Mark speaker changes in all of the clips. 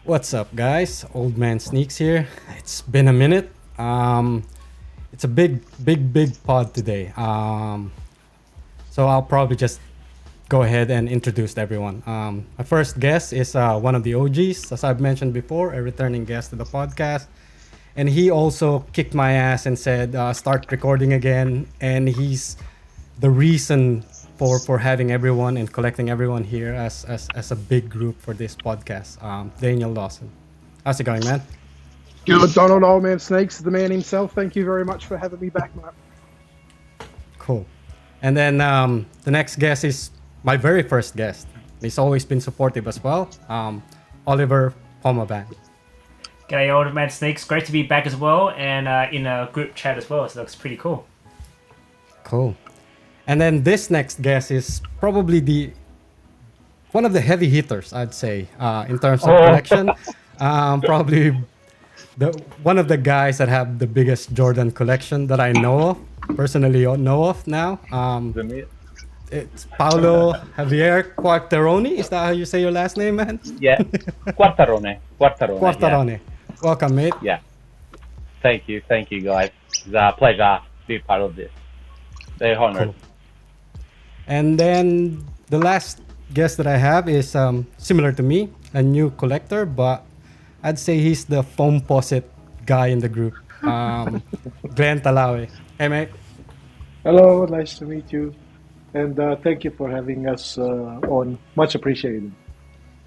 Speaker 1: What's up, guys? Old Man Sneaks here. It's been a minute. It's a big pod today. So I'll probably just go ahead and introduce everyone. My first guest is one of the OGs, as I've mentioned before, a returning guest to the podcast. And he also kicked my ass and said, start recording again. And he's the reason for having everyone and collecting everyone here as a big group for this podcast. Daniel Lawson. How's it going, man?
Speaker 2: Good, Donald Old Man Snakes, the man himself. Thank you very much for having me back, Mark.
Speaker 1: Cool. And then the next guest is my very first guest. He's always been supportive as well. Oliver Phommavanh.
Speaker 3: G'day, Old Man Snakes. Great to be back as well, and in a group chat as well. So it looks pretty cool.
Speaker 1: Cool. And then this next guest is probably one of the heavy hitters, I'd say, in terms of collection. Probably one of the guys that have the biggest Jordan collection that I personally know of now. It's Paolo Javier Quartarone. Is that how you say your last name, man?
Speaker 4: Yeah, Quartarone.
Speaker 1: Quartarone.
Speaker 4: Yeah.
Speaker 1: Welcome, mate.
Speaker 4: Yeah. Thank you, guys. It's a pleasure to be part of this. Very honored.
Speaker 1: Cool. And then the last guest that I have is similar to me, a new collector, but I'd say he's the foam posset guy in the group. Glenn Talaue. Hey, mate.
Speaker 5: Hello, nice to meet you. And thank you for having us on. Much appreciated.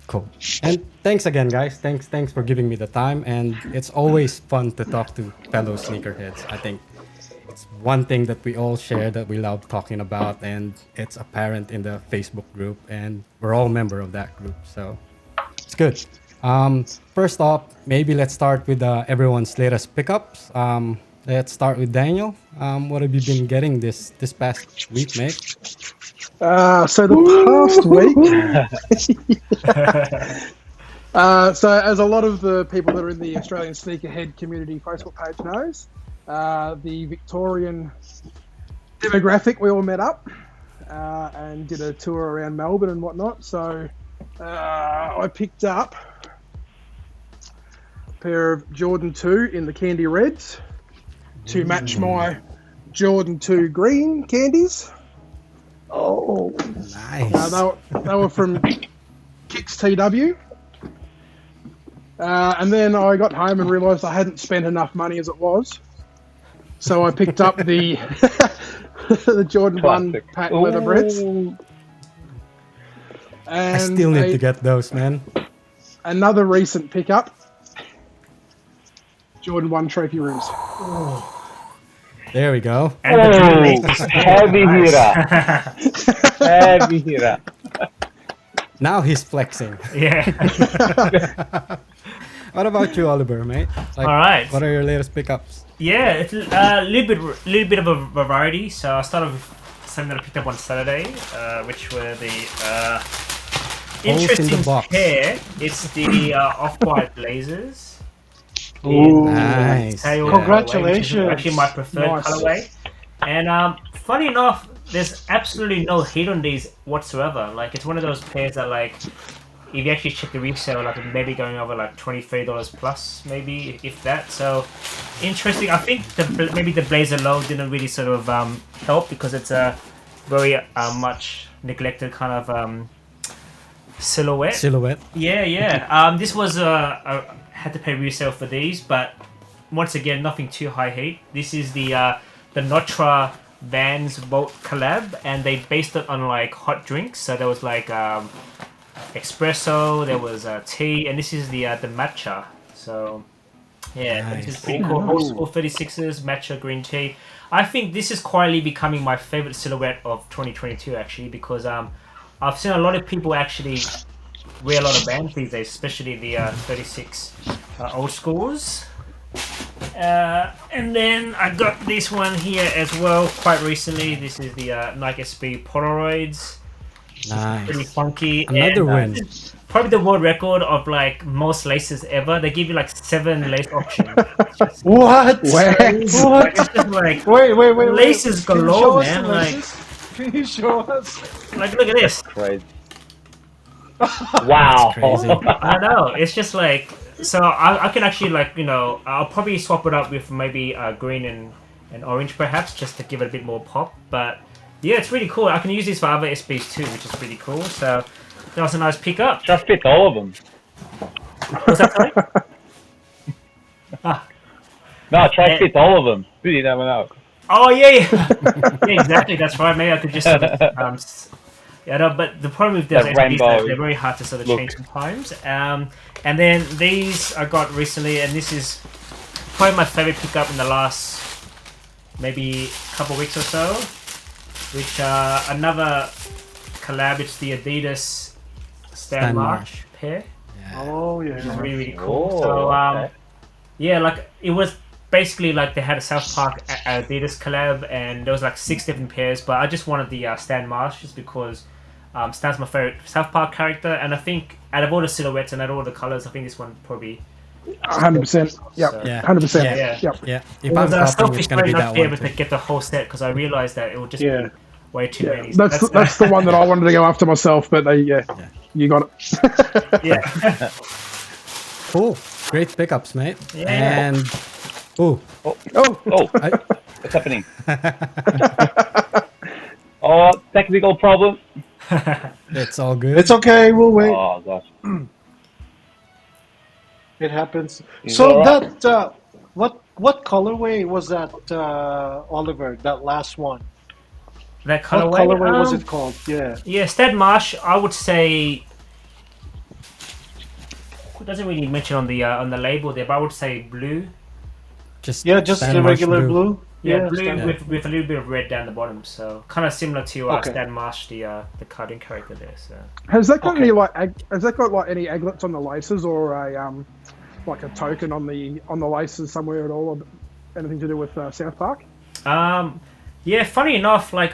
Speaker 1: Cool. And thanks again, guys. Thanks for giving me the time. And it's always fun to talk to fellow sneakerheads. I think it's one thing that we all share that we love talking about, and it's apparent in the Facebook group, and we're all member of that group. So it's good. First off, maybe let's start with everyone's latest pickups. Let's start with Daniel. What have you been getting this past week, mate?
Speaker 2: So the past week, so as a lot of the people that are in the Australian Sneakerhead community Facebook page knows, the Victorian demographic, we all met up and did a tour around Melbourne and whatnot. So I picked up a pair of Jordan 2 in the candy reds to match my Jordan 2 green candies.
Speaker 5: Oh,
Speaker 1: Nice.
Speaker 2: They were from Kicks TW. And then I got home and realised I hadn't spent enough money as it was. So I picked up the the Jordan 1 patent leather breads. And
Speaker 1: I still need to get those, man.
Speaker 2: another recent pickup, Jordan 1 trophy rims.
Speaker 1: There we go.
Speaker 3: And the Dream Aces.
Speaker 4: Heavy hitter. Heavy hitter.
Speaker 1: Now he's flexing.
Speaker 3: Yeah.
Speaker 1: What about you, Oliver, mate? Like,
Speaker 3: All right.
Speaker 1: What are your latest pickups?
Speaker 3: Yeah, it's a little bit of a variety. So I started with something that I picked up on Saturday, which were the
Speaker 1: in the
Speaker 3: interesting
Speaker 1: box.
Speaker 3: pair. It's the off-white blazers.
Speaker 5: Ooh,
Speaker 1: Nice.
Speaker 3: Tail
Speaker 5: Congratulations.
Speaker 3: colorway, which is actually my preferred
Speaker 2: Nice.
Speaker 3: colorway. And funny enough, there's absolutely no heat on these whatsoever. Like, it's one of those pairs that, like, if you actually check the resale, like, maybe going over like $23 plus, maybe if that. So interesting. I think maybe the blazer low didn't really sort of help because it's a very much neglected kind of silhouette. Yeah. This was I had to pay resale for these, but once again, nothing too high heat. This is the Notre Vans Volt collab, and they based it on like hot drinks. So there was like espresso, there was tea, and this is the matcha. So yeah,
Speaker 1: Nice.
Speaker 3: this is pretty cool. Old school 36s matcha green tea. I think this is quietly becoming my favorite silhouette of 2022 actually, because I've seen a lot of people actually wear a lot of bands these days, especially the 36 old schools. And then I got this one here as well quite recently. This is the Nike SB Polaroids. Pretty
Speaker 1: Nice.
Speaker 3: funky.
Speaker 1: Another
Speaker 3: and,
Speaker 1: win.
Speaker 3: Probably the world record of like most laces ever. They give you like 7 lace options.
Speaker 5: what?
Speaker 3: Like, it's just like
Speaker 5: Wait.
Speaker 3: laces
Speaker 5: Can you
Speaker 3: galore,
Speaker 5: show us
Speaker 3: man.
Speaker 5: the
Speaker 3: Like,
Speaker 5: laces? Can you show us?
Speaker 3: like look at this.
Speaker 4: Crazy. Wow.
Speaker 1: crazy.
Speaker 3: I know. It's just like so. I can actually I'll probably swap it up with maybe green and orange perhaps just to give it a bit more pop. But yeah, it's really cool. I can use these for other SBs too, which is pretty cool. So that was a nice pickup.
Speaker 4: Just fit all of them.
Speaker 3: Was that sorry?
Speaker 4: No, try fit all of them. You never know.
Speaker 3: Oh yeah. Yeah, exactly. That's right. Maybe I could just sort of yeah, no, but the problem with those
Speaker 4: That
Speaker 3: SBs is that
Speaker 4: rainbow
Speaker 3: they're very hard to sort of
Speaker 4: look.
Speaker 3: change sometimes. And then these I got recently, and this is probably my favorite pickup in the last maybe couple weeks or so, which another collab. It's the Adidas Stan Marsh pair.
Speaker 5: Oh
Speaker 3: Which is
Speaker 5: yeah.
Speaker 3: really, really cool.
Speaker 4: Oh,
Speaker 3: So
Speaker 4: okay.
Speaker 3: yeah, like it was basically like they had a South Park Adidas collab, and there was like 6 different pairs. But I just wanted the Stan Marsh just because Stan's my favorite South Park character, and I think out of all the silhouettes and out of all the colors, I think this one probably
Speaker 2: 100%. Yep.
Speaker 3: So-
Speaker 1: Yeah.
Speaker 2: 100%.
Speaker 3: Yeah.
Speaker 2: Yep.
Speaker 1: Yeah.
Speaker 3: It
Speaker 1: If I'm
Speaker 3: was
Speaker 1: copying, it's
Speaker 3: selfish
Speaker 1: gonna be
Speaker 3: not
Speaker 1: that
Speaker 3: to be
Speaker 1: one.
Speaker 3: able to
Speaker 1: Too.
Speaker 3: get the whole set because I realized that it would just
Speaker 5: Yeah.
Speaker 3: be way too many.
Speaker 2: That's the one that I wanted to go after myself, but you got it.
Speaker 3: yeah.
Speaker 1: Cool. Great pickups, mate.
Speaker 3: Yeah.
Speaker 1: And oh,
Speaker 2: Oh,
Speaker 4: Oh,
Speaker 1: I,
Speaker 4: what's happening? Oh, technical problem.
Speaker 1: it's all good.
Speaker 5: It's okay. We'll wait.
Speaker 4: Oh gosh.
Speaker 5: It happens.
Speaker 4: Is
Speaker 5: So
Speaker 4: that
Speaker 5: that what colorway was that, Oliver? That last one.
Speaker 3: That
Speaker 5: What
Speaker 3: colorway.
Speaker 5: colorway was it called? Yeah.
Speaker 3: Yeah, Stan Marsh. I would say it doesn't really mention on the label there, but I would say blue.
Speaker 1: Just
Speaker 5: Yeah, just
Speaker 1: Stan
Speaker 5: the
Speaker 1: Marsh
Speaker 5: regular blue.
Speaker 3: Yeah, blue
Speaker 5: Stan-
Speaker 3: with a little bit of red down the bottom. So kind of similar to
Speaker 5: Okay.
Speaker 3: Stan Marsh, the cartoon character there. So
Speaker 2: has that got
Speaker 5: Okay.
Speaker 2: any has that got like any aglets on the laces or a like a token on the laces somewhere at all? Or anything to do with South Park?
Speaker 3: yeah, funny enough, like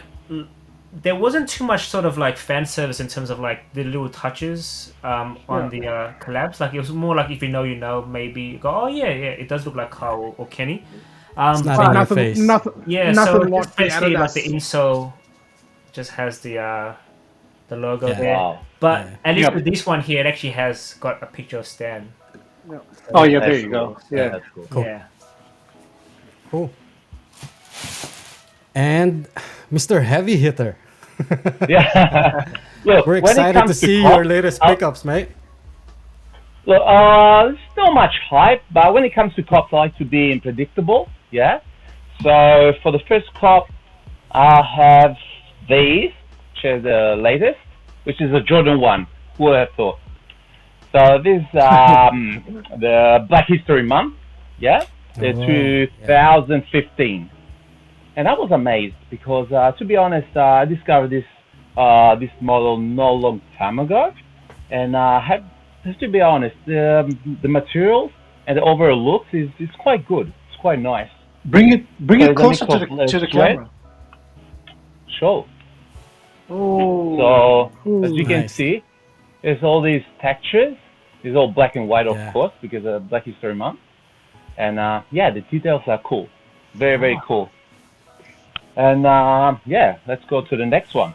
Speaker 3: there wasn't too much sort of like fan service in terms of like the little touches on the collabs. Like it was more like if you know, you know, maybe you go, oh yeah, it does look like Carl or Kenny.
Speaker 1: It's not
Speaker 3: but-
Speaker 1: in your face.
Speaker 2: Nothing.
Speaker 3: yeah,
Speaker 2: nothing
Speaker 3: so
Speaker 2: like
Speaker 3: just basically
Speaker 2: the
Speaker 3: like the
Speaker 2: Adidas.
Speaker 3: insole just has the logo
Speaker 1: Yeah.
Speaker 3: there.
Speaker 4: Wow.
Speaker 3: But
Speaker 1: Yeah.
Speaker 3: at least
Speaker 5: Yep.
Speaker 3: with this one here, it actually has got a picture of Stan.
Speaker 5: Oh yeah, there
Speaker 4: That's
Speaker 5: you
Speaker 4: cool.
Speaker 5: go. Yeah.
Speaker 4: That's cool.
Speaker 1: Cool.
Speaker 3: Yeah.
Speaker 1: Cool. And Mr. Heavy Hitter,
Speaker 4: Yeah. Look,
Speaker 1: we're
Speaker 4: when it
Speaker 1: excited
Speaker 4: comes
Speaker 1: to see
Speaker 4: crop,
Speaker 1: your latest pickups, mate.
Speaker 4: Look, there's not much hype, but when it comes to crops, I like to be unpredictable. Yeah. So for the first crop, I have these, which are the latest, which is a Jordan 1. Who would have thought? So this is the Black History Month. Yeah. The
Speaker 1: Oh,
Speaker 4: 2015. And I was amazed because, to be honest, I discovered this model no long time ago, and just to be honest, the materials and the overall looks is quite good. It's quite nice.
Speaker 5: Bring it
Speaker 4: So the
Speaker 5: closer
Speaker 4: mix
Speaker 5: to
Speaker 4: of,
Speaker 5: the
Speaker 4: red.
Speaker 5: camera.
Speaker 4: Sure.
Speaker 5: Oh.
Speaker 4: So as you can
Speaker 1: Nice.
Speaker 4: see, there's all these textures. It's all black and white, of
Speaker 1: Yeah.
Speaker 4: course, because of Black History Month. And yeah, the details are cool. Very, very cool. And yeah, let's go to the next one.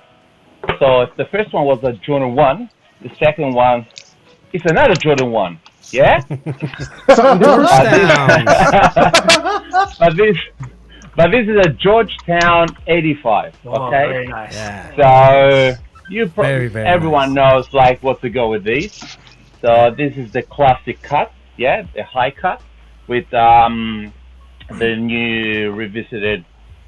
Speaker 4: So the first one was a Jordan 1. The second one is another Jordan 1. Yeah?
Speaker 1: Georgetown.
Speaker 4: but this is a Georgetown 85.
Speaker 3: Oh,
Speaker 4: Okay?
Speaker 3: very nice.
Speaker 1: Yeah.
Speaker 4: So
Speaker 1: Very, very
Speaker 4: everyone knows like what to go with these. So this is the classic cut, yeah, the high cut with the new revisited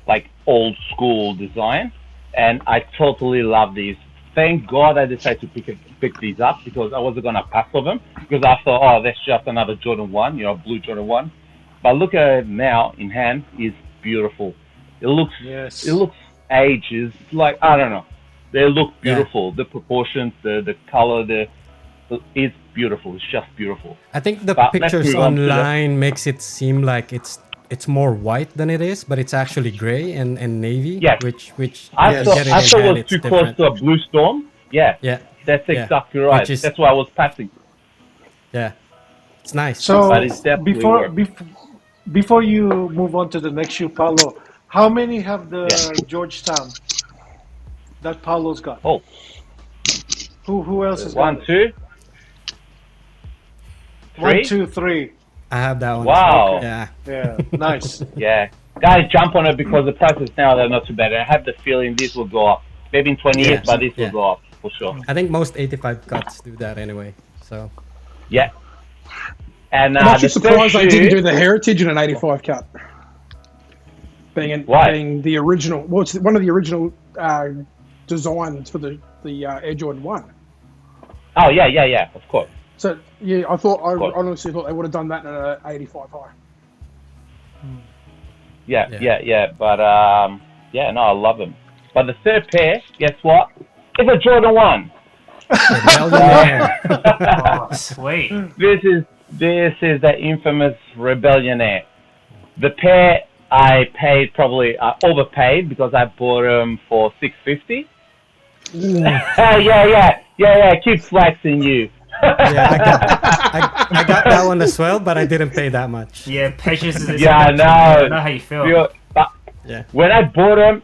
Speaker 4: like old school design, and I totally love these. Thank God I decided to pick these up because I wasn't gonna pass on them because I thought, oh, that's just another Jordan 1, blue Jordan 1. But look at it now in hand, is beautiful. It looks ages like I don't know. They look beautiful. The proportions, the color, it's beautiful. It's just beautiful.
Speaker 1: I think the
Speaker 4: But let's
Speaker 1: pictures
Speaker 4: move on to the-
Speaker 1: online makes it seem like it's more white than it is, but it's actually gray and navy.
Speaker 4: Yes.
Speaker 1: Which
Speaker 4: I
Speaker 1: you
Speaker 4: thought
Speaker 1: get it
Speaker 4: I
Speaker 1: in
Speaker 4: thought
Speaker 1: hand,
Speaker 4: it was
Speaker 1: it's
Speaker 4: too
Speaker 1: different.
Speaker 4: close to a blue storm. Yeah,
Speaker 1: Yeah,
Speaker 4: that's
Speaker 1: Yeah.
Speaker 4: exactly right.
Speaker 1: Which is-
Speaker 4: That's why I was passing.
Speaker 1: yeah, it's nice.
Speaker 5: So
Speaker 4: But it's definitely
Speaker 5: before you move on to the next shoe, Paolo, how many have the
Speaker 4: Yeah.
Speaker 5: Georgetown that Paolo's got?
Speaker 4: Oh,
Speaker 5: Who else has got
Speaker 4: 1,
Speaker 5: it?
Speaker 4: 2,
Speaker 5: 1,
Speaker 4: 3.
Speaker 5: 2, 3.
Speaker 1: I have that one.
Speaker 4: Wow.
Speaker 1: Yeah.
Speaker 5: Yeah, nice.
Speaker 4: Yeah. Guys, jump on it because the prices now they're not too bad. I have the feeling this will go up. Maybe in 20 years, but this will go up for sure.
Speaker 1: I think most 85 cuts do that anyway. So
Speaker 4: Yeah. And
Speaker 2: I'm actually
Speaker 4: the third
Speaker 2: surprised they didn't
Speaker 4: shoe-
Speaker 2: do the Heritage in an 85 cut.
Speaker 4: Why?
Speaker 2: Being the original, well, it's one of the original designs for the Air Jordan 1.
Speaker 4: Oh yeah, of course.
Speaker 2: So yeah, I
Speaker 4: course.
Speaker 2: honestly thought they would have done that in an 85 high.
Speaker 4: Yeah. But yeah, no, I love them. But the third pair, guess what? It's a Jordan 1.
Speaker 1: Rebellion.
Speaker 3: Oh, sweet.
Speaker 4: This is the infamous Rebellion Air. The pair I paid probably overpaid because I bought them for $650. Yeah. Keep flexing you.
Speaker 1: Yeah, I got that one as well, but I didn't pay that much.
Speaker 3: Yeah, patience is.
Speaker 4: Yeah, I know.
Speaker 3: I know how you feel.
Speaker 1: Yeah.
Speaker 4: When I bought them,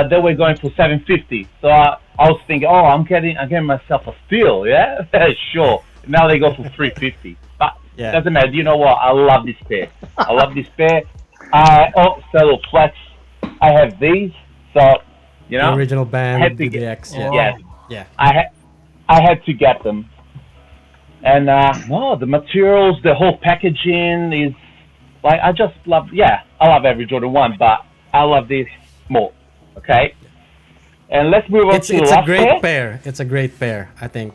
Speaker 4: they were going for $750. So I was thinking, oh, I'm getting myself a steal. Yeah, sure. Now they go for $350. But
Speaker 1: Yeah.
Speaker 4: doesn't matter. You know what? I love this pair. So flex. I have these. So you
Speaker 1: The
Speaker 4: know,
Speaker 1: original
Speaker 4: I
Speaker 1: band,
Speaker 4: had to
Speaker 1: DDX.
Speaker 3: Oh.
Speaker 1: Yeah.
Speaker 4: yes,
Speaker 1: Yeah.
Speaker 4: I had to get them. And no, the materials, the whole packaging is like I just love. Yeah, I love every Jordan 1, but I love this more. Okay, and let's move on
Speaker 1: It's
Speaker 4: to the
Speaker 1: a
Speaker 4: last
Speaker 1: great
Speaker 4: pair.
Speaker 1: pair. It's a great pair, I think.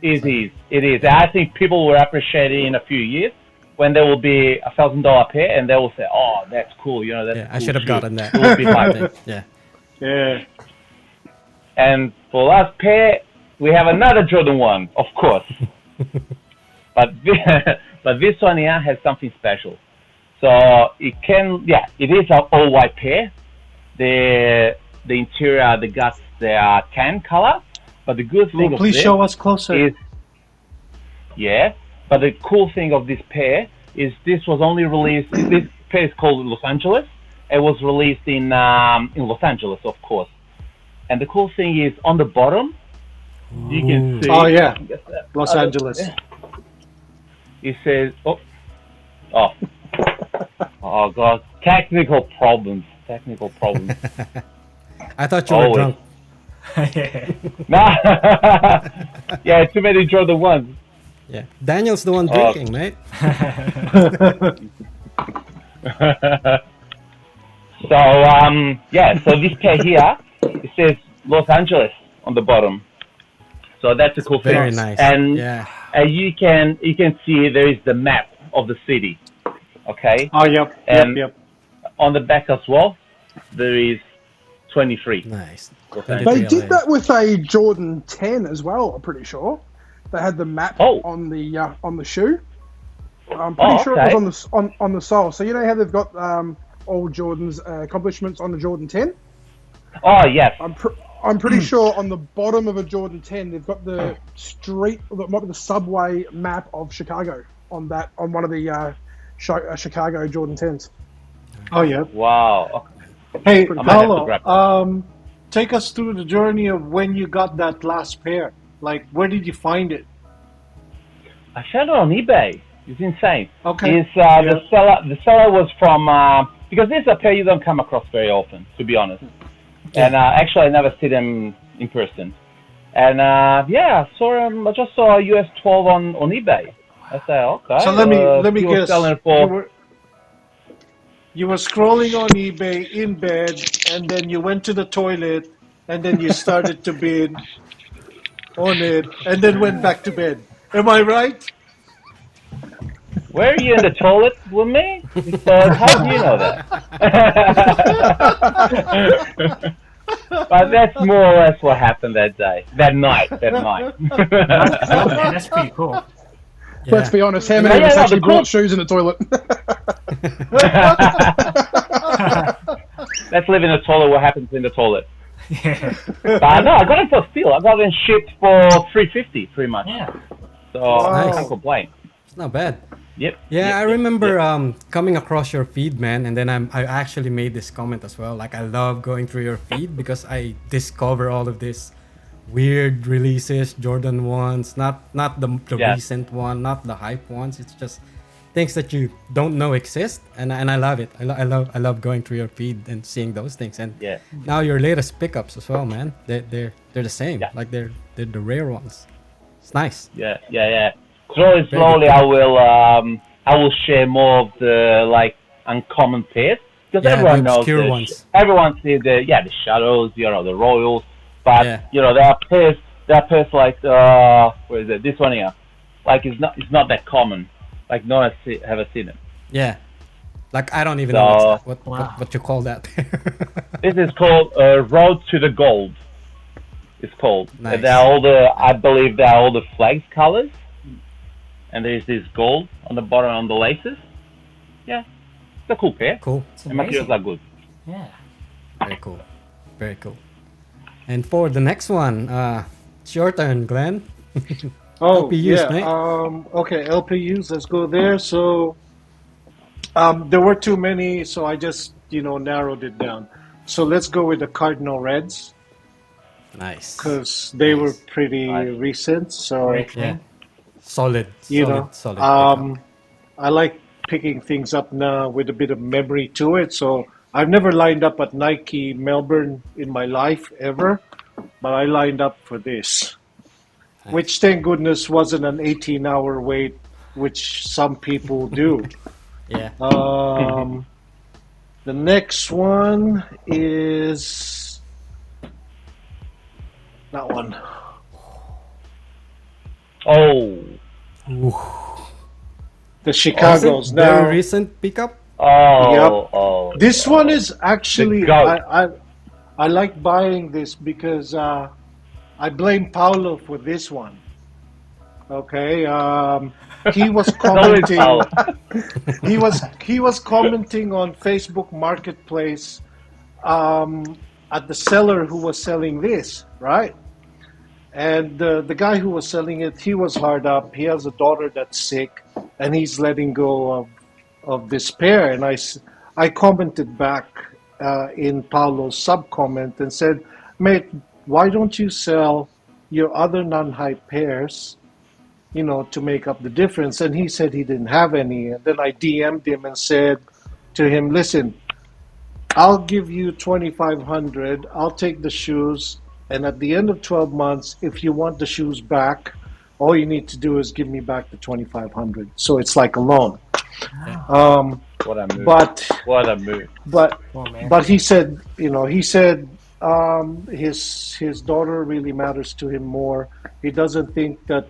Speaker 4: It is. I think people will appreciate it in a few years when there will be $1,000 pair, and they will say, "Oh, that's cool." You know, that's
Speaker 1: Yeah,
Speaker 4: a
Speaker 1: I
Speaker 4: cool
Speaker 1: should have
Speaker 4: shoe.
Speaker 1: gotten that.
Speaker 4: It will be
Speaker 1: I
Speaker 4: hype.
Speaker 1: think. Yeah.
Speaker 5: Yeah.
Speaker 4: And for last pair, we have another Jordan 1, of course. but this one here has something special. So it is an all white pair. The interior, the guts, they are tan color. But the good thing
Speaker 5: Well,
Speaker 4: of
Speaker 5: please
Speaker 4: this
Speaker 5: show us closer.
Speaker 4: is, but the cool thing of this pair is this was only released. This pair is called Los Angeles. It was released in Los Angeles, of course. And the cool thing is on the bottom, you can see.
Speaker 5: Oh yeah, Los Angeles.
Speaker 4: It says, oh god, technical problems.
Speaker 1: I thought you were
Speaker 4: Always.
Speaker 1: drunk.
Speaker 4: Nah, yeah, too many Jordan 1s.
Speaker 1: Yeah. Daniel's the one drinking, mate.
Speaker 4: So this pair here, it says Los Angeles on the bottom. So that's a cool thing.
Speaker 1: Very nice.
Speaker 4: And
Speaker 1: Yeah.
Speaker 4: you can see there is the map of the city. Okay.
Speaker 5: Oh yep.
Speaker 4: And
Speaker 5: Yep.
Speaker 4: on the back as well, there is 23.
Speaker 1: Nice.
Speaker 4: Los
Speaker 2: They
Speaker 4: Angeles.
Speaker 2: did that with a Jordan 10 as well. I'm pretty sure they had the map on the shoe. I'm pretty sure it was on the sole. So you know how they've got all Jordan's accomplishments on the Jordan 10.
Speaker 4: Oh yes.
Speaker 2: I'm pretty sure on the bottom of a Jordan 10 they've got the street, that might be the subway map of Chicago on one of the Chicago Jordan 10s.
Speaker 5: Oh yeah.
Speaker 4: Wow.
Speaker 5: Hey,
Speaker 4: I might have to grab
Speaker 5: Paolo, take us through the journey of when you got that last pair. Like, where did you find it?
Speaker 4: I found it on eBay. It's insane.
Speaker 5: Okay.
Speaker 4: It's the seller was from because this is a pair you don't come across very often, to be honest. And actually, I never see them in person. And I saw him. I just saw a US 12 on eBay. I said, okay.
Speaker 5: So let me
Speaker 4: he was
Speaker 5: guess.
Speaker 4: selling it for
Speaker 5: You were scrolling on eBay in bed, and then you went to the toilet, and then you started to bid on it, and then went back to bed. Am I right?
Speaker 4: Were you in the toilet with me? Because how do you know that? But that's more or less what happened that night.
Speaker 3: That's pretty cool.
Speaker 1: Yeah.
Speaker 2: Let's be honest, how many of us actually brought shoes in the toilet?
Speaker 4: Let's live in the toilet. What happens in the toilet?
Speaker 3: Yeah.
Speaker 4: But no, I got it for steal. I got it shipped for $350, pretty much.
Speaker 3: Yeah.
Speaker 4: So I
Speaker 1: Nice.
Speaker 4: can't complain.
Speaker 1: It's not bad.
Speaker 4: Yep.
Speaker 1: Yeah, I remember coming across your feed, man, and then I actually made this comment as well. Like, I love going through your feed because I discover all of this weird releases, Jordan ones, not the
Speaker 4: Yeah.
Speaker 1: recent one, not the hype ones. It's just things that you don't know exist, and I love it. I love going through your feed and seeing those things. And
Speaker 4: Yeah.
Speaker 1: now your latest pickups as well, man. They're the same.
Speaker 4: Yeah.
Speaker 1: Like they're the rare ones. It's nice.
Speaker 4: Yeah, yeah, yeah. Slowly,
Speaker 1: Very
Speaker 4: slowly,
Speaker 1: good.
Speaker 4: I will share more of the like uncommon pairs because
Speaker 1: Yeah, the
Speaker 4: everyone knows
Speaker 1: obscure ones.
Speaker 4: everyone sees the shadows, the royals, but
Speaker 1: Yeah.
Speaker 4: there are pairs like where is it? This one here, like it's not that common. Like no one has ever seen it.
Speaker 1: Yeah. Like I don't even know
Speaker 4: So
Speaker 1: what you call that.
Speaker 4: this is called Road to the Gold. It's called.
Speaker 1: Nice.
Speaker 4: They're all I believe they're all the flags colors, and there's this gold on the bottom on the laces. Yeah, it's a cool pair.
Speaker 1: Cool.
Speaker 3: It's
Speaker 4: The materials
Speaker 3: amazing.
Speaker 4: are good.
Speaker 3: Yeah.
Speaker 1: Very cool. Very cool. And for the next one, it's your turn, Glenn.
Speaker 2: Oh,
Speaker 1: LPUs,
Speaker 2: yeah.
Speaker 1: mate.
Speaker 2: Okay, LPUs. Let's go there. So, there were too many, so I just narrowed it down. So let's go with the Cardinal Reds
Speaker 1: Nice.
Speaker 2: because they were
Speaker 1: Nice.
Speaker 2: pretty
Speaker 4: Nice.
Speaker 2: recent. So
Speaker 3: Very
Speaker 1: Yeah.
Speaker 3: clean.
Speaker 1: Solid.
Speaker 2: you
Speaker 1: solid.
Speaker 2: know,
Speaker 1: Solid. pickup.
Speaker 2: I like picking things up now with a bit of memory to it. So I've never lined up at Nike Melbourne in my life ever, but I lined up for this,
Speaker 1: Nice.
Speaker 2: which thank goodness wasn't an 18-hour wait, which some people do.
Speaker 1: Yeah.
Speaker 2: The next one is that one.
Speaker 4: Oh,
Speaker 1: Ooh.
Speaker 2: The
Speaker 1: Is
Speaker 2: Chicago's
Speaker 1: it
Speaker 2: now.
Speaker 1: very recent pickup?
Speaker 4: oh.
Speaker 2: This one is actually
Speaker 4: The goat.
Speaker 2: I like buying this because I blame Paolo for this one. Okay, he was
Speaker 4: Always
Speaker 2: commenting.
Speaker 4: Paolo.
Speaker 2: He was commenting on Facebook Marketplace at the seller who was selling this, right? And the guy who was selling it, he was hard up. He has a daughter that's sick, and he's letting go of this pair. And I commented back in Paolo's sub comment and said, "Mate, why don't you sell your other non-hype pairs, to make up the difference?" And he said he didn't have any. And then I DM'd him and said to him, "Listen, I'll give you 2,500. I'll take the shoes. And at the end of 12 months, if you want the shoes back, all you need to do is give me back the 2,500. So it's like a loan."
Speaker 4: What a move.
Speaker 2: But
Speaker 4: What a move.
Speaker 3: Oh, man.
Speaker 2: but he said, his daughter really matters to him more. He doesn't think that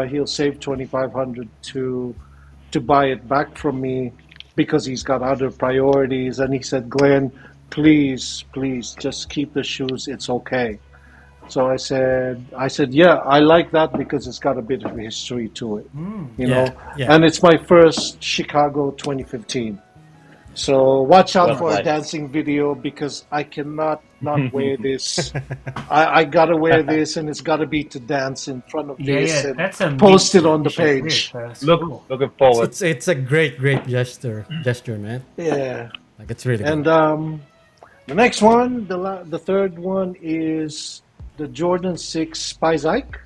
Speaker 2: he'll save 2,500 to buy it back from me because he's got other priorities. And he said, "Glenn, please, just keep the shoes. It's okay." So I said, "Yeah, I like that because it's got a bit of history to it,
Speaker 1: Yeah, yeah.
Speaker 2: And it's my first Chicago 2015. So watch out
Speaker 4: Well
Speaker 2: for a
Speaker 4: played.
Speaker 2: dancing video because I cannot not wear this. I gotta wear this, and it's gotta be to dance in front of this and
Speaker 3: That's a
Speaker 2: post it on the
Speaker 3: mission
Speaker 2: page.
Speaker 3: move, that's
Speaker 4: Look,
Speaker 3: cool.
Speaker 4: looking forward.
Speaker 1: It's a great gesture, man.
Speaker 2: Yeah.
Speaker 1: Like it's really
Speaker 2: And
Speaker 1: good.
Speaker 2: the next one, the third one is the Jordan 6 Spice Ike.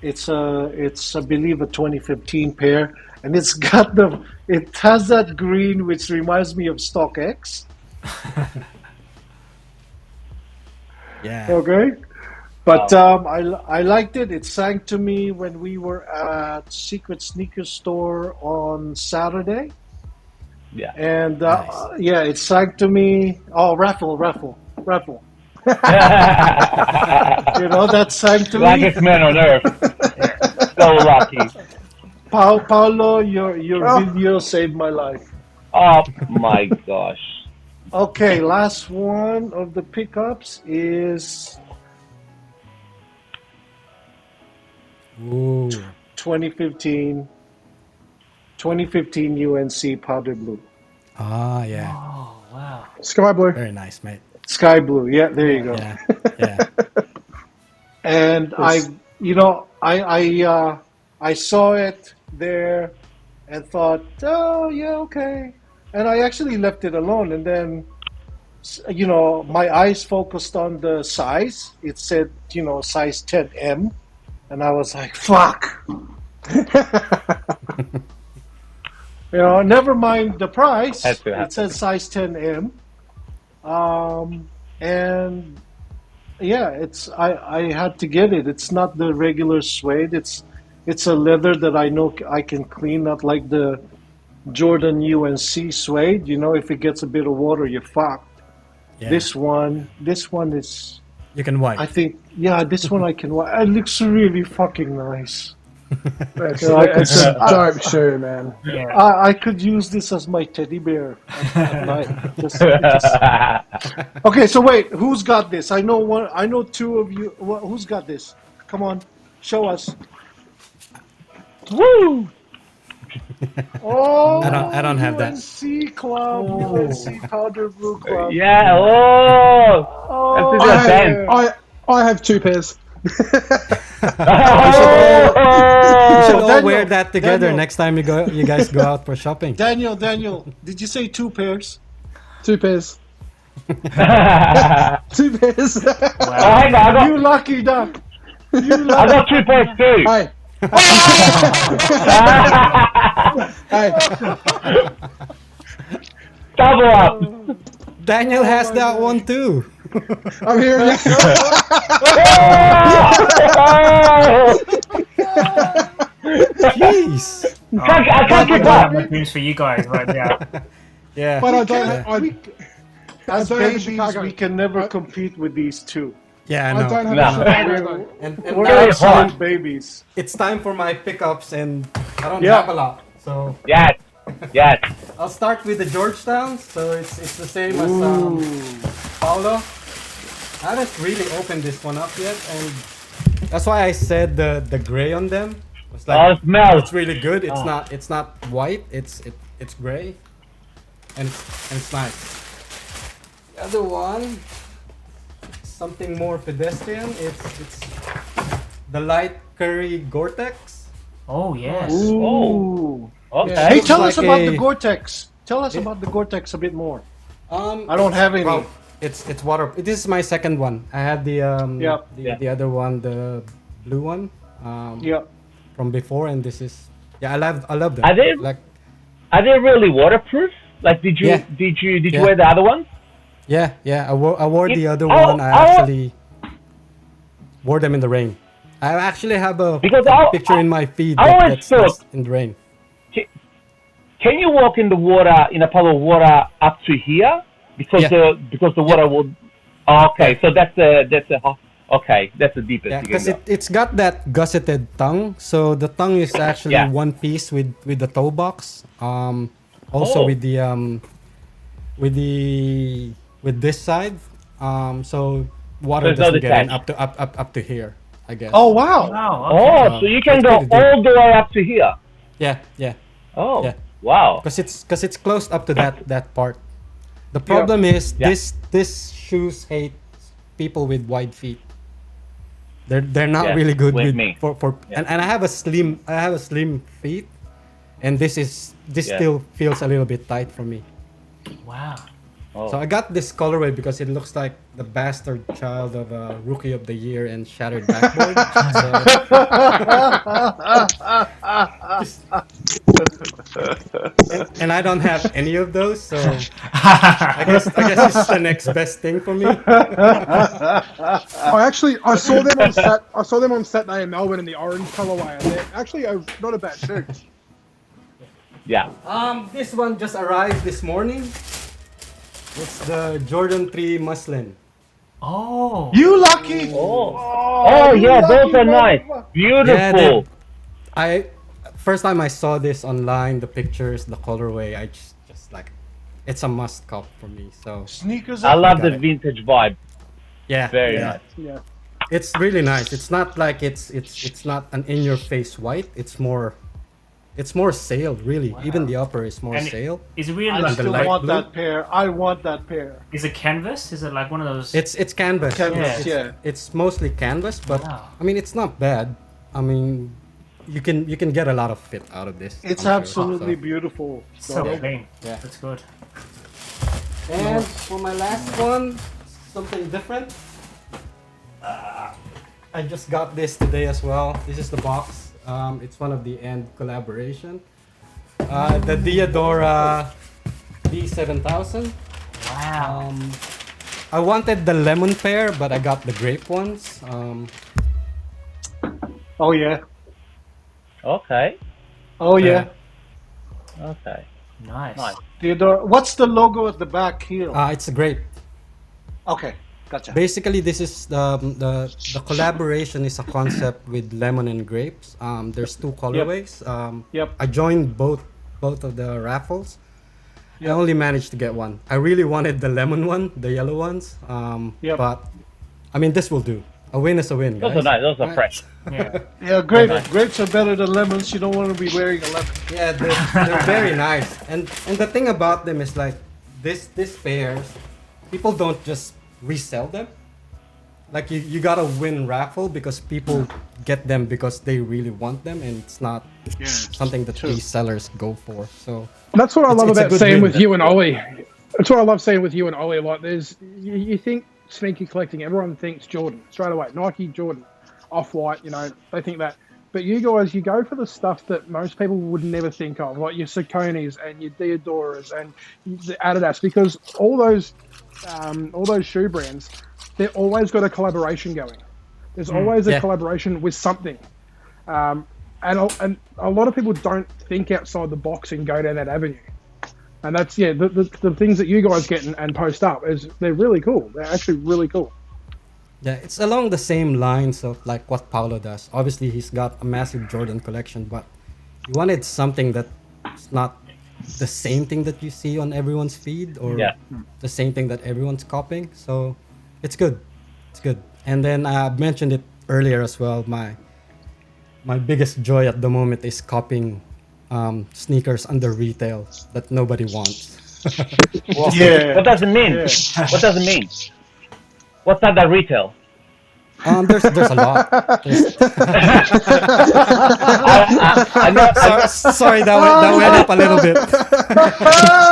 Speaker 2: It's I believe a 2015 pair, and it has that green which reminds me of StockX.
Speaker 1: Yeah.
Speaker 2: Okay, but I liked it. It sang to me when we were at Secret Sneaker Store on Saturday,
Speaker 4: Yeah.
Speaker 2: and
Speaker 1: Nice.
Speaker 2: yeah, it sang to me. Oh, raffle. That sang to me.
Speaker 4: Luckiest man on earth. So lucky.
Speaker 2: Paolo, your video saved my life.
Speaker 4: Oh my gosh.
Speaker 2: Okay, last one of the pickups is
Speaker 1: Ooh.
Speaker 2: 2015 UNC powder blue.
Speaker 1: Ah, yeah.
Speaker 3: Oh, wow.
Speaker 2: Sky blue.
Speaker 1: Very nice, mate.
Speaker 2: Sky blue. Yeah, there you go.
Speaker 1: Yeah. Yeah.
Speaker 2: And I saw it there and thought, oh yeah, okay. And I actually left it alone. And then
Speaker 5: you know, my eyes focused on the size. It said, you know, size 10M, and I was like, fuck. You know, never mind the price.
Speaker 4: Has to
Speaker 5: It
Speaker 4: happen.
Speaker 5: says size 10M. And yeah, I had to get it. It's not the regular suede. It's a leather that I know I can clean, not like the Jordan UNC suede. You know, if it gets a bit of water, you're fucked.
Speaker 1: Yeah.
Speaker 5: This one is.
Speaker 1: You can wipe.
Speaker 5: I think, yeah, this one I can. It looks really fucking nice.
Speaker 2: It's,
Speaker 5: Yeah, I could
Speaker 2: it's a dope shoe, man.
Speaker 3: Yeah.
Speaker 5: I could use this as my teddy bear at night. Okay, so wait, who's got this? I know one. I know two of you. Who's got this? Come on, show us.
Speaker 4: Woo!
Speaker 5: Oh,
Speaker 1: I don't have that.
Speaker 5: UNC Club, UNC Powder Blue Club.
Speaker 4: Yeah. Oh.
Speaker 5: Oh,
Speaker 4: This is a band.
Speaker 2: I have 2 pairs.
Speaker 1: You should
Speaker 4: Oh.
Speaker 1: all
Speaker 5: Daniel,
Speaker 1: wear that together
Speaker 5: Daniel.
Speaker 1: next time you guys go out for shopping.
Speaker 5: Daniel, did you say 2 pairs?
Speaker 2: 2 pairs.
Speaker 4: Oh,
Speaker 2: 2 pairs.
Speaker 4: hang on,
Speaker 5: You lucky duck. You
Speaker 4: I
Speaker 5: lucky.
Speaker 4: got 2 points too.
Speaker 2: Hey. Hey.
Speaker 4: Double up.
Speaker 1: Daniel has that one too.
Speaker 2: I'm hearing you.
Speaker 1: Jeez.
Speaker 4: I can't keep up.
Speaker 3: My dreams for you guys right now.
Speaker 1: Yeah.
Speaker 2: But I
Speaker 5: can't-
Speaker 2: don't.
Speaker 5: As
Speaker 2: don't have a
Speaker 5: babies,
Speaker 2: Chicago.
Speaker 5: we can never compete with these two.
Speaker 1: Yeah, I
Speaker 2: I
Speaker 1: know.
Speaker 2: don't have
Speaker 4: No.
Speaker 2: a Chicago though.
Speaker 1: And
Speaker 5: We're
Speaker 1: now
Speaker 4: very
Speaker 1: it's
Speaker 4: hot.
Speaker 1: time,
Speaker 5: babies.
Speaker 1: it's time for my pickups, and I don't
Speaker 5: Yeah.
Speaker 1: have a lot. So
Speaker 4: Yes. Yes.
Speaker 1: I'll start with the Georgetown. So it's the same as Paolo. I haven't really opened this one up yet, and that's why I said the gray on them. It's
Speaker 4: Oh,
Speaker 1: like
Speaker 4: it smells.
Speaker 1: it's really good. It's not white. It's gray, and it's nice. The other one, something more pedestrian. It's the light curry Gore-Tex.
Speaker 3: Oh yes.
Speaker 5: Ooh.
Speaker 4: Okay.
Speaker 5: Hey,
Speaker 1: Looks
Speaker 5: tell us
Speaker 1: like
Speaker 5: about
Speaker 1: a-
Speaker 5: the Gore-Tex. Tell us about the Gore-Tex a bit more.
Speaker 1: I
Speaker 5: I don't have any.
Speaker 1: Well, it's water. This is my second one. I had the
Speaker 5: Yep.
Speaker 1: the other one, the blue one,
Speaker 5: Yeah.
Speaker 1: from before, and this is I love them.
Speaker 4: Are they-
Speaker 1: Like
Speaker 4: Are they really waterproof? Like, did you
Speaker 1: Yeah.
Speaker 4: did you
Speaker 1: Yeah.
Speaker 4: wear the other ones?
Speaker 1: yeah. I wore the other
Speaker 4: I-
Speaker 1: one. I
Speaker 4: I-
Speaker 1: actually wore them in the rain. I actually have a
Speaker 4: Because
Speaker 1: picture in my feed
Speaker 4: I always
Speaker 1: that's
Speaker 4: thought-
Speaker 1: in the rain.
Speaker 4: Can you walk in the water in a puddle of water up to here? Because
Speaker 1: Yeah.
Speaker 4: the water would. Oh, okay, so that's the okay, that's the deepest
Speaker 1: Yeah,
Speaker 4: you can
Speaker 1: because
Speaker 4: go.
Speaker 1: it's got that gusseted tongue. So the tongue is actually
Speaker 4: Yeah.
Speaker 1: one piece with the toe box. Also
Speaker 4: Oh.
Speaker 1: with the with this side. So water
Speaker 4: There's no
Speaker 1: doesn't get in
Speaker 4: detach.
Speaker 1: up to here, I guess.
Speaker 5: Oh wow.
Speaker 3: Wow.
Speaker 4: Oh,
Speaker 3: Okay.
Speaker 4: so you can
Speaker 1: That's
Speaker 4: go
Speaker 1: pretty deep.
Speaker 4: all the way up to here.
Speaker 1: Yeah.
Speaker 4: Oh,
Speaker 1: Yeah.
Speaker 4: wow.
Speaker 1: Because it's closed up to that part. The problem is
Speaker 4: Yeah.
Speaker 1: this shoes hate people with wide feet. They're not
Speaker 4: Yeah,
Speaker 1: really good
Speaker 4: with
Speaker 1: with
Speaker 4: me.
Speaker 1: for
Speaker 4: Yeah.
Speaker 1: and I have a slim feet, and this
Speaker 4: Yeah.
Speaker 1: still feels a little bit tight for me.
Speaker 3: Wow.
Speaker 4: Oh.
Speaker 1: So I got this colorway because it looks like the bastard child of a Rookie of the Year and Shattered Backboard. and I don't have any of those, so I guess it's the next best thing for me.
Speaker 2: I saw them on Saturday in Melbourne in the orange colorway, and they're actually not a bad shoe.
Speaker 4: Yeah.
Speaker 1: This one just arrived this morning. It's the Jordan 3 Muslin.
Speaker 3: Oh.
Speaker 5: You lucky.
Speaker 4: Oh.
Speaker 5: Oh, you
Speaker 4: yeah, those
Speaker 5: lucky
Speaker 4: are nice.
Speaker 5: motherfucker.
Speaker 4: Beautiful.
Speaker 1: First time I saw this online, the pictures, the colorway, I just like, it's a must cop for me. So
Speaker 5: Sneakers.
Speaker 4: I love
Speaker 1: got
Speaker 4: the
Speaker 1: it.
Speaker 4: vintage vibe.
Speaker 1: yeah,
Speaker 4: Very
Speaker 1: yeah.
Speaker 4: nice.
Speaker 2: Yeah.
Speaker 1: It's really nice. It's not like it's not an in your face white. It's more sailed really. Even the upper is more
Speaker 3: And
Speaker 1: sailed.
Speaker 3: Is it really
Speaker 5: I
Speaker 3: like
Speaker 1: the
Speaker 5: still
Speaker 1: light
Speaker 5: want
Speaker 1: blue?
Speaker 5: that pair. I want that pair.
Speaker 3: is it canvas? Is it like one of those?
Speaker 1: It's canvas.
Speaker 5: Canvas,
Speaker 1: It's-
Speaker 5: yeah.
Speaker 1: It's mostly canvas, but
Speaker 3: Wow.
Speaker 1: I mean it's not bad. I mean you can get a lot of fit out of this.
Speaker 5: It's
Speaker 1: I'm sure.
Speaker 5: absolutely
Speaker 1: So,
Speaker 5: beautiful.
Speaker 3: so
Speaker 5: dog.
Speaker 3: clean.
Speaker 1: Yeah.
Speaker 3: That's good.
Speaker 1: And for my last one, something different. I just got this today as well. This is the box. It's one of the end collaboration. The Diadora D7000.
Speaker 3: Wow.
Speaker 1: I wanted the lemon pair, but I got the grape ones.
Speaker 5: Oh yeah.
Speaker 4: Okay.
Speaker 5: Oh yeah.
Speaker 4: Okay.
Speaker 3: Nice.
Speaker 4: Nice.
Speaker 5: Theodore, what's the logo at the back here?
Speaker 1: It's a grape.
Speaker 5: Okay, gotcha.
Speaker 1: Basically, this is the collaboration is a concept with lemon and grapes. There's two colorways.
Speaker 5: Yep.
Speaker 1: I joined both of the raffles. I
Speaker 5: Yep.
Speaker 1: only managed to get one. I really wanted the lemon one, the yellow ones.
Speaker 5: Yep.
Speaker 1: But I mean, this will do. A win is a win, guys.
Speaker 4: Those are nice. Those are
Speaker 1: Right?
Speaker 4: fresh.
Speaker 3: Yeah.
Speaker 5: Yeah, grapes are better than lemons. You don't want to be wearing a lemon.
Speaker 1: Yeah, they're very nice. And the thing about them is like this pairs, people don't just resell them. Like you gotta win raffle because people get them because they really want them, and it's not something that these sellers go for. So
Speaker 2: That's what I love
Speaker 1: it's a
Speaker 2: about
Speaker 1: good
Speaker 2: seeing
Speaker 1: win.
Speaker 2: with you and Ollie. That's what I love seeing with you and Ollie. Like, you think sneaker collecting, everyone thinks Jordan straight away. Nike, Jordan, Off-White, they think that. But you guys, you go for the stuff that most people would never think of, like your Sauconys and your Diadoras and the Adidas, because all those shoe brands, they've always got a collaboration going. There's always a collaboration with something. And a lot of people don't think outside the box and go down that avenue. And that's, the things that you guys get and post up, they're really cool. They're actually really cool.
Speaker 1: yeah, it's along the same lines of like what Paolo does. Obviously, he's got a massive Jordan collection, but he wanted something that's not the same thing that you see on everyone's feed or the same thing that everyone's copying. So it's good. It's good. And then I mentioned it earlier as well. My biggest joy at the moment is copying sneakers under retail that nobody wants.
Speaker 5: Yeah.
Speaker 4: What does it mean? What does it mean? What's under retail?
Speaker 1: There's a lot. Sorry, that went up a little bit.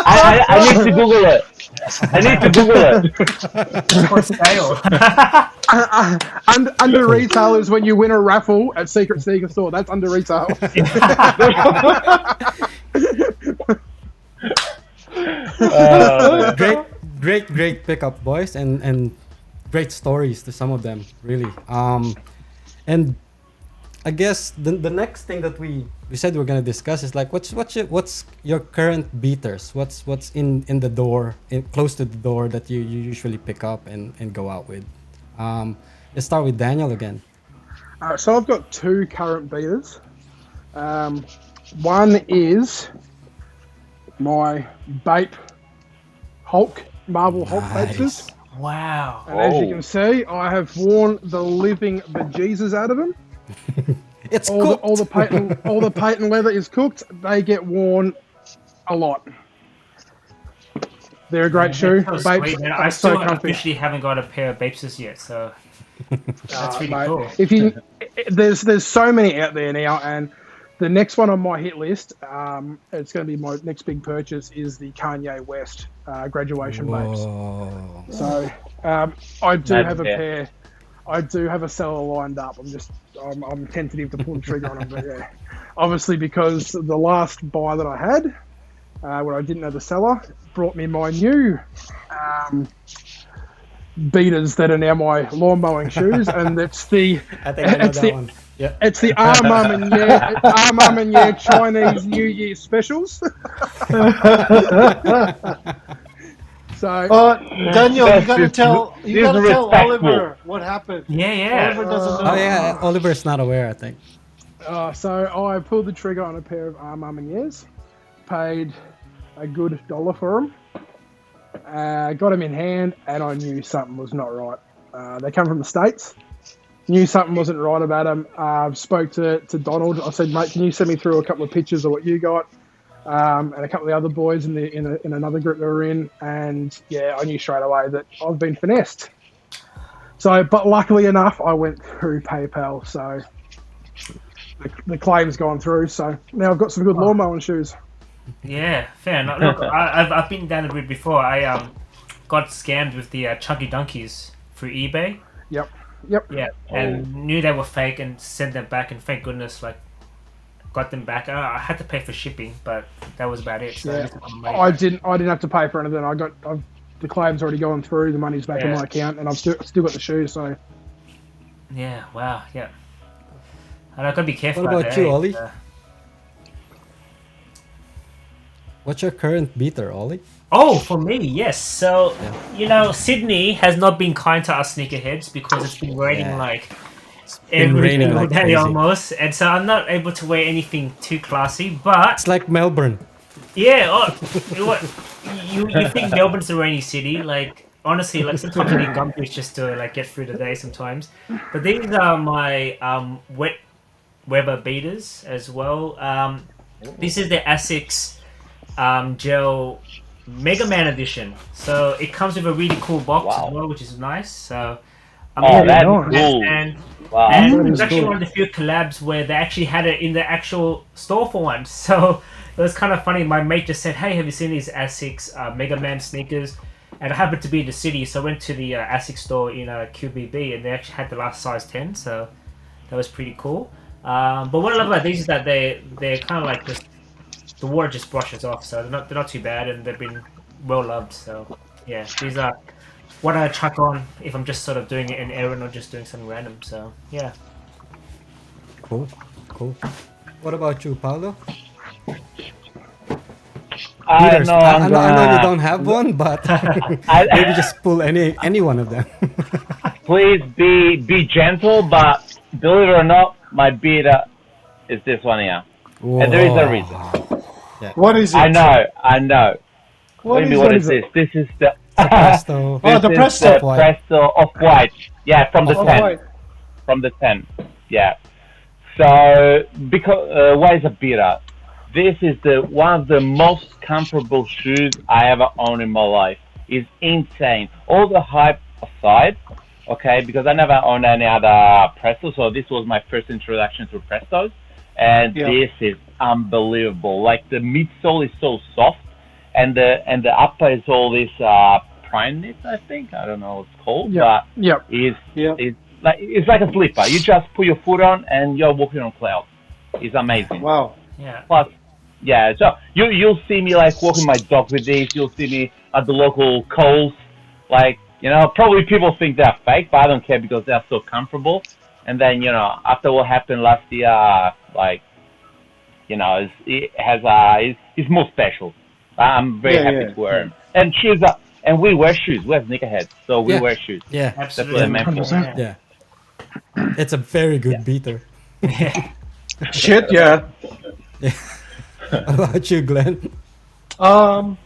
Speaker 4: I need to Google it. I need to Google it.
Speaker 3: For sale.
Speaker 2: Under retail is when you win a raffle at Secret Sneaker Store. That's under retail.
Speaker 1: Great pickup, boys, and great stories to some of them, really. And I guess the next thing that we said we're gonna discuss is like what's your current beaters? What's in the door, close to the door that you usually pick up and go out with. Let's start with Daniel again.
Speaker 2: So I've got two current beaters. One is my Bape Marvel Hulk Bapesters.
Speaker 3: Wow.
Speaker 2: And as you can see, I have worn the living bejesus out of them.
Speaker 1: It's
Speaker 2: all
Speaker 1: cooked.
Speaker 2: all the patent leather is cooked. They get worn a lot. They're a great shoe.
Speaker 3: That's
Speaker 2: Bapes
Speaker 3: sweet, man.
Speaker 2: are
Speaker 3: I
Speaker 2: so
Speaker 3: still
Speaker 2: comfy.
Speaker 3: officially haven't got a pair of Bapesters yet, so that's really
Speaker 2: Mate,
Speaker 3: cool.
Speaker 2: If you, there's so many out there now, and the next one on my hit list, it's going to be my next big purchase, is the Kanye West graduation Bapes.
Speaker 1: Whoa.
Speaker 2: So I do
Speaker 4: That's
Speaker 2: have a
Speaker 4: fair.
Speaker 2: pair. I do have a seller lined up. I'm tentative to pull the trigger on them, but yeah, obviously because the last buy that I had, where I didn't know the seller, brought me my new beaters that are now my lawn mowing shoes, and it's the
Speaker 1: I think I know
Speaker 2: it's
Speaker 1: that
Speaker 2: the
Speaker 1: one. Yeah.
Speaker 2: it's the Mum and Yeah Chinese New Year specials. So
Speaker 5: Daniel, you gotta
Speaker 4: This
Speaker 5: tell
Speaker 4: is respectful.
Speaker 5: Oliver what happened.
Speaker 3: Yeah.
Speaker 5: Oliver doesn't know.
Speaker 1: Oh yeah, Oliver's not aware, I think.
Speaker 2: so I pulled the trigger on a pair of Mum and Yeahs, paid a good $1 for them, got them in hand, and I knew something was not right. They come from the States. Knew something wasn't right about them. Spoke to Donald. I said, mate, can you send me through a couple of pictures of what you got? And a couple of the other boys in another group that we're in, and yeah, I knew straight away that I've been finessed. So, but luckily enough, I went through PayPal, so the claim's gone through. So now I've got some good lawn mowing shoes.
Speaker 3: Yeah, fair enough. Look, I've been down the route before. I got scammed with the Chunky Donkeys through eBay.
Speaker 2: Yep.
Speaker 3: Yeah, and knew they were fake and sent them back, and thank goodness, like, got them back. I had to pay for shipping, but that was about it. So
Speaker 2: Yeah.
Speaker 3: I
Speaker 2: I didn't have to pay for anything. The claim's already gone through. The money's back in
Speaker 3: Yeah.
Speaker 2: my account, and I've still got the shoes. So
Speaker 3: Yeah, wow, yeah. And I gotta be careful.
Speaker 1: What
Speaker 3: out
Speaker 1: about
Speaker 3: there,
Speaker 1: you, Ollie?
Speaker 3: uh,
Speaker 1: What's your current beater, Ollie?
Speaker 3: Oh, for me, yes. So, Sydney has not been kind to us sneakerheads because it's been raining
Speaker 1: Yeah.
Speaker 3: like
Speaker 1: been
Speaker 3: every
Speaker 1: raining
Speaker 3: single
Speaker 1: like
Speaker 3: day
Speaker 1: crazy.
Speaker 3: almost, and so I'm not able to wear anything too classy. But
Speaker 1: It's like Melbourne.
Speaker 3: yeah, what you think Melbourne's a rainy city? Like honestly, like sometimes I need gum boots just to like get through the day sometimes. But these are my wet weather beaters as well. This is the Asics gel Mega Man edition. So it comes with a really cool box as well, which is nice. So
Speaker 4: that's
Speaker 2: nice.
Speaker 4: cool.
Speaker 3: and
Speaker 4: Wow.
Speaker 3: and
Speaker 2: That
Speaker 3: it was
Speaker 2: is
Speaker 3: actually
Speaker 2: cool.
Speaker 3: one of the few collabs where they actually had it in the actual store for once. So it was kind of funny. My mate just said, "Hey, have you seen these Asics Mega Man sneakers?" And I happened to be in the city, so I went to the Asics store in QBB, and they actually had the last size 10. So that was pretty cool. But what I love about these is that they're kind of like just the water just brushes off, so they're not too bad, and they've been well loved. So yeah, these are what I chuck on if I'm just sort of doing an errand or just doing something random. So yeah.
Speaker 1: Cool. What about you, Paolo?
Speaker 4: I know.
Speaker 1: I know you don't have one, but maybe just pull any one of them.
Speaker 4: Please be gentle, but believe it or not, my beater is this one here, and there is a reason.
Speaker 5: What is it?
Speaker 4: I know. What do you mean? What is this? This is the
Speaker 1: Presto.
Speaker 5: Oh, the
Speaker 4: this is
Speaker 5: Presto.
Speaker 4: the Presto Off-White. Yeah, from the
Speaker 5: Off-White.
Speaker 4: 10. From the 10. Yeah. So because why is a beater? This is one of the most comfortable shoes I ever owned in my life. It's insane. All the hype aside, okay, because I never owned any other Presto, so this was my first introduction to Prestos, and this is unbelievable. Like the midsole is so soft, and the upper is all this prime knit, I think. I don't know what it's called, but it's like a slipper. You just put your foot on and you're walking on clouds. It's amazing.
Speaker 5: Wow.
Speaker 3: Yeah.
Speaker 4: Plus, yeah, so you'll see me like walking my dog with these. You'll see me at the local Coles. Like, probably people think they're fake, but I don't care because they're so comfortable. And then, after what happened last year, like, it's more special. I'm very happy to wear them. And shoes and we wear shoes. We're sneakerheads, so we wear shoes.
Speaker 1: Yeah,
Speaker 3: Absolutely.
Speaker 4: That's what I meant for.
Speaker 1: yeah. It's a very good beater.
Speaker 5: Shit, yeah.
Speaker 1: What about you, Glenn?
Speaker 5: Well,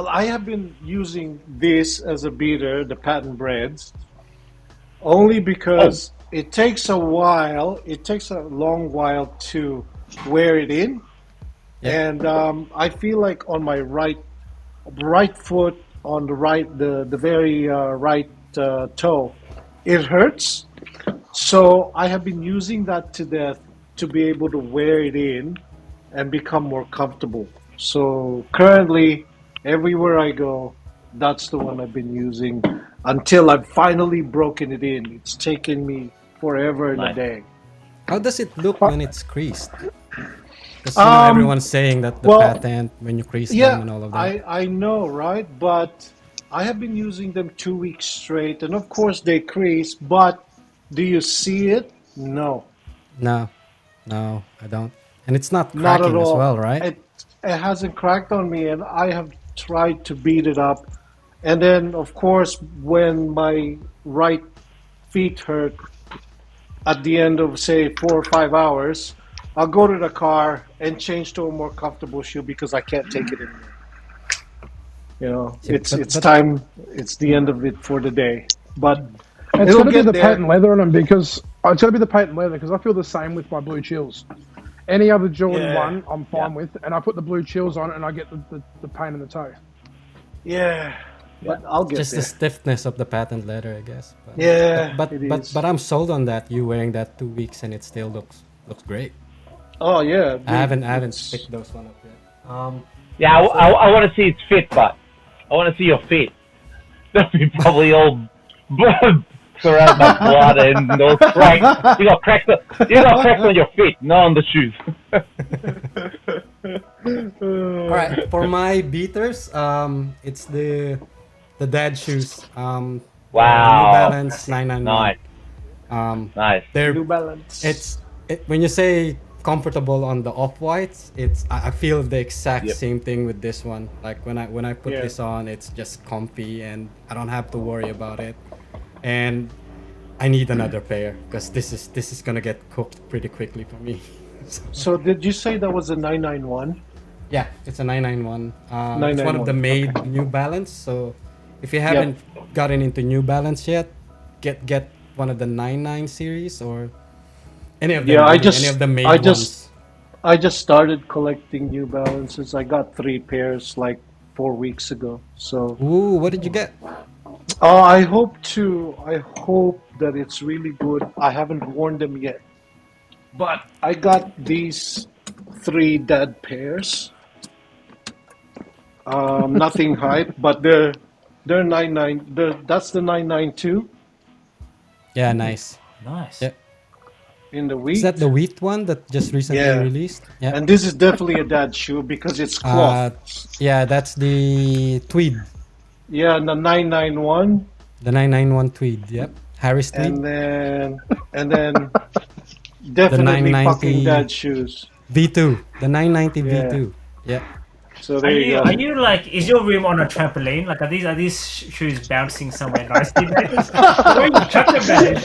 Speaker 5: I have been using this as a beater, the patent breads, only because it takes a while. It takes a long while to wear it in, and I feel like on my right foot, on the very right toe, it hurts. So I have been using that to death to be able to wear it in and become more comfortable. So currently, everywhere I go, that's the one I've been using until I've finally broken it in. It's taken me forever and a day.
Speaker 1: How does it look when it's creased? Because everyone's saying that the patent, when you crease them and all of that.
Speaker 5: I know, right? But I have been using them 2 weeks straight, and of course they crease, but do you see it? No.
Speaker 1: No, I don't. And it's not
Speaker 5: Not
Speaker 1: cracking
Speaker 5: at all.
Speaker 1: as well, right?
Speaker 5: It hasn't cracked on me, and I have tried to beat it up. And then, of course, when my right feet hurt at the end of, say, 4 or 5 hours, I'll go to the car and change to a more comfortable shoe because I can't take it anymore. It's time. It's the end of it for the day. But
Speaker 2: it's got to be the patent leather on them because I feel the same with my blue chills. Any other Jordan 1, I'm fine with, and I put the blue chills on and I get the pain in the toe.
Speaker 5: Yeah, but I'll get
Speaker 1: just
Speaker 5: there.
Speaker 1: the stiffness of the patent leather, I guess.
Speaker 5: But,
Speaker 1: but I'm sold on that. You wearing that 2 weeks and it still looks great.
Speaker 5: Oh yeah,
Speaker 1: I haven't picked those one up yet.
Speaker 4: I want to see its fit, but I want to see your feet. They'll be probably all surrounded by blood and those cracks. You got cracks. You got cracks on your feet, not on the shoes.
Speaker 1: All right, for my beaters, it's the dad shoes. New
Speaker 4: Wow.
Speaker 1: Balance 991.
Speaker 4: Nice, nice.
Speaker 1: They're
Speaker 5: New Balance.
Speaker 1: when you say comfortable on the off whites, I feel the exact
Speaker 4: Yep.
Speaker 1: same thing with this one. Like when I put
Speaker 5: Yeah.
Speaker 1: this on, it's just comfy and I don't have to worry about it. And I need another pair because this is gonna get cooked pretty quickly for me.
Speaker 5: So did you say that was a 991?
Speaker 1: Yeah, it's a 991. It's one of the made New Balance. So if you haven't gotten into New Balance yet, get one of the 99 series or any of them.
Speaker 5: Yeah,
Speaker 1: any of the made ones.
Speaker 5: I just started collecting New Balances. I got 3 pairs like 4 weeks ago. So
Speaker 1: Ooh, what did you get?
Speaker 5: I hope that it's really good. I haven't worn them yet, but I got these 3 dad pairs. Nothing hype, but they're 99. That's the 992
Speaker 1: Yeah, nice.
Speaker 3: Nice.
Speaker 1: Yeah.
Speaker 5: in the wheat.
Speaker 1: Is that the wheat one that just recently
Speaker 5: Yeah.
Speaker 1: released? Yeah.
Speaker 5: And this is definitely a dad shoe because it's cloth.
Speaker 1: Yeah, that's the tweed.
Speaker 5: Yeah, the 991,
Speaker 1: The 991 tweed. Yep. Harris tweed.
Speaker 5: and then definitely
Speaker 1: 990
Speaker 5: fucking dad shoes.
Speaker 1: V2. The 990
Speaker 5: Yeah.
Speaker 1: V2. Yeah.
Speaker 5: So there you go.
Speaker 3: Are you like? Is your room on a trampoline? Like, are these shoes bouncing somewhere nicely? The way you chuck them, man,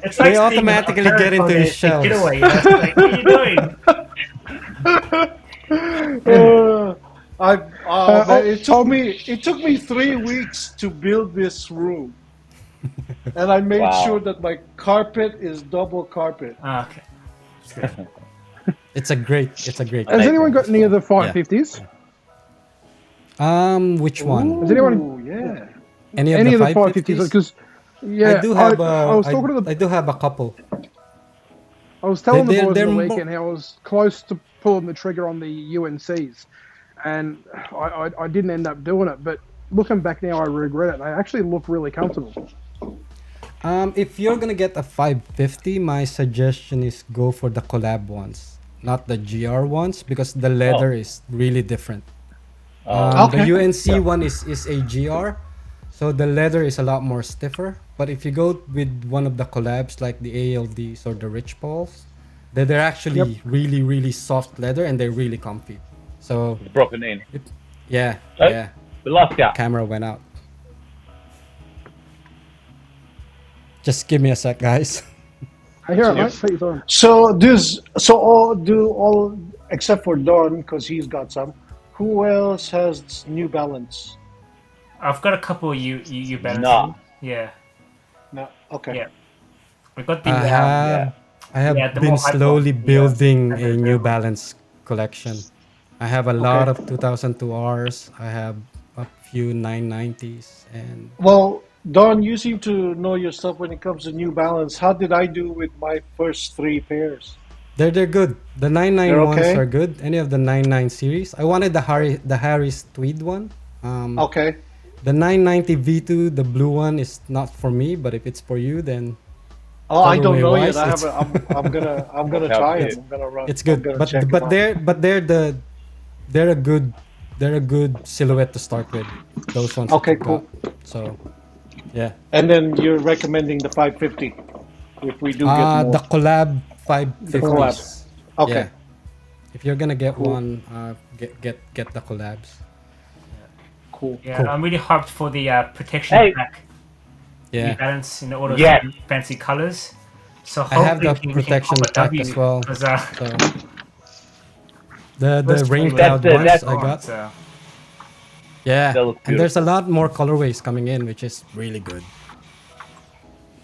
Speaker 3: it's like
Speaker 1: They automatically get into his shells.
Speaker 3: Get away! You know? It's like, what are you doing?
Speaker 5: It took me 3 weeks to build this room, and I made
Speaker 4: Wow.
Speaker 5: sure that my carpet is double carpet.
Speaker 3: Ah, okay. That's good.
Speaker 1: It's a great.
Speaker 2: Has anyone got any of the 550s?
Speaker 1: Which one?
Speaker 2: Has anyone-
Speaker 5: Ooh, yeah.
Speaker 1: Any of
Speaker 2: Any
Speaker 1: the
Speaker 2: of the
Speaker 1: 550s?
Speaker 2: 550s? Because yeah,
Speaker 1: I do have
Speaker 2: I was talking to the
Speaker 1: I do have a couple.
Speaker 2: I was telling the
Speaker 1: They're-
Speaker 2: boys on
Speaker 1: they're
Speaker 2: the
Speaker 1: more-
Speaker 2: weekend how I was close to pulling the trigger on the UNCs, and I didn't end up doing it. But looking back now, I regret it. They actually look really comfortable.
Speaker 1: If you're gonna get a 550, my suggestion is go for the collab ones, not the GR ones, because the leather is really different.
Speaker 5: Okay.
Speaker 1: The UNC one is a GR, so the leather is a lot more stiffer. But if you go with one of the collabs like the ALDs or the Rich Pauls, they're actually really, really soft leather and they're really comfy. So
Speaker 4: It's broken in.
Speaker 1: yeah,
Speaker 4: Hey.
Speaker 1: yeah.
Speaker 4: We lost ya.
Speaker 1: Camera went out. Just give me a sec, guys.
Speaker 2: I hear it, mate. Take your time.
Speaker 5: So all except for Don because he's got some. Who else has New Balance?
Speaker 3: I've got a couple you balance.
Speaker 4: No.
Speaker 3: Yeah.
Speaker 5: No. Okay.
Speaker 3: Yeah. We got the.
Speaker 1: I have
Speaker 3: Yeah, the
Speaker 1: been
Speaker 3: more hype
Speaker 1: slowly
Speaker 3: one.
Speaker 1: building
Speaker 3: Yeah.
Speaker 1: a New Balance collection. I have a lot of 2002 Rs. I have a few 990s and
Speaker 5: Well, Don, you seem to know your stuff when it comes to New Balance. How did I do with my first 3 pairs?
Speaker 1: they're good. The 991s
Speaker 5: They're okay?
Speaker 1: are good. Any of the 99 series. I wanted the Harris tweed one.
Speaker 5: Okay.
Speaker 1: The 990 V2, the blue one is not for me, but if it's for you, then
Speaker 5: Oh, I don't know yet.
Speaker 1: Colorway-wise,
Speaker 5: I'm gonna try it. I'm gonna run.
Speaker 1: it's good.
Speaker 5: I'm gonna
Speaker 1: But
Speaker 5: check
Speaker 1: but
Speaker 5: them out.
Speaker 1: they're a good silhouette to start with. Those ones. that
Speaker 5: Okay,
Speaker 1: you
Speaker 5: cool.
Speaker 1: got. So yeah.
Speaker 5: And then you're recommending the 550 if we do get more.
Speaker 1: The collab 550s.
Speaker 5: collab. Okay.
Speaker 1: Yeah. If you're gonna get
Speaker 5: Cool.
Speaker 1: one, get the collabs.
Speaker 5: Cool.
Speaker 3: Yeah,
Speaker 1: Cool.
Speaker 3: I'm really hyped for the protection
Speaker 4: Hey.
Speaker 3: pack.
Speaker 1: Yeah.
Speaker 3: New Balance in all those
Speaker 4: Yeah.
Speaker 3: fancy colors. So
Speaker 1: I have
Speaker 3: hopefully
Speaker 1: the
Speaker 3: we can
Speaker 1: protection
Speaker 3: cop a
Speaker 1: pack
Speaker 3: W,
Speaker 1: as well.
Speaker 3: 'cause,
Speaker 1: So the
Speaker 3: first
Speaker 1: rain
Speaker 3: one-
Speaker 1: cloud
Speaker 4: That's-
Speaker 1: ones
Speaker 4: that's-
Speaker 1: I got.
Speaker 3: So,
Speaker 1: Yeah.
Speaker 4: That looks
Speaker 1: And there's a lot more colorways coming in, which is really good.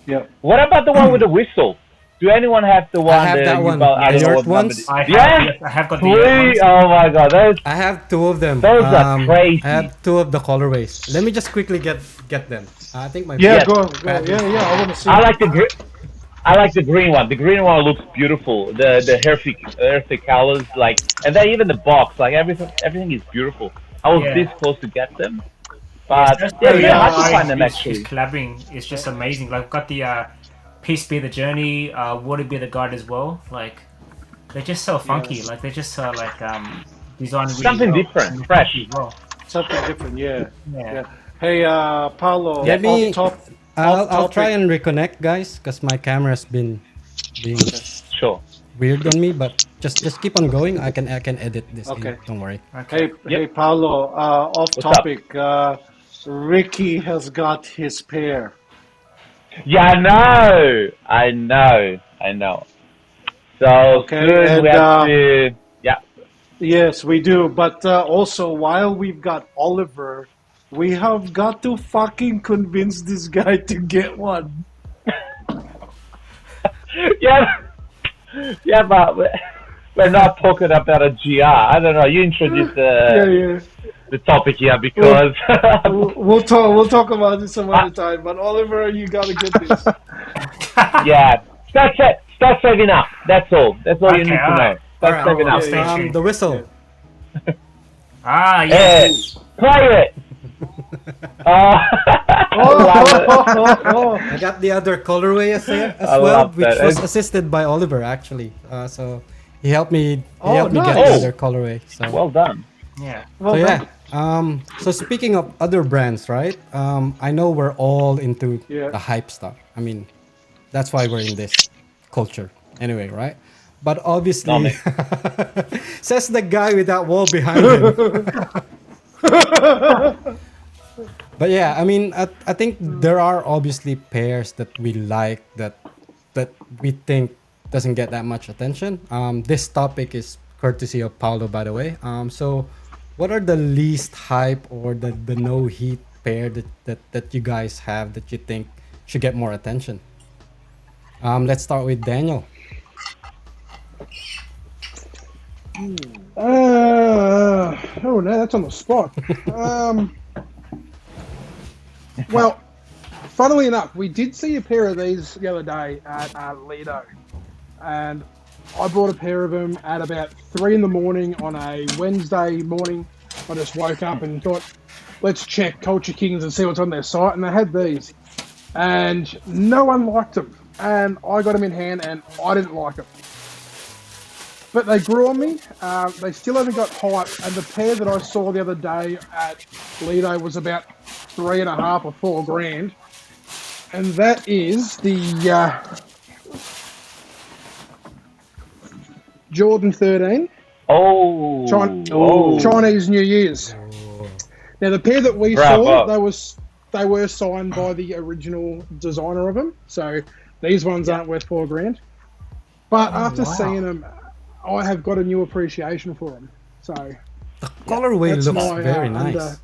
Speaker 5: Yeah.
Speaker 4: What about the one with the whistle? Do anyone have the one?
Speaker 1: have that one.
Speaker 4: I
Speaker 1: The
Speaker 4: don't know
Speaker 1: York
Speaker 4: what number
Speaker 1: ones?
Speaker 4: it is.
Speaker 3: I have,
Speaker 4: Yeah.
Speaker 3: yes, I have got the
Speaker 4: Three.
Speaker 3: ones.
Speaker 4: Oh my god, those.
Speaker 1: I have two of them.
Speaker 4: Those are crazy.
Speaker 1: I have two of the colorways. Let me just quickly get them. I think my
Speaker 5: Yeah.
Speaker 4: Yes.
Speaker 5: Go. Yeah. I want to see.
Speaker 4: I like the green one. The green one looks beautiful. The earthy colors, like, and then even the box, like everything is beautiful. I was
Speaker 3: Yeah.
Speaker 4: this close to get them. But yeah,
Speaker 3: so
Speaker 4: they're hard to
Speaker 3: guys
Speaker 4: find them
Speaker 3: who's
Speaker 4: actually.
Speaker 3: collaborating is just amazing. Like, we've got the Peace Be the Journey, Water Be the Guide as well. Like, they're just so funky.
Speaker 5: Yeah.
Speaker 3: Like, they're just so like designed really
Speaker 4: Something
Speaker 3: well.
Speaker 4: different,
Speaker 3: And they're
Speaker 4: fresh.
Speaker 3: funky as well.
Speaker 5: Something different, yeah.
Speaker 3: Yeah.
Speaker 5: Hey, Paolo,
Speaker 1: Let me.
Speaker 5: off
Speaker 1: I'll try
Speaker 5: topic.
Speaker 1: and reconnect, guys, because my camera's been being
Speaker 4: Sure.
Speaker 1: weird on me. But just keep on going. I can edit this.
Speaker 5: Okay.
Speaker 1: In. Don't worry.
Speaker 3: Okay.
Speaker 5: Hey, Paolo, off
Speaker 4: What's up?
Speaker 5: topic. Ricky has got his pair.
Speaker 4: Yeah, I know. So
Speaker 5: Okay,
Speaker 4: soon
Speaker 5: and,
Speaker 4: we have to. Yeah.
Speaker 5: Yes, we do. But also, while we've got Oliver, we have got to fucking convince this guy to get one.
Speaker 4: Yeah, but we're not talking about a GR. I don't know. You introduce
Speaker 5: Yeah.
Speaker 4: the topic here because
Speaker 5: We'll talk about this some other time. But Oliver, you gotta get this.
Speaker 4: yeah. Start saving up. That's all. That's all you need to know.
Speaker 3: alright.
Speaker 4: Start
Speaker 1: Alright,
Speaker 4: saving up.
Speaker 3: Stay tuned.
Speaker 1: the whistle.
Speaker 3: Ah,
Speaker 4: Hey,
Speaker 3: yes.
Speaker 4: play it.
Speaker 1: I got the other colorway as
Speaker 4: I
Speaker 1: well,
Speaker 4: love
Speaker 1: which
Speaker 4: that.
Speaker 1: was assisted by Oliver actually. So he helped me. He helped me get
Speaker 5: nice.
Speaker 1: the other colorway. So
Speaker 4: Well done.
Speaker 3: Yeah.
Speaker 5: Well
Speaker 1: so
Speaker 5: done.
Speaker 1: yeah. So speaking of other brands, right? I know we're all into
Speaker 5: Yeah.
Speaker 1: the hype stuff. I mean, that's why we're in this culture anyway, right? But obviously,
Speaker 4: Not me.
Speaker 1: says the guy with that wall behind him. But yeah, I mean, I think there are obviously pairs that we like that we think doesn't get that much attention. This topic is courtesy of Paolo, by the way. So what are the least hype or the no heat pair that you guys have that you think should get more attention? Let's start with Daniel.
Speaker 2: Oh no, that's on the spot. Well, funnily enough, we did see a pair of these the other day at Lido, and I bought a pair of them at about 3 in the morning on a Wednesday morning. I just woke up and thought, let's check Culture Kings and see what's on their site, and they had these, and no one liked them, and I got them in hand, and I didn't like them. But they grew on me. They still haven't got hype, and the pair that I saw the other day at Lido was about 3.5 or 4 grand, and that is the Jordan 13
Speaker 4: Oh.
Speaker 2: Chinese New Year's. Now the pair that we
Speaker 4: Bravo.
Speaker 2: saw, they were signed by the original designer of them, so these ones aren't worth 4 grand. But after seeing them, I have got a new appreciation for them. So
Speaker 1: The colorway
Speaker 2: that's
Speaker 1: looks
Speaker 2: my,
Speaker 1: very nice.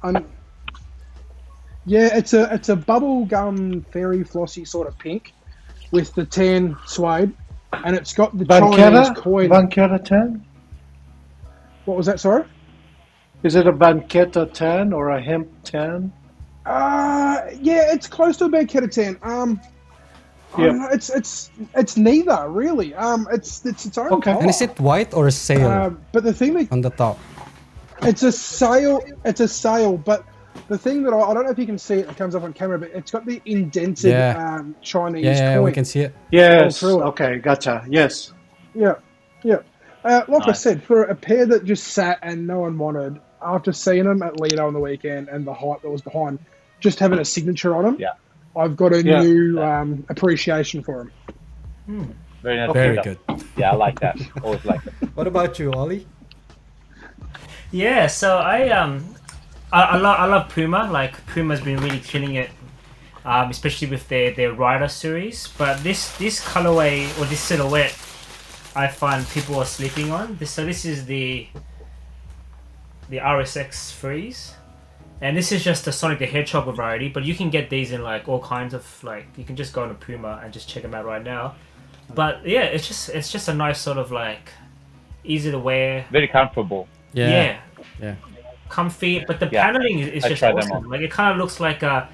Speaker 2: yeah, it's a bubble gum fairy flossy sort of pink with the tan suede, and it's got the Chinese coin.
Speaker 5: Banqueta tan?
Speaker 2: What was that? Sorry.
Speaker 5: Is it a banqueta tan or a hemp tan?
Speaker 2: Yeah, it's close to a banqueta tan. I don't know, it's neither really. It's its own
Speaker 5: Okay.
Speaker 2: color.
Speaker 1: And is it white or a sail
Speaker 2: But the thing that
Speaker 1: on the top?
Speaker 2: it's a sail. It's a sail, but the thing that I don't know if you can see it comes up on camera, but it's got the indented
Speaker 1: Yeah.
Speaker 2: Chinese
Speaker 1: Yeah,
Speaker 2: coin.
Speaker 1: we can see it.
Speaker 5: Yes.
Speaker 2: through it.
Speaker 5: Okay, gotcha. Yes.
Speaker 2: Yeah. Like I
Speaker 4: Nice.
Speaker 2: said, for a pair that just sat and no one wanted, after seeing them at Lido on the weekend and the hype that was behind, just having a signature on them,
Speaker 4: Yeah.
Speaker 2: I've got a
Speaker 5: Yeah.
Speaker 2: new appreciation for them.
Speaker 4: Very nice.
Speaker 1: Very
Speaker 4: pickup.
Speaker 1: good.
Speaker 4: Yeah, I like that. Always like that.
Speaker 1: What about you, Ollie?
Speaker 3: Yeah, so I love Puma. Like, Puma's been really killing it, especially with their Rider series. But this colorway or this silhouette, I find people are sleeping on. This is the RSX Freeze, and this is just a Sonic the Hedgehog variety. But you can get these in like all kinds of like. You can just go to Puma and just check them out right now. But yeah, it's just a nice sort of like easy to wear.
Speaker 4: Very comfortable.
Speaker 1: Yeah.
Speaker 3: Comfy, but the
Speaker 4: Yeah,
Speaker 3: paneling is
Speaker 4: I
Speaker 3: just
Speaker 4: tried them
Speaker 3: awesome.
Speaker 4: on.
Speaker 3: Like, it kind of looks like a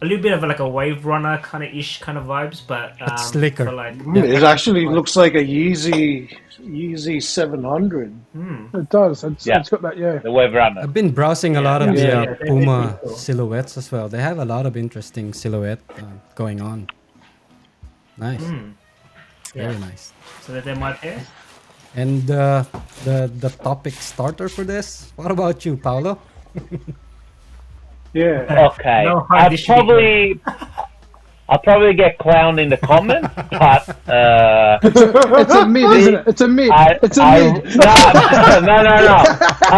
Speaker 3: a little bit of like a wave runner kind of ish kind of vibes, but
Speaker 1: slicker.
Speaker 3: for like
Speaker 5: It actually looks like a Yeezy 700.
Speaker 2: It does. It's
Speaker 4: Yeah.
Speaker 2: got that. Yeah.
Speaker 4: The wave runner.
Speaker 1: I've been browsing a lot of the
Speaker 3: Yeah, they're
Speaker 1: Puma
Speaker 3: pretty cool.
Speaker 1: silhouettes as well. They have a lot of interesting silhouette going on. Nice, very nice.
Speaker 3: So that they're my pair.
Speaker 1: And the topic starter for this. What about you, Paolo?
Speaker 5: Yeah.
Speaker 4: Okay.
Speaker 3: No hard
Speaker 4: I'll probably get clowned in the comments, but
Speaker 2: It's a mid, isn't it? It's a mid. It's a mid.
Speaker 4: No.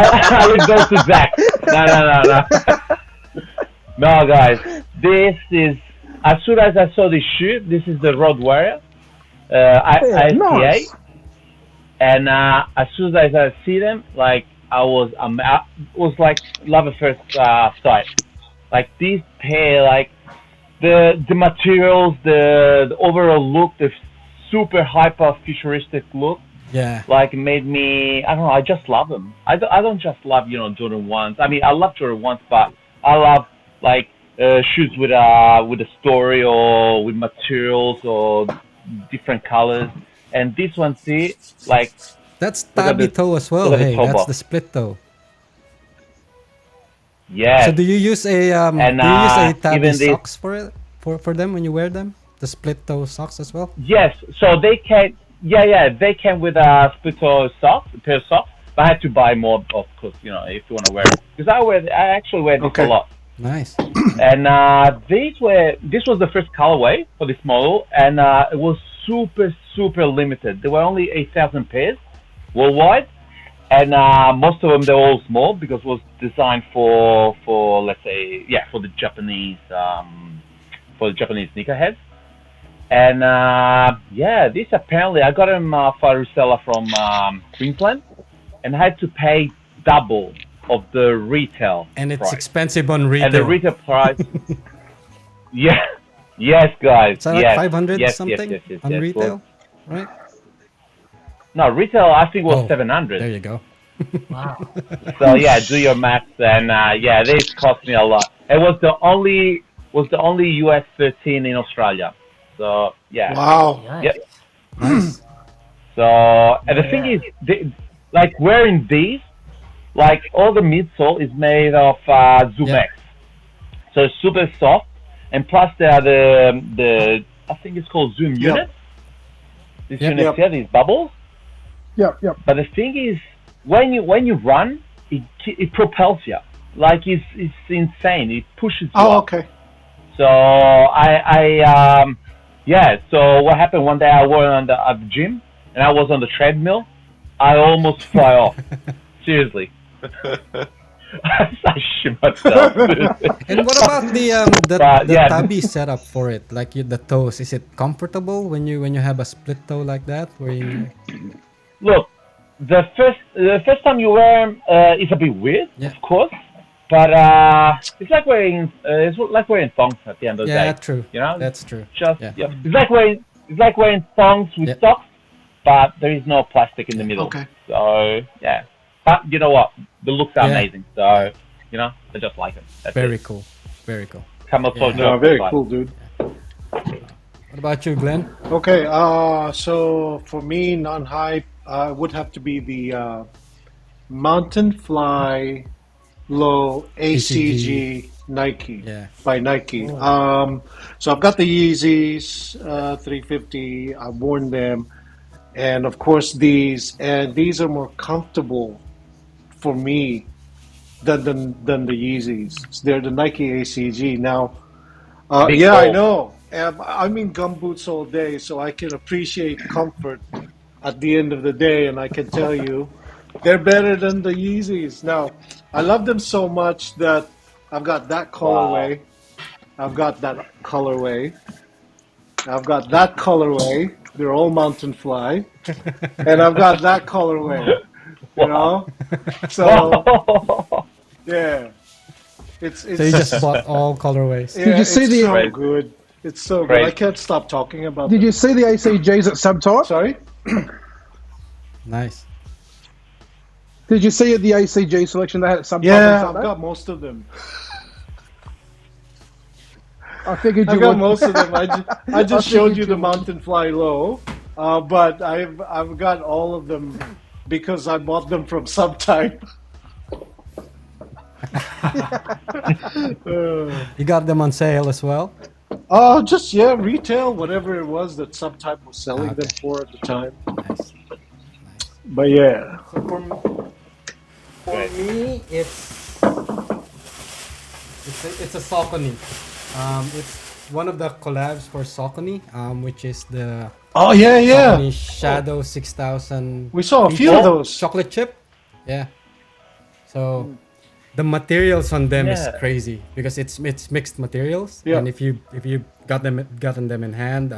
Speaker 4: I would go to Zach. No. No, guys. This is, as soon as I saw this shoe, this is the Road Warrior, ICA,
Speaker 2: Nice.
Speaker 4: and as soon as I see them, like I was like love at first sight. Like this pair, like the materials, the overall look, the super hyper futuristic look,
Speaker 1: Yeah,
Speaker 4: like made me, I don't know, I just love them. I don't just love, Jordan 1s. I mean, I love Jordan 1s, but I love like shoes with a story or with materials or different colors. And this one, see, like,
Speaker 1: that's
Speaker 4: Look at
Speaker 1: tabby
Speaker 4: the-
Speaker 1: toe as well.
Speaker 4: look at the
Speaker 1: Hey,
Speaker 4: toe
Speaker 1: that's
Speaker 4: box.
Speaker 1: the split toe.
Speaker 4: yeah.
Speaker 1: So do you use a
Speaker 4: And,
Speaker 1: do you use a tabby
Speaker 4: even the-
Speaker 1: socks for it for them when you wear them? The split toe socks as well.
Speaker 4: Yes, so they came. Yeah, they came with a split toe socks, a pair of socks. But I had to buy more, of course. If you want to wear it, because I actually wear this
Speaker 5: Okay.
Speaker 4: a lot.
Speaker 1: Nice.
Speaker 4: And this was the first colorway for this model, and it was super limited. There were only 8,000 pairs worldwide, and most of them they're all small because it was designed for let's say for the Japanese sneakerheads. And this apparently I got them for a reseller from Queensland, and I had to pay double of the retail
Speaker 1: And it's
Speaker 4: price.
Speaker 1: expensive on retail.
Speaker 4: And the retail price, yes, guys,
Speaker 1: It's like
Speaker 4: yes,
Speaker 1: 500
Speaker 4: yes,
Speaker 1: something
Speaker 4: yes,
Speaker 1: on
Speaker 4: yes.
Speaker 1: retail, right?
Speaker 4: No, retail I think was
Speaker 1: Oh,
Speaker 4: 700.
Speaker 1: There you go.
Speaker 3: Wow.
Speaker 4: So yeah, do your maths, and this cost me a lot. It was the only US 13 in Australia. So yeah.
Speaker 5: Wow.
Speaker 3: Nice.
Speaker 4: Yep.
Speaker 1: Nice.
Speaker 4: So and the thing is, like wearing these, like all the midsole is made of Zoom-X, so it's super soft, and plus there are the I think it's called Zoom
Speaker 5: Yep.
Speaker 4: units. These
Speaker 1: Yep.
Speaker 4: units here, these bubbles.
Speaker 2: Yep.
Speaker 4: But the thing is, when you run, it propels you. Like it's insane. It pushes you
Speaker 5: Oh,
Speaker 4: up.
Speaker 5: okay.
Speaker 4: So So what happened one day? I was at the gym and I was on the treadmill. I almost fly off. Seriously. I shit myself.
Speaker 1: And what about the
Speaker 4: But, yeah.
Speaker 1: tabby setup for it? Like the toes, is it comfortable when you have a split toe like that? Where you
Speaker 4: Look, the first time you wear them, it's a bit weird,
Speaker 1: Yeah.
Speaker 4: of course. But it's like wearing thongs at the end of the day.
Speaker 1: true.
Speaker 4: You know,
Speaker 1: That's true.
Speaker 4: just
Speaker 1: Yeah.
Speaker 4: it's like wearing thongs with
Speaker 1: Yeah.
Speaker 4: socks, but there is no plastic in the middle.
Speaker 5: Okay.
Speaker 4: So yeah, but you know what? The looks are
Speaker 1: Yeah.
Speaker 4: amazing. So I just like it. That's
Speaker 1: Very
Speaker 4: it.
Speaker 1: cool. Very cool.
Speaker 4: Camouflage.
Speaker 5: No, very cool, dude.
Speaker 1: What about you, Glenn?
Speaker 5: Okay, so for me, non-hype would have to be the Mountain Fly Low ACG Nike
Speaker 1: Yeah.
Speaker 5: by Nike. So I've got the Yeezys 350. I've worn them, and of course these are more comfortable for me than the Yeezys. They're the Nike ACG now.
Speaker 4: Big
Speaker 5: Yeah, I
Speaker 4: soles.
Speaker 5: know. I'm in gumboots all day, so I can appreciate comfort at the end of the day, and I can tell you, they're better than the Yeezys. Now, I love them so much that I've got that colorway. I've got that colorway. I've got that colorway. They're all Mountain Fly, and I've got that colorway. You know, so yeah, it's
Speaker 1: So you just bought all colorways.
Speaker 5: yeah,
Speaker 2: Did you see
Speaker 5: it's
Speaker 2: the-
Speaker 5: so good. It's so good.
Speaker 4: Great.
Speaker 5: I can't stop talking about
Speaker 2: Did
Speaker 5: it.
Speaker 2: you see the ACGs at Subtype?
Speaker 5: Sorry?
Speaker 1: Nice.
Speaker 2: Did you see the ACG selection they had at Subtype?
Speaker 5: Yeah,
Speaker 2: on
Speaker 5: I've
Speaker 2: Sunday?
Speaker 5: got most of them.
Speaker 2: I figured
Speaker 5: I
Speaker 2: you
Speaker 5: got
Speaker 2: would.
Speaker 5: most of them. I
Speaker 2: I
Speaker 5: just showed
Speaker 2: figured
Speaker 5: you the
Speaker 2: would.
Speaker 5: Mountain Fly Low, but I've got all of them because I bought them from Subtype.
Speaker 1: You got them on sale as well?
Speaker 5: Just retail, whatever it was that Subtype was selling them
Speaker 1: Okay.
Speaker 5: for at the time.
Speaker 1: Nice. Nice.
Speaker 5: But yeah,
Speaker 1: So for
Speaker 4: Great.
Speaker 1: me, it's a Saucony. It's one of the collabs for Saucony, which is the
Speaker 5: oh yeah,
Speaker 1: Saucony Shadow 6000.
Speaker 5: we saw a few
Speaker 1: feature
Speaker 5: of those.
Speaker 1: chocolate chip. Yeah. So the materials on them is
Speaker 4: Yeah.
Speaker 1: crazy because it's mixed materials,
Speaker 5: Yeah.
Speaker 1: and if you gotten them in hand,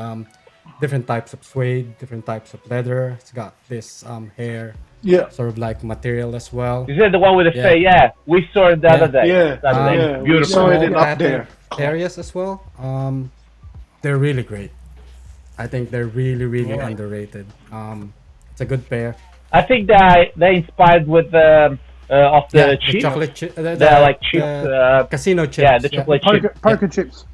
Speaker 1: different types of suede, different types of leather. It's got this hair
Speaker 5: Yeah,
Speaker 1: sort of like material as well.
Speaker 4: Is it the one with the
Speaker 1: Yeah.
Speaker 4: face? Yeah, we saw it the
Speaker 1: Yeah.
Speaker 4: other day.
Speaker 5: Yeah.
Speaker 4: Saturday.
Speaker 5: Yeah, we
Speaker 4: Beautiful.
Speaker 5: saw it
Speaker 1: Small
Speaker 5: in up
Speaker 1: patent
Speaker 5: there.
Speaker 1: areas as well. They're really great. I think they're really
Speaker 3: Yeah.
Speaker 1: underrated. It's a good pair.
Speaker 4: I think they inspired with the of the
Speaker 1: The
Speaker 4: chips.
Speaker 1: chocolate chip.
Speaker 4: They're like chips.
Speaker 1: Casino chips.
Speaker 4: Yeah, the chocolate chips.
Speaker 2: Poker chips.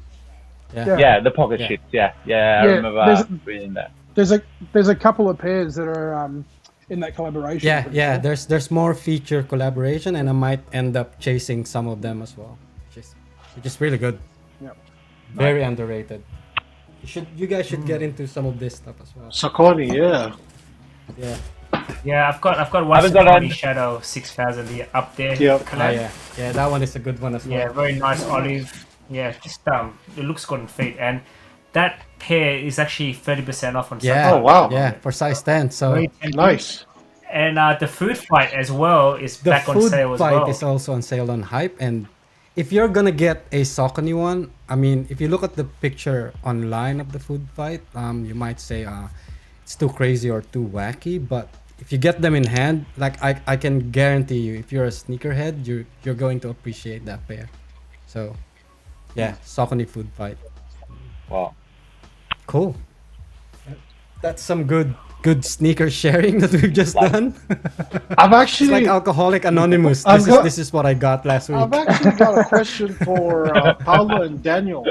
Speaker 1: Yeah.
Speaker 4: Yeah, the pocket
Speaker 1: Yeah.
Speaker 4: chips. Yeah, I
Speaker 2: Yeah,
Speaker 4: remember reading that.
Speaker 2: There's a couple of pairs that are in that collaboration.
Speaker 1: Yeah. There's more feature collaboration, and I might end up chasing some of them as well, which is really good.
Speaker 2: Yep.
Speaker 1: Very underrated. You guys should get into some of this stuff as well.
Speaker 5: Saucony, yeah.
Speaker 1: Yeah.
Speaker 3: Yeah, I've got one
Speaker 4: haven't got
Speaker 3: Saucony
Speaker 4: a-
Speaker 3: Shadow 6000 here up there.
Speaker 5: Yep.
Speaker 3: collab.
Speaker 1: Yeah. That one is a good one as well.
Speaker 3: Yeah, very nice olive. Yeah, just it looks good on feet, and that pair is actually 30% off on
Speaker 1: Yeah.
Speaker 5: Oh, wow.
Speaker 1: Yeah, for size 10. So
Speaker 3: Very tempting.
Speaker 5: Nice.
Speaker 3: And the food fight as well is
Speaker 1: the
Speaker 3: back on
Speaker 1: food
Speaker 3: sale as
Speaker 1: fight
Speaker 3: well.
Speaker 1: is also on sale on Hype, and if you're gonna get a Saucony one, I mean, if you look at the picture online of the food fight, you might say it's too crazy or too wacky, but if you get them in hand, like I can guarantee you, if you're a sneakerhead, you're going to appreciate that pair. So yeah, Saucony food fight.
Speaker 4: Wow.
Speaker 1: Cool. That's some good sneaker sharing that we've just done.
Speaker 5: I've
Speaker 1: It's
Speaker 5: actually
Speaker 1: like Alcoholic Anonymous.
Speaker 5: I've got-
Speaker 1: This is what I got last week.
Speaker 5: I've actually got a question for Paolo and Daniel.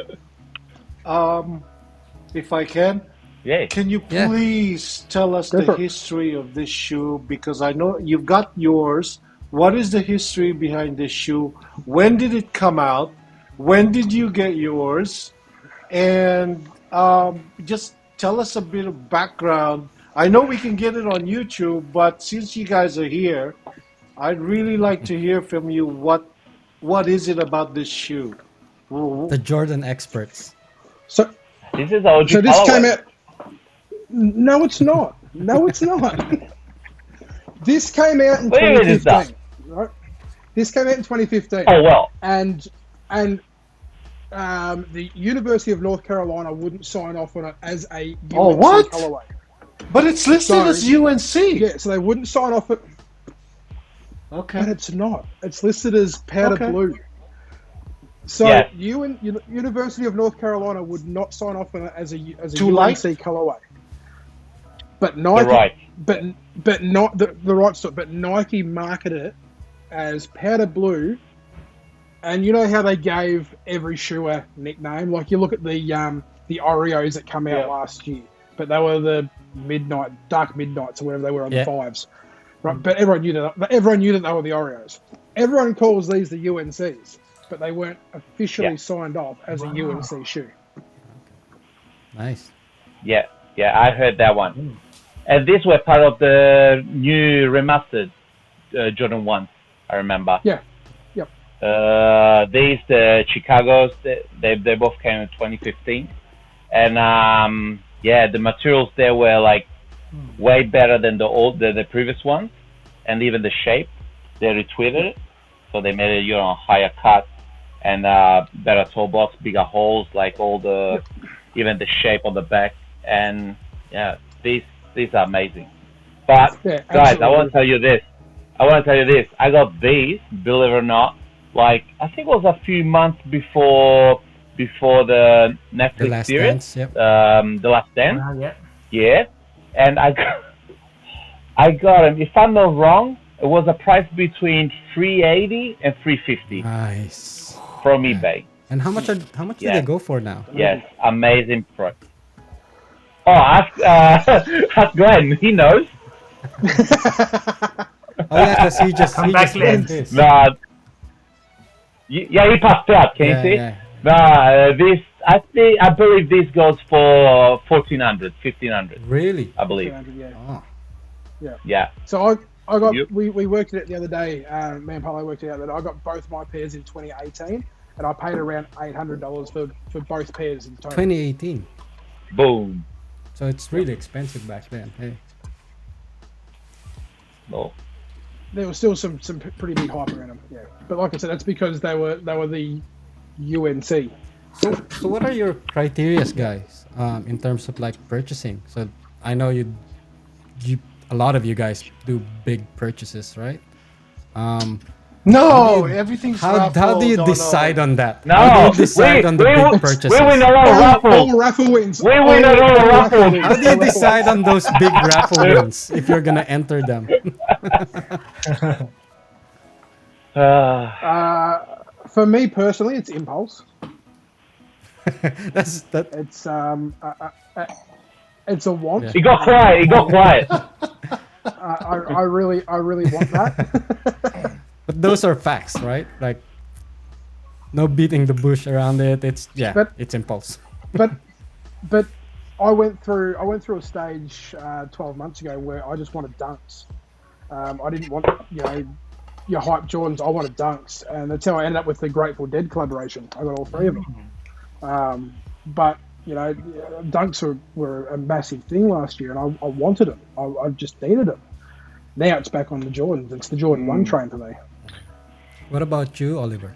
Speaker 5: If I can,
Speaker 4: Yeah.
Speaker 5: can you
Speaker 1: Yeah.
Speaker 5: please tell us
Speaker 2: Go
Speaker 5: the
Speaker 2: for it.
Speaker 5: history of this shoe? Because I know you've got yours. What is the history behind this shoe? When did it come out? When did you get yours? And just tell us a bit of background. I know we can get it on YouTube, but since you guys are here, I'd really like to hear from you. What is it about this shoe?
Speaker 1: The Jordan experts.
Speaker 2: So
Speaker 4: This is OG
Speaker 2: so this
Speaker 4: Talaue.
Speaker 2: came out. No, it's not. No, it's not. This came out in
Speaker 4: What do you mean it's not?
Speaker 2: 2015. Right? This came out in 2015.
Speaker 4: Oh well.
Speaker 2: and the University of North Carolina wouldn't sign off on it as a UNC
Speaker 5: Oh, what?
Speaker 2: colorway.
Speaker 5: But it's listed
Speaker 2: Sorry.
Speaker 5: as UNC.
Speaker 2: Yeah, so they wouldn't sign off it,
Speaker 5: Okay.
Speaker 2: but it's not. It's listed as powder
Speaker 5: Okay.
Speaker 2: blue. So
Speaker 4: Yes.
Speaker 2: University of North Carolina would not sign off on it as a
Speaker 5: Too
Speaker 2: UNC
Speaker 5: light?
Speaker 2: colorway. But Nike,
Speaker 4: You're right.
Speaker 2: but not the right stuff. But Nike marketed it as powder blue. And you know how they gave every shoe a nickname? Like you look at the Oreos that come out
Speaker 5: Yeah.
Speaker 2: last year, but they were the dark midnights or whatever they were on
Speaker 1: Yeah.
Speaker 2: the fives, right? But everyone knew that. Everyone knew that they were the Oreos. Everyone calls these the UNCs, but they weren't officially
Speaker 4: Yeah.
Speaker 2: signed off as a UNC shoe.
Speaker 1: Nice.
Speaker 4: Yeah, I heard that one. And these were part of the new remastered Jordan 1, I remember.
Speaker 2: Yeah. Yep.
Speaker 4: These, the Chicago's, they both came in 2015. And the materials there were like way better than the previous ones. And even the shape, they retweeted it. So they made it, higher cut and better toe box, bigger holes, like all the, even the shape on the back. And yeah, these are amazing. But
Speaker 2: Yeah,
Speaker 4: guys, I
Speaker 2: absolutely.
Speaker 4: want to tell you this. I got these, believe it or not, like I think it was a few months before the Netflix
Speaker 1: The Last
Speaker 4: series,
Speaker 1: Dance. Yep.
Speaker 4: The Last Dance.
Speaker 3: Yeah.
Speaker 4: Yeah, and I got them. If I'm not wrong, it was a price between $380 and $350
Speaker 1: Nice.
Speaker 4: from eBay.
Speaker 1: And how much do
Speaker 4: Yeah.
Speaker 1: they go for now?
Speaker 4: Yes, amazing price. Oh, ask Glenn. He knows.
Speaker 1: Oh yeah, because he just
Speaker 3: Come back,
Speaker 1: bought
Speaker 3: Glenn.
Speaker 1: this.
Speaker 4: Nah, yeah, he passed out. Can you see?
Speaker 1: Yeah.
Speaker 4: Nah, I believe this goes for 1,400, 1,500.
Speaker 1: Really?
Speaker 4: I believe.
Speaker 2: Yeah.
Speaker 1: Oh.
Speaker 4: Yeah.
Speaker 2: So I got
Speaker 4: Yep.
Speaker 2: we worked it out the other day. Me and Paolo worked it out that I got both my pairs in 2018, and I paid around $800 for both pairs in total.
Speaker 1: 2018.
Speaker 4: Boom.
Speaker 1: So it's really expensive back then. Hey.
Speaker 4: No.
Speaker 2: There was still some pretty big hype around them. Yeah, but like I said, that's because they were the UNC.
Speaker 1: So what are your criterias, guys, in terms of like purchasing? So I know you a lot of you guys do big purchases, right?
Speaker 5: No, everything's
Speaker 1: How do you
Speaker 5: raffle,
Speaker 1: decide on that?
Speaker 4: No,
Speaker 1: How do you decide on the big purchases?
Speaker 4: we win a lot of raffles.
Speaker 2: All raffle wins.
Speaker 4: We win a lot of raffles.
Speaker 1: How do you decide on those big raffle wins if you're gonna enter them?
Speaker 2: For me personally, it's impulse.
Speaker 1: That's that.
Speaker 2: It's a want.
Speaker 1: Yeah.
Speaker 4: He got quiet.
Speaker 2: I really want that.
Speaker 1: But those are facts, right? Like, no beating the bush around it. It's it's impulse.
Speaker 2: but I went through a stage 12 months ago where I just wanted dunks. I didn't want your hype Jordans. I wanted dunks, and that's how I ended up with the Grateful Dead collaboration. I got all three of them. But dunks were a massive thing last year, and I wanted them. I just needed them. Now it's back on the Jordans. It's the Jordan 1 train for me.
Speaker 1: What about you, Oliver?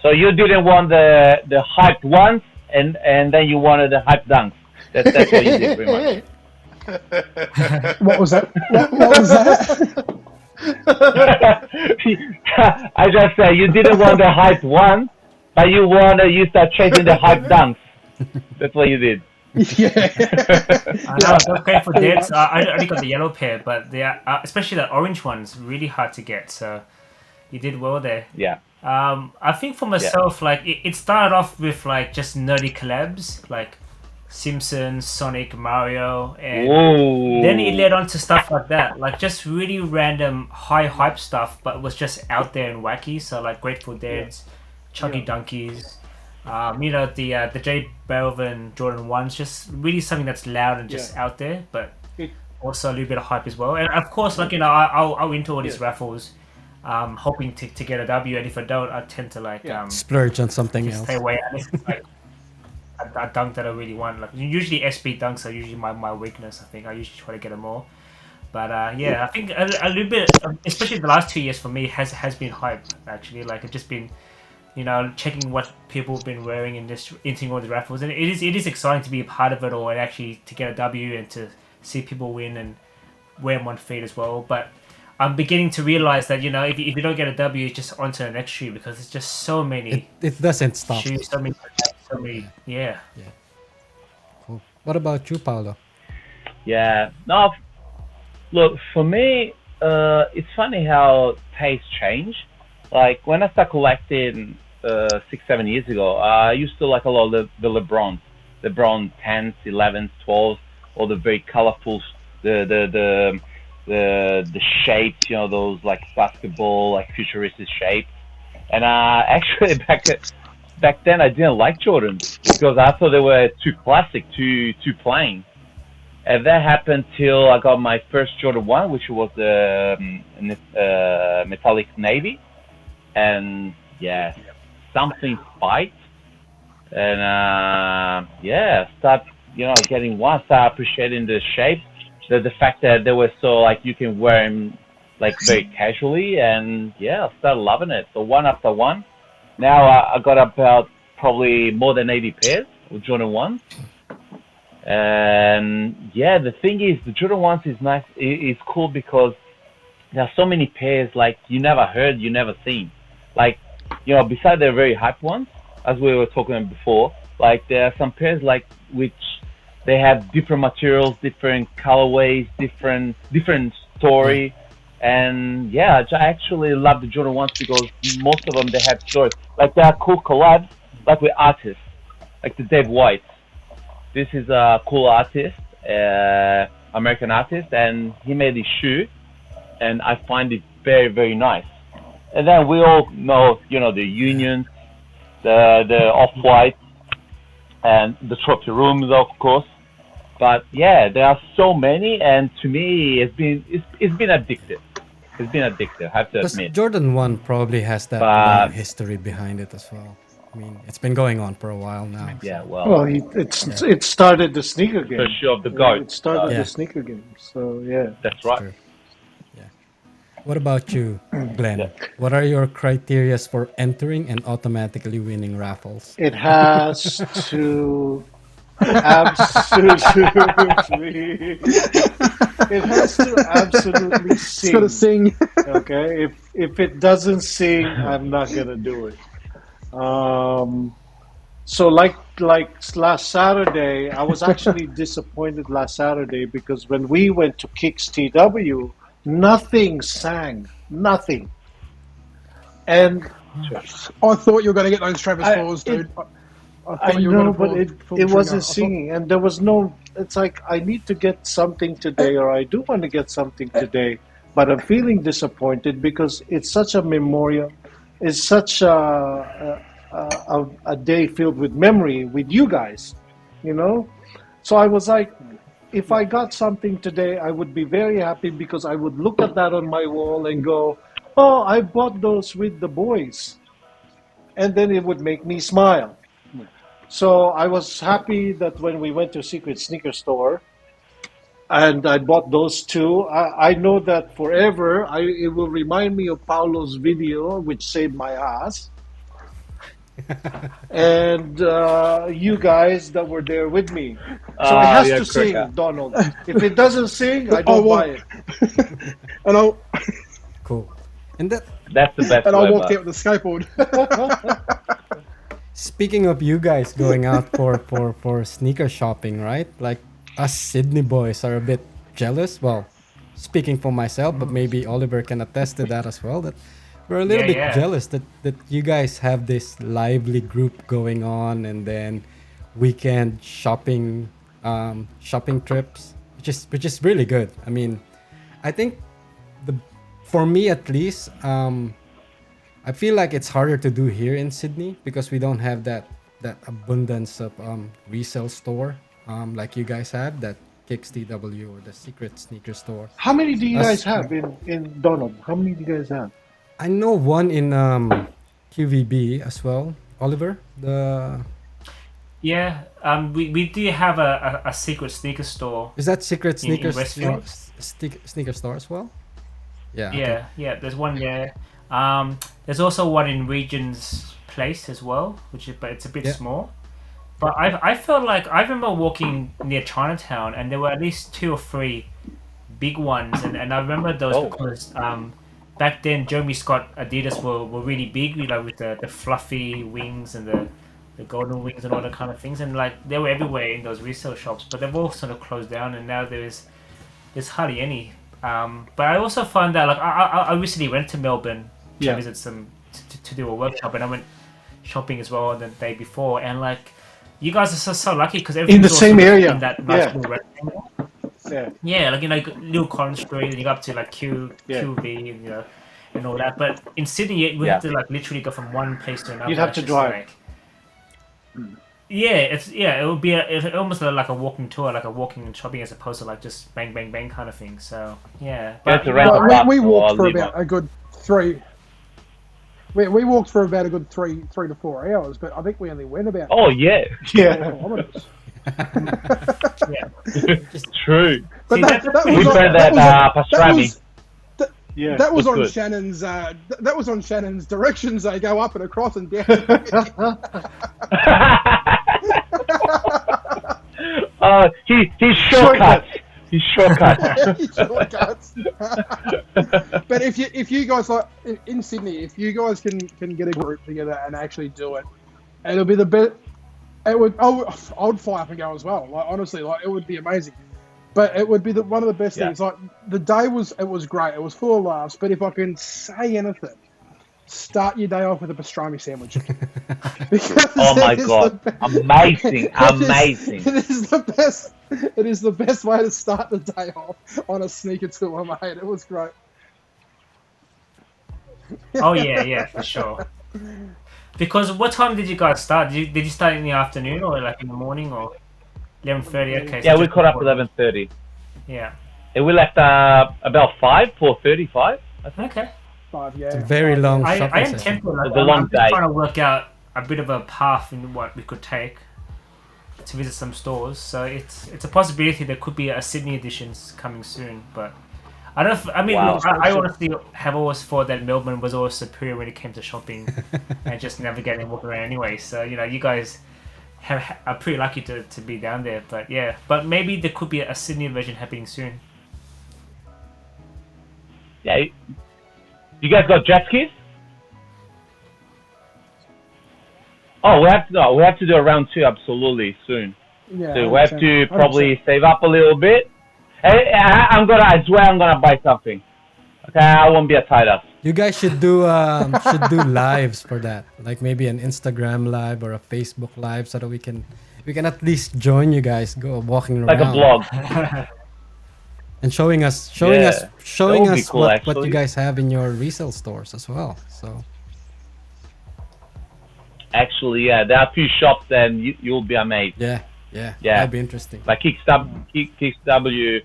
Speaker 4: So you didn't want the hyped ones, and then you wanted the hyped dunks. That's what you did, pretty much.
Speaker 2: What was that? What was that?
Speaker 4: I just say you didn't want the hyped ones, but you start chasing the hyped dunks. That's what you did.
Speaker 2: Yeah.
Speaker 3: I know, it's okay for Deads. I only got the yellow pair, but especially the orange one's really hard to get. So you did well there.
Speaker 4: Yeah.
Speaker 3: I think for myself, like it started off with like just nerdy collabs, like Simpsons, Sonic, Mario, and
Speaker 4: Whoa.
Speaker 3: then it led on to stuff like that, like just really random high hype stuff, but was just out there and wacky. So like Grateful Dead's, Chunky Donkeys. The J Balvin Jordan 1's just really something that's loud and just out there, but also a little bit of hype as well. And of course, like I'll into all these raffles, hoping to get a W. And if I don't, I tend to like
Speaker 1: Splurge on something else.
Speaker 3: stay away. Unless it's like a dunk that I really want. Like usually SB dunks are usually my weakness. I think I usually try to get them all. But I think a little bit, especially the last 2 years for me has been hype actually. Like it's just been, checking what people have been wearing in entering all the raffles, and it is exciting to be a part of it all and actually to get a W and to see people win and wear them on feet as well. But I'm beginning to realize that if you don't get a W, it's just onto the next shoe because it's just so many.
Speaker 1: It doesn't stop.
Speaker 3: Shoes, so many. Yeah.
Speaker 1: Cool. What about you, Paolo?
Speaker 4: Yeah. No. Look, for me, it's funny how tastes change. Like when I started collecting 6-7 years ago, I used to like a lot of the LeBron 10s, 11s, 12s, all the very colorful, the shapes, those like basketball, like futuristic shapes. And actually back then I didn't like Jordans because I thought they were too classic, too plain. And that happened till I got my first Jordan 1, which was the metallic navy. And something spiked, and start getting one, start appreciating the shape, the fact that they were so like you can wear them like very casually, and I started loving it. So one after one, now I got about probably more than 80 pairs of Jordan 1s. And the thing is, the Jordan 1s is nice. It's cool because there are so many pairs like you never heard, you never seen. Like, besides the very hype ones, as we were talking before, like there are some pairs like which they have different materials, different colorways, different story, and I actually love the Jordan 1s because most of them they have stories. Like they are cool collabs, like with artists, like the Dave White. This is a cool artist, American artist, and he made this shoe, and I find it very, very nice. And then we all know, the Unions, the Off-White, and the Trophy Rooms, of course. But yeah, there are so many, and to me, it's been addictive. It's been addictive, I have to
Speaker 1: Plus,
Speaker 4: admit.
Speaker 1: Jordan 1 probably has that long history behind it as well. I mean, it's been going on for a while now.
Speaker 4: Yeah,
Speaker 1: so.
Speaker 4: well,
Speaker 5: it started the sneaker game.
Speaker 4: for sure, the GOAT.
Speaker 5: It started
Speaker 1: Yeah.
Speaker 5: the sneaker game. So yeah.
Speaker 4: That's right.
Speaker 1: True. Yeah. What about you, Glenn?
Speaker 4: Yeah.
Speaker 1: What are your criterias for entering and automatically winning raffles?
Speaker 5: It has to absolutely. It has to absolutely
Speaker 2: It's got to
Speaker 5: sing.
Speaker 2: sing.
Speaker 5: Okay, if it doesn't sing, I'm not gonna do it. So like last Saturday, I was actually disappointed last Saturday because when we went to Kicks TW, nothing sang, nothing. And
Speaker 2: I thought you were going to get those Travis
Speaker 5: I-
Speaker 2: Falls, dude. I
Speaker 5: I
Speaker 2: thought you were
Speaker 5: know,
Speaker 2: gonna
Speaker 5: but
Speaker 2: pull
Speaker 5: it
Speaker 2: the trigger.
Speaker 5: wasn't
Speaker 2: I thought-
Speaker 5: singing, and there was no. It's like I need to get something today, or I do want to get something today, but I'm feeling disappointed because it's such a memorial. It's such a day filled with memory with you guys, So I was like, if I got something today, I would be very happy because I would look at that on my wall and go, "Oh, I bought those with the boys," and then it would make me smile. So I was happy that when we went to Secret Sneaker Store and I bought those two, I know that forever it will remind me of Paolo's video, which saved my ass. And you guys that were there with me. So it has to sing,
Speaker 4: cracker.
Speaker 5: Donald. If it doesn't sing, I don't
Speaker 2: well-
Speaker 5: buy it.
Speaker 2: And
Speaker 1: Cool. And that,
Speaker 4: That's the best
Speaker 2: I
Speaker 4: way.
Speaker 2: walked
Speaker 4: but-
Speaker 2: out with a skateboard.
Speaker 1: speaking of you guys going out for sneaker shopping, right? Like us Sydney boys are a bit jealous. Well, speaking for myself, but maybe Oliver can attest to that as well. That we're a little bit jealous that you guys have this lively group going on, and then weekend shopping trips, which is really good. I mean, I think for me at least, I feel like it's harder to do here in Sydney because we don't have that abundance of resale store like you guys have, that Kicks TW or the Secret Sneaker Store.
Speaker 5: How many do you
Speaker 1: Us-
Speaker 5: guys have in Donald? How many do you guys have?
Speaker 1: I know one in QVB as well. Oliver,
Speaker 3: Yeah, we do have a secret sneaker store.
Speaker 1: is that Secret
Speaker 3: In
Speaker 1: Sneaker
Speaker 3: Westfield?
Speaker 1: sneaker store as well? Yeah. okay.
Speaker 3: Yeah, there's one there. There's also one in Regent's Place as well, but it's a bit
Speaker 1: Yeah.
Speaker 3: small. But I felt like I remember walking near Chinatown, and there were at least 2 or 3 big ones, and I remember those
Speaker 4: Oh.
Speaker 3: because back then Jeremy Scott Adidas were really big, with the fluffy wings and the golden wings and all that kind of things, and like they were everywhere in those resale shops. But they've all sort of closed down, and now there's hardly any. But I also found that I recently went to Melbourne to visit some to do a workshop, and I went shopping as well the day before, and like you guys are so lucky because
Speaker 5: In the same area.
Speaker 3: in that nice
Speaker 5: Yeah.
Speaker 3: little rectangle.
Speaker 5: Yeah.
Speaker 3: Yeah, like little Collins Street, and you go up to like
Speaker 5: Yeah.
Speaker 3: QV and and all that. But in Sydney, we have to like literally go from one place to another.
Speaker 5: You'd have
Speaker 3: It's
Speaker 5: to
Speaker 3: just,
Speaker 5: drive.
Speaker 3: like- it would be almost like a walking tour, like a walking and shopping, as opposed to like just bang bang bang kind of thing. So yeah,
Speaker 4: You have to rent
Speaker 2: Well,
Speaker 4: a bus
Speaker 2: we
Speaker 4: or
Speaker 2: walked for
Speaker 4: leave
Speaker 2: about
Speaker 4: it.
Speaker 2: a good 3. We walked for about a good 3 to 4 hours, but I think we only went about
Speaker 4: Oh yeah,
Speaker 5: Yeah.
Speaker 2: kilometers.
Speaker 4: true.
Speaker 2: But
Speaker 3: See,
Speaker 2: that
Speaker 3: that's-
Speaker 2: was
Speaker 4: We
Speaker 2: on-
Speaker 4: spent
Speaker 2: that
Speaker 4: that
Speaker 2: was-
Speaker 4: pastrami.
Speaker 5: Yeah.
Speaker 2: That was
Speaker 4: That's
Speaker 2: on
Speaker 4: good.
Speaker 2: Shannon's. That was on Shannon's directions. They go up and across and down.
Speaker 4: He's shortcuts. He's shortcuts.
Speaker 2: Shortcuts. But if you guys like in Sydney, if you guys can get a group together and actually do it, it'll be the best. I would fly up and go as well. Like honestly, like it would be amazing. But it would be one of the best
Speaker 4: Yeah.
Speaker 2: things. Like the day was great. It was full of laughs. But if I can say anything, start your day off with a pastrami sandwich. Because
Speaker 4: Oh my
Speaker 2: it is
Speaker 4: god,
Speaker 2: the be-
Speaker 4: amazing, amazing.
Speaker 2: It is the best. It is the best way to start the day off on a sneaker tour, mate. It was great.
Speaker 3: Oh yeah, for sure. Because what time did you guys start? Did you start in the afternoon or like in the morning or 11:30? Okay. So
Speaker 4: Yeah, we
Speaker 3: just
Speaker 4: caught up
Speaker 3: before-
Speaker 4: 11:30.
Speaker 3: Yeah.
Speaker 4: And we left about 4:35. I think.
Speaker 3: Okay.
Speaker 2: Yeah.
Speaker 1: Very long
Speaker 3: I
Speaker 1: shopping
Speaker 3: am
Speaker 1: session.
Speaker 3: tempted. Like,
Speaker 4: It was a long
Speaker 3: I'm just
Speaker 4: day.
Speaker 3: trying to work out a bit of a path in what we could take to visit some stores. So it's a possibility there could be a Sydney edition coming soon, but I don't. I mean,
Speaker 4: Wow.
Speaker 3: look, I honestly have always thought that Melbourne was always superior when it came to shopping and just navigating and walking around anyway. So you guys are pretty lucky to be down there. But yeah, but maybe there could be a Sydney version happening soon.
Speaker 4: Yeah. You guys got jet skis? Oh, we have to do a round 2 absolutely soon.
Speaker 2: Yeah.
Speaker 4: So we have to
Speaker 2: 100%.
Speaker 4: probably save up a little bit. I swear I'm gonna buy something. Okay, I won't be a tight ass.
Speaker 1: You guys should do lives for that, like maybe an Instagram live or a Facebook live, so that we can at least join you guys, go walking around,
Speaker 4: Like a blog.
Speaker 1: and showing us
Speaker 4: That would be cool,
Speaker 1: what
Speaker 4: actually.
Speaker 1: you guys have in your resale stores as well. So
Speaker 4: Actually, yeah, there are a few shops and you'll be amazed.
Speaker 1: yeah,
Speaker 4: Yeah.
Speaker 1: that'd be interesting.
Speaker 4: Like KicksW,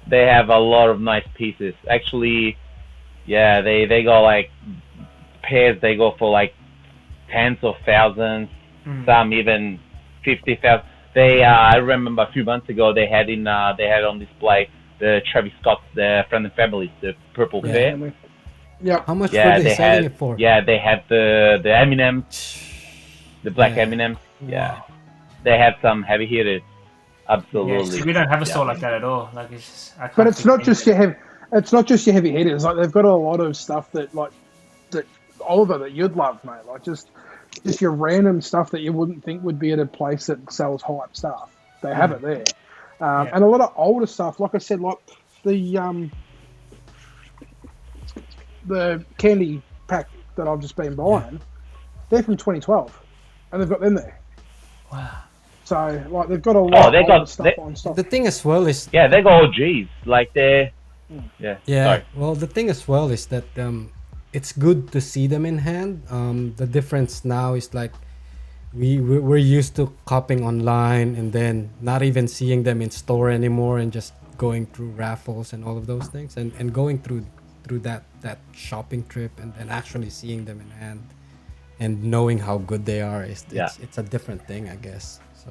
Speaker 4: they have a lot of nice pieces. Actually, yeah, they go like pairs. They go for like tens of thousands, some even 50,000. I remember a few months ago they had on display the Travis Scott's, the Friend and Family, the purple
Speaker 1: Yeah.
Speaker 4: pair.
Speaker 2: Yeah.
Speaker 1: How much
Speaker 4: Yeah,
Speaker 1: were they
Speaker 4: they
Speaker 1: selling
Speaker 4: had.
Speaker 1: it for?
Speaker 4: Yeah, they had the Eminem, the black
Speaker 1: Yeah.
Speaker 4: Eminem. Yeah, they had some heavy hitters.
Speaker 3: Yeah,
Speaker 4: Absolutely.
Speaker 3: so we don't have a store
Speaker 4: Yeah.
Speaker 3: like that at all. Like it's just. I
Speaker 2: But
Speaker 3: can't
Speaker 2: it's
Speaker 3: think
Speaker 2: not
Speaker 3: of
Speaker 2: just
Speaker 3: anything.
Speaker 2: your heavy. It's not just your heavy hitters. Like they've got a lot of stuff that Oliver that you'd love, mate. Like just your random stuff that you wouldn't think would be at a place that sells hype stuff. They have it there, and a lot of older stuff. Like I said, like the candy pack that I've just been buying. They're from 2012, and they've got them there.
Speaker 3: Wow.
Speaker 2: So like they've got a lot
Speaker 4: they
Speaker 2: of
Speaker 4: got-
Speaker 2: older stuff on stock.
Speaker 1: The thing as well is
Speaker 4: Yeah, they go OGs. Like they're. Yeah.
Speaker 1: yeah.
Speaker 4: Sorry.
Speaker 1: Well, the thing as well is that it's good to see them in hand. The difference now is like we're used to copying online and then not even seeing them in store anymore and just going through raffles and all of those things and going through that shopping trip and actually seeing them in hand and knowing how good they are it's a different thing, I guess. So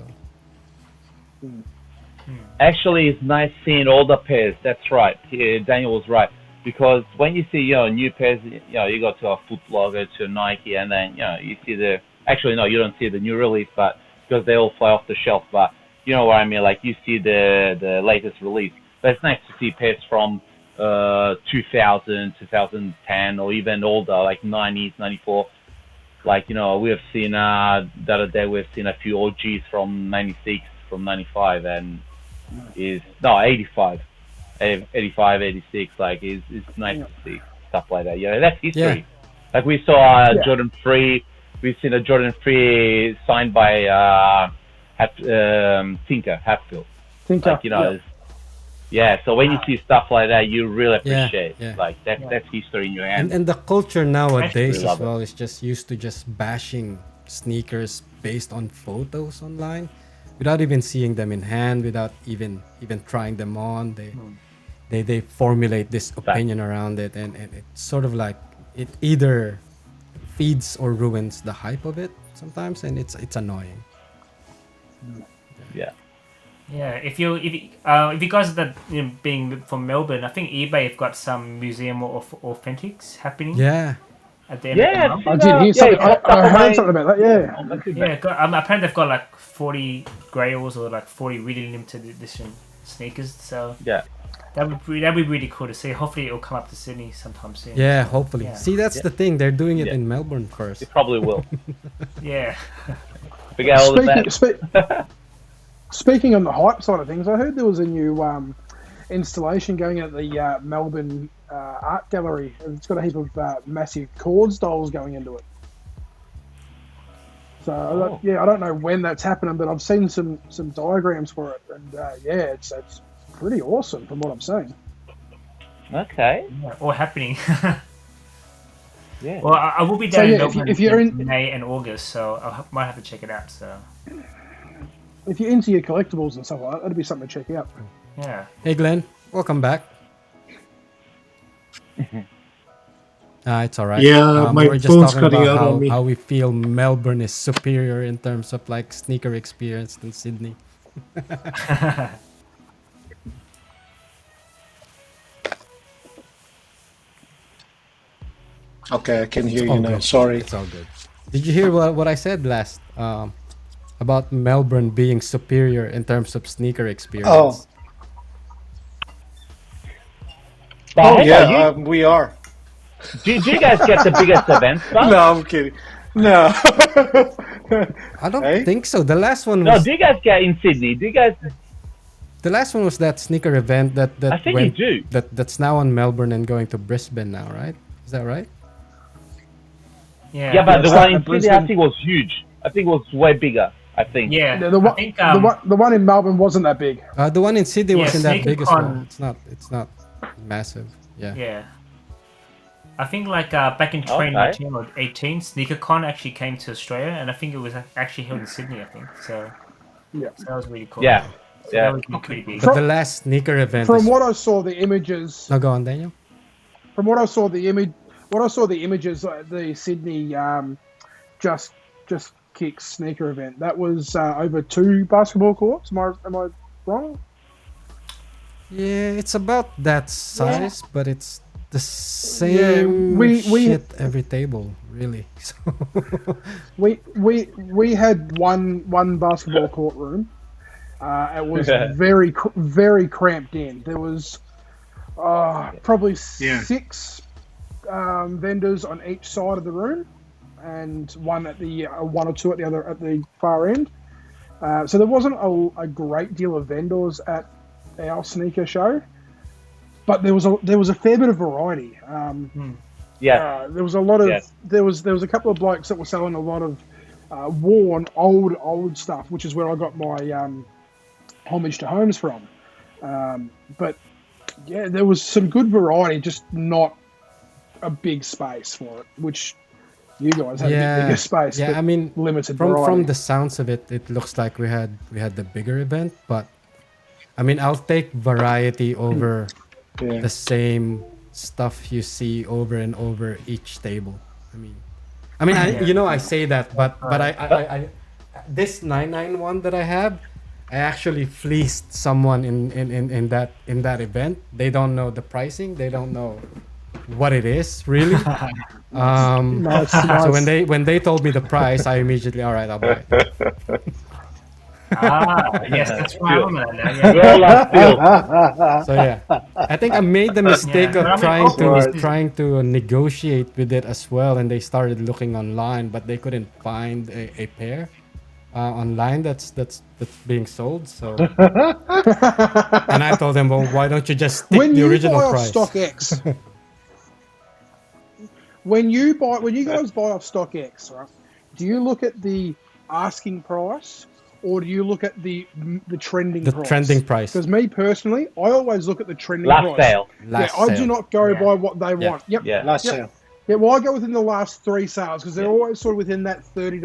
Speaker 4: Actually, it's nice seeing all the pairs. That's right. Daniel was right. Because when you see, new pairs, you go to a Foot Locker, to Nike, and then, you see actually, no, you don't see the new release, but because they all fly off the shelf, but you know what I mean? Like, you see the latest release. But it's nice to see pairs from 2000, 2010, or even older, like 90s, 94. Like, we have seen, the other day, we've seen a few OGs from 96, from 95, and 85, 86, like, it's nice to see stuff like that. Yeah, that's history.
Speaker 1: Yeah.
Speaker 4: Like, we saw
Speaker 2: Yeah.
Speaker 4: Jordan 3, we've seen a Jordan 3 signed by Tinker Hatfield. Like, so when you see stuff like that, you really
Speaker 1: Yeah,
Speaker 4: appreciate
Speaker 1: yeah.
Speaker 4: like that's history in your hand.
Speaker 1: and the culture nowadays
Speaker 4: Actually
Speaker 1: as
Speaker 4: love
Speaker 1: well is just used to just bashing sneakers based on photos online without even seeing them in hand, without even trying them on. They formulate this opinion around it, and it's sort of like it either feeds or ruins the hype of it sometimes, and it's annoying.
Speaker 4: Yeah.
Speaker 3: Yeah, if you guys are being from Melbourne, I think eBay have got some museum of authentics happening
Speaker 1: Yeah,
Speaker 3: at the end of the month.
Speaker 2: I did hear something. I heard something about that. Yeah.
Speaker 3: Yeah, apparently they've got like 40 grails or like 40 really limited edition sneakers. So
Speaker 4: Yeah.
Speaker 3: that'd be really cool to see. Hopefully it'll come up to Sydney sometime soon.
Speaker 1: yeah. Hopefully,
Speaker 3: Yeah.
Speaker 1: see that's the thing. They're doing it
Speaker 4: Yeah.
Speaker 1: in Melbourne first.
Speaker 4: It probably will.
Speaker 3: Yeah.
Speaker 4: Forget all of that.
Speaker 2: Speaking on the hype side of things, I heard there was a new installation going at the Melbourne art gallery. It's got a heap of massive cord dolls going into it. So I don't know when that's happening, but I've seen some diagrams for it, and it's pretty awesome from what I'm seeing.
Speaker 4: Okay.
Speaker 3: Yeah, all happening.
Speaker 4: Yeah.
Speaker 3: Well, I will be down
Speaker 2: So,
Speaker 3: in
Speaker 2: yeah,
Speaker 3: Melbourne
Speaker 2: if you're
Speaker 3: in
Speaker 2: in-
Speaker 3: May and August, so I might have to check it out. So
Speaker 2: If you're into your collectibles and stuff like that, that'd be something to check out.
Speaker 3: yeah.
Speaker 1: Hey, Glenn, welcome back. It's all right.
Speaker 5: Yeah, my
Speaker 1: we're just
Speaker 5: phone's
Speaker 1: talking
Speaker 5: cutting
Speaker 1: about
Speaker 5: out on me.
Speaker 1: how we feel Melbourne is superior in terms of like sneaker experience than Sydney.
Speaker 5: Okay, I can hear
Speaker 1: all
Speaker 5: you now.
Speaker 1: good.
Speaker 5: Sorry.
Speaker 1: It's all good. Did you hear what I said last about Melbourne being superior in terms of sneaker experience?
Speaker 4: But
Speaker 5: Oh
Speaker 4: hang
Speaker 5: yeah,
Speaker 4: on,
Speaker 5: we are.
Speaker 4: do you guys get the biggest events? But?
Speaker 5: No, I'm kidding. No.
Speaker 1: I don't
Speaker 5: Hey?
Speaker 1: think so. The last one
Speaker 4: No,
Speaker 1: was
Speaker 4: do you guys get in Sydney? Do you guys?
Speaker 1: that sneaker event that
Speaker 4: I think
Speaker 1: went,
Speaker 4: you do.
Speaker 1: that's now on Melbourne and going to Brisbane now, right? Is that right?
Speaker 3: Yeah.
Speaker 4: Yeah, but the
Speaker 2: it's
Speaker 4: one
Speaker 2: like
Speaker 4: in
Speaker 2: a
Speaker 4: Sydney I
Speaker 2: Brisbane-
Speaker 4: think was huge. I think it was way bigger. I think.
Speaker 3: Yeah.
Speaker 2: The
Speaker 3: I think
Speaker 2: the one in Melbourne wasn't that big.
Speaker 1: The one in Sydney
Speaker 3: Yeah,
Speaker 1: wasn't that big as well.
Speaker 3: SneakerCon-
Speaker 1: It's not massive. Yeah.
Speaker 3: Yeah. I think back in 2019 or 18, SneakerCon actually came to Australia, and I think it was actually held in Sydney. I think so.
Speaker 2: Yeah.
Speaker 3: So that was really cool.
Speaker 4: Yeah.
Speaker 3: So
Speaker 4: Yeah.
Speaker 3: that was pretty big.
Speaker 1: But the last sneaker event
Speaker 2: From
Speaker 1: is...
Speaker 2: what I saw, the images.
Speaker 1: No, go on, Daniel.
Speaker 2: From what I saw, the images at the Sydney just kicks sneaker event. That was over 2 basketball courts. Am I wrong?
Speaker 1: Yeah, it's about that size, but it's the same
Speaker 2: we-
Speaker 1: shit every table, really. So
Speaker 2: We had one basketball court room. It was very cramped in. There was probably 6 vendors on each side of the room, and one or two at the other at the far end. So there wasn't a great deal of vendors at our sneaker show, but there was a fair bit of variety.
Speaker 4: Yeah.
Speaker 2: There was a lot of
Speaker 4: Yeah.
Speaker 2: there was a couple of blokes that were selling a lot of worn old stuff, which is where I got my homage to homes from. But yeah, there was some good variety, just not a big space for it, which you guys had a bit bigger space.
Speaker 1: Yeah,
Speaker 2: but
Speaker 1: I mean,
Speaker 2: limited
Speaker 1: from
Speaker 2: variety.
Speaker 1: the sounds of it, it looks like we had the bigger event, but I mean, I'll take variety over the same stuff you see over and over each table. I mean, I say that, but I this 991 that I have, I actually fleeced someone in that event. They don't know the pricing. They don't know what it is really.
Speaker 2: Nice.
Speaker 1: So when they told me the price, I immediately, all right, I'll buy it.
Speaker 3: Yes, that's why I'm on that now. Yeah.
Speaker 4: We all are still.
Speaker 1: So yeah, I think I made the mistake
Speaker 3: Yeah,
Speaker 1: of
Speaker 3: but I mean,
Speaker 1: trying to negotiate with it as well, and they started looking online, but they couldn't find a pair online that's being sold. So, and I told them, well, why don't you just stick
Speaker 2: when
Speaker 1: the
Speaker 2: you
Speaker 1: original
Speaker 2: buy off
Speaker 1: price?
Speaker 2: StockX, when you guys buy off StockX, right? Do you look at the asking price, or do you look at the trending
Speaker 1: The
Speaker 2: price?
Speaker 1: trending price.
Speaker 2: Because me personally, I always look at the trending
Speaker 4: Last
Speaker 2: price.
Speaker 4: sale.
Speaker 1: Last
Speaker 2: I
Speaker 1: sale.
Speaker 2: do not go
Speaker 3: Yeah.
Speaker 2: by what they want. Yep.
Speaker 4: Yeah.
Speaker 5: Last
Speaker 2: Yep.
Speaker 5: sale.
Speaker 2: Yeah, well, I go within the last 3 sales because they're always sort of within that $30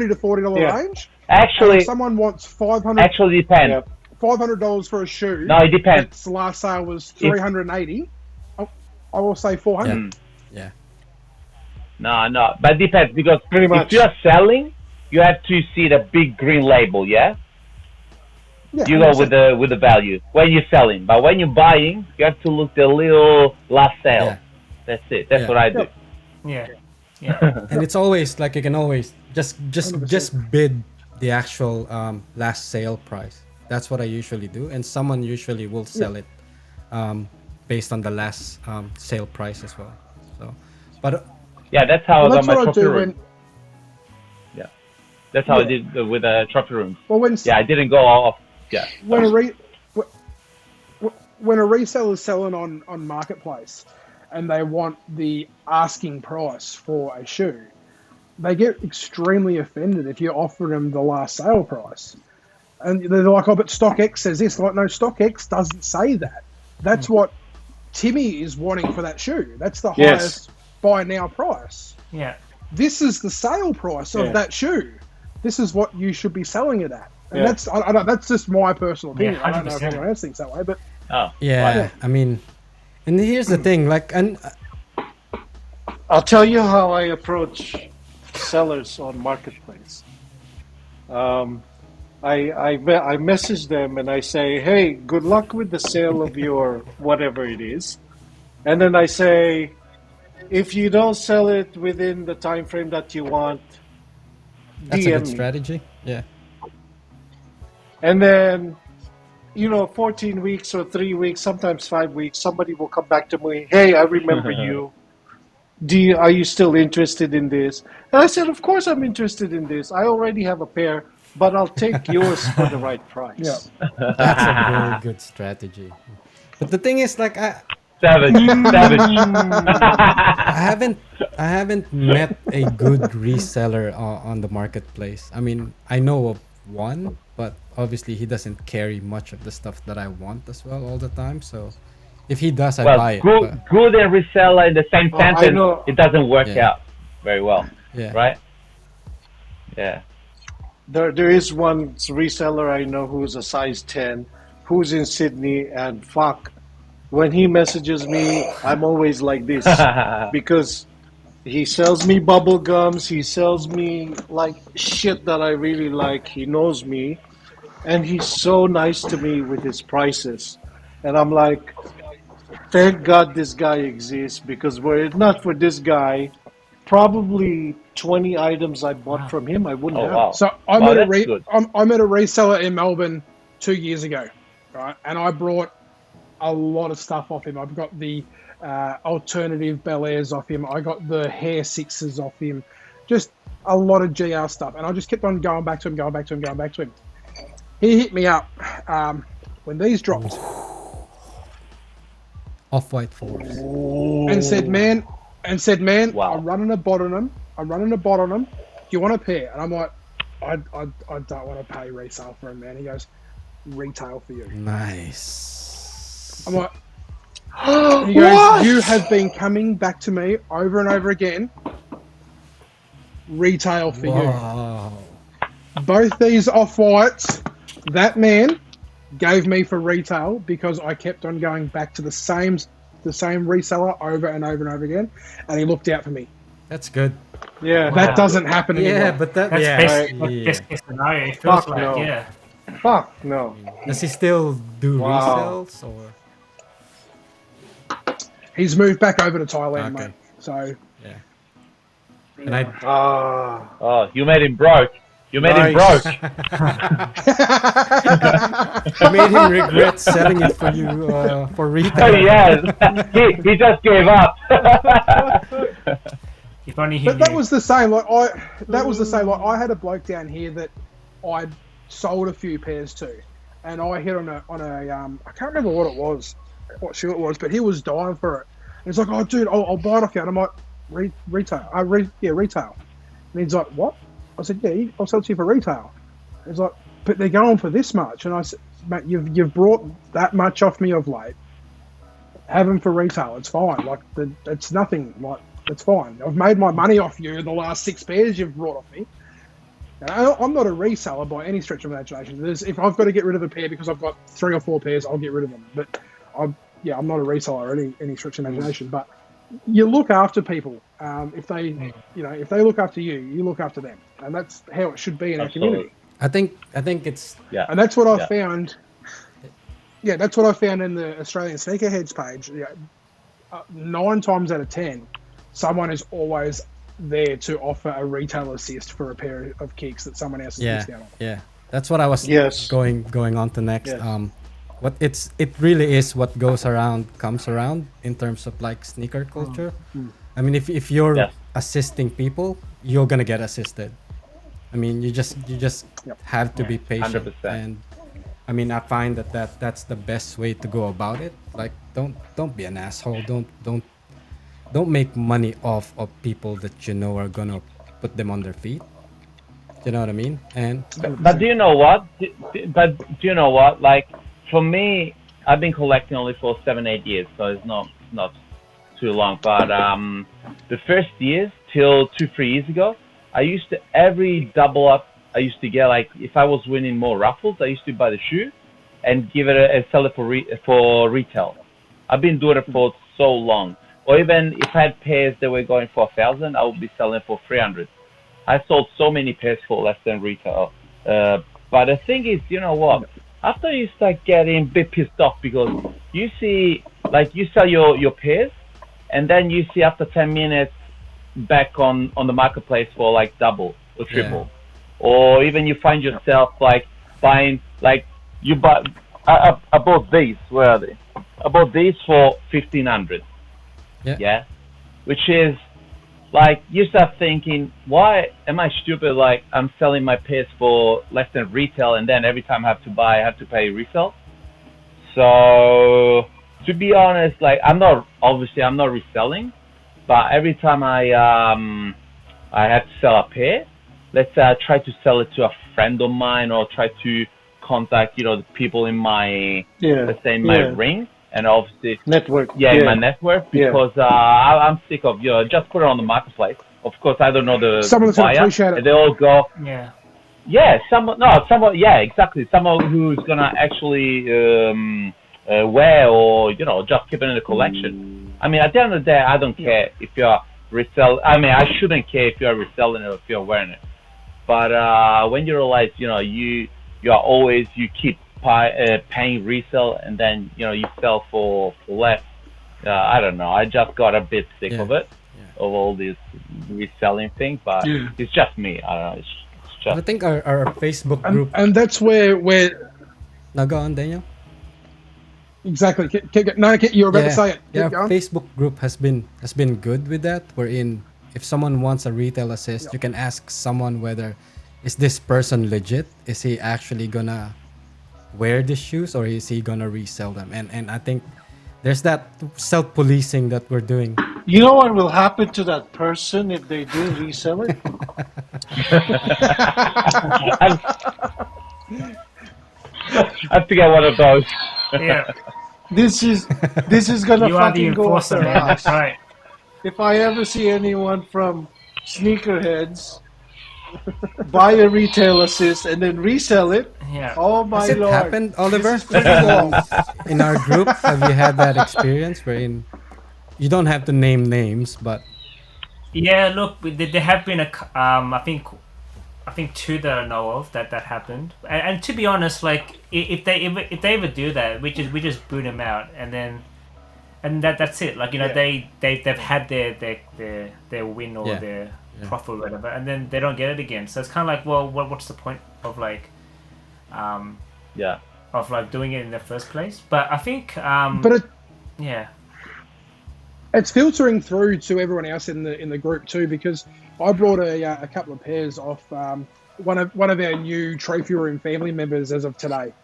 Speaker 2: to $40
Speaker 5: Yeah.
Speaker 2: range.
Speaker 4: Actually,
Speaker 2: If someone wants
Speaker 4: actually depends.
Speaker 5: Yeah.
Speaker 2: $500 for a shoe.
Speaker 4: No, it depends.
Speaker 2: Its last sale was $380. I will say $400.
Speaker 1: Yeah.
Speaker 4: No, but it depends because
Speaker 5: Pretty much.
Speaker 4: if you are selling, you have to see the big green label. Yeah,
Speaker 2: Yeah,
Speaker 4: you go with the value when you're selling, but when you're buying, you have to look the little last sale.
Speaker 1: Yeah.
Speaker 4: That's it. That's
Speaker 1: Yeah.
Speaker 4: what I do.
Speaker 3: Yeah. Yeah.
Speaker 1: And it's always like you can always just bid the actual last sale price. That's what I usually do, and someone usually will sell it based on the last sale price as well. So, but
Speaker 4: Yeah, that's how I got
Speaker 2: that's
Speaker 4: my
Speaker 2: what I
Speaker 4: trophy
Speaker 2: do
Speaker 4: room.
Speaker 2: when.
Speaker 4: Yeah, that's how I did with the trophy rooms.
Speaker 2: Well, when
Speaker 4: Yeah, I didn't go off. Yeah,
Speaker 2: when a when a reseller's selling on Marketplace and they want the asking price for a shoe, they get extremely offended if you offer them the last sale price. And they're like, oh, but StockX says this. Like, no, StockX doesn't say that. That's what Timmy is wanting for that shoe. That's the highest buy now price.
Speaker 3: Yeah.
Speaker 2: This is the sale price of that shoe. This is what you should be selling it at. And that's that's just my personal opinion. I don't know if
Speaker 3: 100%.
Speaker 2: anyone else thinks that way, but
Speaker 1: Yeah, I mean, and here's the thing, like, and
Speaker 5: I'll tell you how I approach sellers on Marketplace. I message them and I say, hey, good luck with the sale of your whatever it is. And then I say, if you don't sell it within the time frame that you want,
Speaker 1: that's a
Speaker 5: DM
Speaker 1: good
Speaker 5: me.
Speaker 1: strategy. Yeah.
Speaker 5: And then, 14 weeks or 3 weeks, sometimes 5 weeks, somebody will come back to me, hey, I remember you. Are you still interested in this? And I said, of course I'm interested in this. I already have a pair, but I'll take yours for the right price.
Speaker 2: Yeah.
Speaker 1: That's a very good strategy. But the thing is, like, I
Speaker 4: Savage.
Speaker 1: haven't met a good reseller on the marketplace. I mean, I know of one, but obviously he doesn't carry much of the stuff that I want as well all the time. So if he does, I buy it.
Speaker 4: Good and reseller in the same sentence, it doesn't work
Speaker 1: Yeah.
Speaker 4: out very well,
Speaker 1: Yeah.
Speaker 4: right? Yeah.
Speaker 5: There is one reseller I know who's a size 10, who's in Sydney, and fuck, when he messages me, I'm always like this because he sells me bubble gums, he sells me like shit that I really like. He knows me, and he's so nice to me with his prices, and I'm like, thank God this guy exists, because were it not for this guy, probably 20 items I bought from him I wouldn't have.
Speaker 4: Wow.
Speaker 2: So I met
Speaker 4: that's
Speaker 2: I met a reseller in Melbourne 2 years ago, right? And I brought a lot of stuff off him. I've got the alternative Bel Airs off him. I got the Hair Sixes off him. Just a lot of GR stuff. And I just kept on going back to him. He hit me up when these dropped
Speaker 1: Off-white fours.
Speaker 2: and said, man,
Speaker 4: Wow.
Speaker 2: I'm running a bot on them. Do you want a pair? And I'm like, I don't want to pay resale for them, man. He goes, retail for you.
Speaker 1: Nice.
Speaker 2: I'm like, he goes, you have been coming back to me over and over again. Retail for
Speaker 1: Wow.
Speaker 2: you. Both these off-whites, that man gave me for retail because I kept on going back to the same reseller over and over and over again, and he looked out for me.
Speaker 1: That's good.
Speaker 5: Yeah.
Speaker 2: That doesn't happen anymore.
Speaker 1: Yeah, but that.
Speaker 3: That's
Speaker 1: Yeah.
Speaker 3: best case scenario. It feels
Speaker 5: Fuck
Speaker 3: like,
Speaker 5: no.
Speaker 3: yeah.
Speaker 5: Fuck no.
Speaker 1: Does he still do
Speaker 5: Wow.
Speaker 1: resales or?
Speaker 2: He's moved back over to Thailand,
Speaker 1: Okay.
Speaker 2: mate. So
Speaker 1: Yeah. And I.
Speaker 4: Oh, you made him broke. You made him broke.
Speaker 1: I made him regret selling it for you for
Speaker 4: Oh,
Speaker 1: retail.
Speaker 4: yes. he just gave up.
Speaker 3: If only he
Speaker 2: But that
Speaker 3: knew.
Speaker 2: was the same. I had a bloke down here that I sold a few pairs to, and I hit on a I can't remember what shoe it was, but he was dying for it. And he's like, "Oh, dude, I'll buy it off you." And I'm like, "Retail? Retail." And he's like, "What?" I said, "Yeah, I'll sell it to you for retail." He's like, "But they're going for this much." And I said, "Mate, you've brought that much off me of late. Have them for retail. It's fine. Like, it's nothing. Like, it's fine. I've made my money off you the last 6 pairs you've brought off me." And I'm not a reseller by any stretch of imagination. If I've got to get rid of a pair because I've got 3 or 4 pairs, I'll get rid of them. But I'm not a reseller any stretch of imagination. But you look after people. If they look after you, you look after them, and that's how it should be in our community.
Speaker 1: I think it's
Speaker 2: And that's what I found. Yeah, that's what I found in the Australian Sneakerheads page. 9 times out of 10, someone is always there to offer a retail assist for a pair of kicks that someone else has missed out on.
Speaker 1: Yeah. That's what I was
Speaker 5: Yes.
Speaker 1: going on to next.
Speaker 5: Yes.
Speaker 1: It really is what goes around comes around in terms of like sneaker culture. I mean, if you're assisting people, you're gonna get assisted. I mean, you just have to be patient
Speaker 4: 100%.
Speaker 1: and I mean, I find that's the best way to go about it. Like, don't be an asshole. Don't make money off of people that you know are gonna put them on their feet. You know what I mean? And
Speaker 4: But do you know what? But do you know what? Like for me, I've been collecting only for 7, 8 years, so it's not too long. But the first years till 2, 3 years ago, I used to every double up. I used to get like if I was winning more raffles, I used to buy the shoe and give it and sell it for retail. I've been doing it for so long. Or even if I had pairs that were going for 1,000, I would be selling for 300. I sold so many pairs for less than retail. But the thing is, you know what? After you start getting a bit pissed off because you see, like you sell your pairs, and then you see after 10 minutes back on the marketplace for like double or triple, or even you find yourself like buying like you bought. I bought these. Where are they? I bought these for 1,500. Yeah, which is like you start thinking, why am I stupid? Like I'm selling my pairs for less than retail, and then every time I have to buy, I have to pay resale. So to be honest, like I'm not reselling, but every time I have to sell a pair, let's say I try to sell it to a friend of mine or try to contact the people in my let's say in my ring. And obviously
Speaker 5: network.
Speaker 4: In my network because I'm sick of just put it on the marketplace. Of course, I don't know the
Speaker 2: Someone's
Speaker 4: buyer,
Speaker 2: gonna appreciate it.
Speaker 4: and they all go someone exactly someone who's gonna actually wear or just keep it in the collection. I mean, at the end of the day, I don't care if you're resell. I mean, I shouldn't care if you're reselling it or if you're wearing it. But when you realize you keep paying resale and then you sell for less. I don't know. I just got a bit sick of it, of all this reselling thing. But it's just me. I don't know. It's just.
Speaker 1: I think our Facebook group.
Speaker 2: And that's where
Speaker 1: Now go on, Daniel.
Speaker 2: exactly. You're about to say it. Keep going.
Speaker 1: Facebook group has been good with that. Wherein if someone wants a retail assist, you can ask someone whether is this person legit? Is he actually gonna wear the shoes or is he gonna resell them? And I think there's that self-policing that we're doing.
Speaker 5: You know what will happen to that person if they do resell it?
Speaker 4: I have to get one of those.
Speaker 3: Yeah.
Speaker 5: This is gonna
Speaker 3: You are the
Speaker 5: fucking go off
Speaker 3: enforcer,
Speaker 5: their
Speaker 3: man.
Speaker 5: ass.
Speaker 3: That's right.
Speaker 5: If I ever see anyone from Sneakerheads buy a retail assist and then resell it,
Speaker 3: Yeah.
Speaker 5: oh my
Speaker 1: Has it
Speaker 5: lord!
Speaker 1: happened, Oliver?
Speaker 5: This is criminal.
Speaker 1: In our group, have you had that experience wherein you don't have to name names, but
Speaker 3: Yeah, look, there have been I think two that I know of that happened. And to be honest, like if they ever do that, we just boot them out, and that's it. Like they've had their win or their profit or whatever, and then they don't get it again. So it's kind of like, well, what's the point of like, of like doing it in the first place? But I think,
Speaker 2: But it's filtering through to everyone else in the group too, because I brought a couple of pairs off one of our new trophy room family members as of today,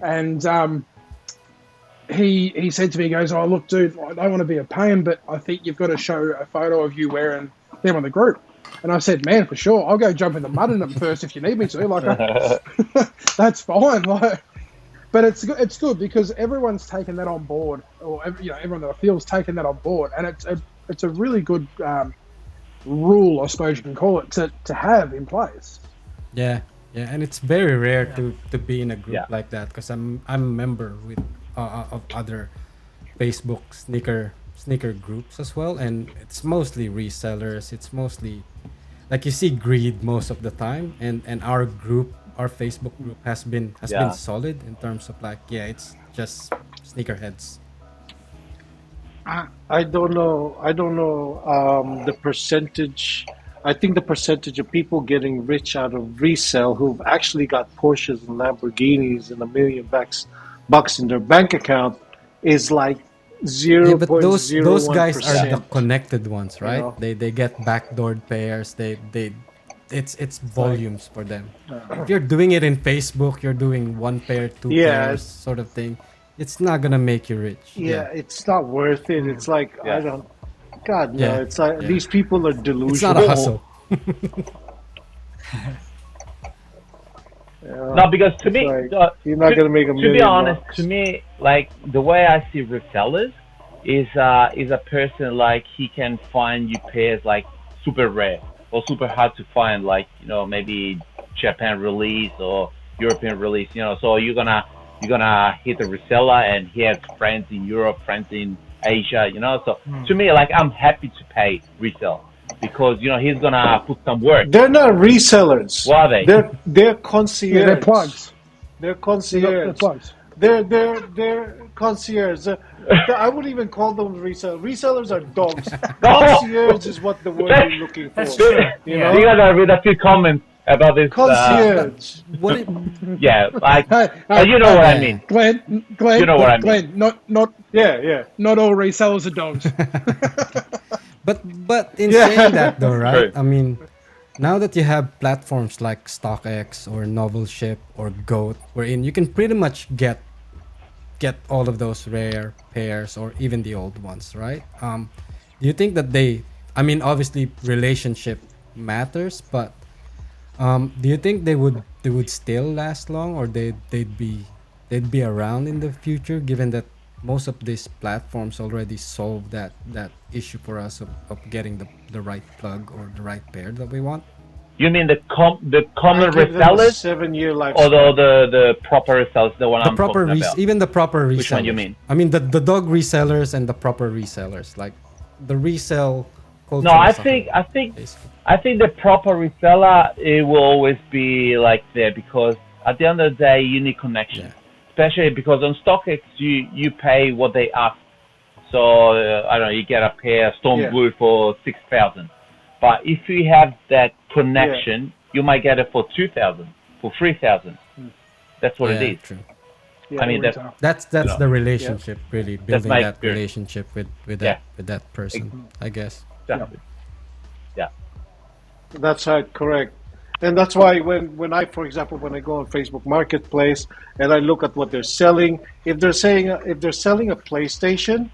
Speaker 2: and he said to me, he goes, "Oh look, dude, I don't want to be a pain, but I think you've got to show a photo of you wearing them on the group." And I said, "Man, for sure, I'll go jump in the mud in them first if you need me to. Like, that's fine." Like, but it's good because everyone's taken that on board, or everyone that I feel is taken that on board, and it's a really good rule, I suppose you can call it, to have in place.
Speaker 1: and it's very rare to be in a group like that, because I'm a member with of other Facebook sneaker groups as well, and it's mostly resellers. It's mostly like you see greed most of the time, and our Facebook group has been solid in terms of like it's just sneakerheads.
Speaker 5: I don't know. The percentage. I think the percentage of people getting rich out of resale who've actually got Porsches and Lamborghinis and $1 million bucks in their bank account is like 0.01%.
Speaker 1: But those guys are the connected ones, right?
Speaker 5: You know?
Speaker 1: They get backdoored pairs. They it's volumes for them. If you're doing it in Facebook, you're doing one pair, two
Speaker 5: Yeah.
Speaker 1: pairs sort of thing. It's not gonna make you rich.
Speaker 5: Yeah, it's not worth it. It's like
Speaker 4: Yeah.
Speaker 5: I don't. God no!
Speaker 1: Yeah,
Speaker 5: It's like
Speaker 1: yeah.
Speaker 5: these people are delusional.
Speaker 1: It's not a hustle.
Speaker 4: No, because to me,
Speaker 5: like, you're not gonna make a
Speaker 4: to be
Speaker 5: million
Speaker 4: honest,
Speaker 5: bucks.
Speaker 4: to me, like the way I see resellers is a person like he can find you pairs like super rare or super hard to find, like maybe Japan release or European release. So you're gonna hit a reseller and he has friends in Europe, friends in Asia. So to me, like I'm happy to pay resell because he's gonna put some work.
Speaker 5: They're not resellers.
Speaker 4: What are they?
Speaker 5: They're concierge.
Speaker 2: Yeah, they're plugs.
Speaker 5: They're
Speaker 2: They're
Speaker 5: concierge.
Speaker 2: plugs.
Speaker 5: They're concierge. I wouldn't even call them resellers. Resellers are dogs. Concierge is what the word you're looking for.
Speaker 3: That's true.
Speaker 5: You
Speaker 3: Yeah.
Speaker 5: know?
Speaker 4: You guys are read a few comments about this.
Speaker 5: Concierge.
Speaker 1: What it,
Speaker 4: Yeah, like
Speaker 2: Hey,
Speaker 4: you know what I mean.
Speaker 2: Glenn,
Speaker 4: You know what I mean.
Speaker 2: Glenn,
Speaker 5: Yeah.
Speaker 2: not all resellers are dogs.
Speaker 1: but in
Speaker 5: Yeah.
Speaker 1: saying that though, right?
Speaker 4: True.
Speaker 1: I mean, now that you have platforms like StockX or Novel Ship or Goat, wherein you can pretty much get all of those rare pairs or even the old ones, right? Do you think that I mean, obviously relationship matters, but do you think they would still last long, or they'd be around in the future, given that most of these platforms already solve that issue for us of getting the right plug or the right pair that we want?
Speaker 4: You mean the common
Speaker 5: I give them a
Speaker 4: resellers
Speaker 5: 7-year life.
Speaker 4: or the proper resellers, the one
Speaker 1: The
Speaker 4: I'm
Speaker 1: proper
Speaker 4: talking about?
Speaker 1: even the proper resellers.
Speaker 4: Which one you mean?
Speaker 1: I mean the dog resellers and the proper resellers, like the resell culture.
Speaker 4: No, I
Speaker 1: is something,
Speaker 4: think
Speaker 1: basically.
Speaker 4: I think the proper reseller, it will always be like there because at the end of the day you need connection.
Speaker 1: Yeah.
Speaker 4: Especially because on StockX you pay what they ask. So I don't know, you get a pair Storm
Speaker 5: Yeah.
Speaker 4: Blue for 6,000. But if you have that connection, you might get it for 2,000, for 3,000. That's what it
Speaker 1: Yeah,
Speaker 4: is.
Speaker 1: true.
Speaker 5: Yeah,
Speaker 4: I mean,
Speaker 2: retail.
Speaker 1: That's
Speaker 4: know,
Speaker 1: the relationship, really building
Speaker 4: my
Speaker 1: that
Speaker 4: experience.
Speaker 1: relationship with
Speaker 4: Yeah.
Speaker 1: that person, I guess.
Speaker 4: Exactly. Yeah.
Speaker 5: That's correct. And that's why when I, for example, when I go on Facebook Marketplace and I look at what they're selling, if they're selling a PlayStation,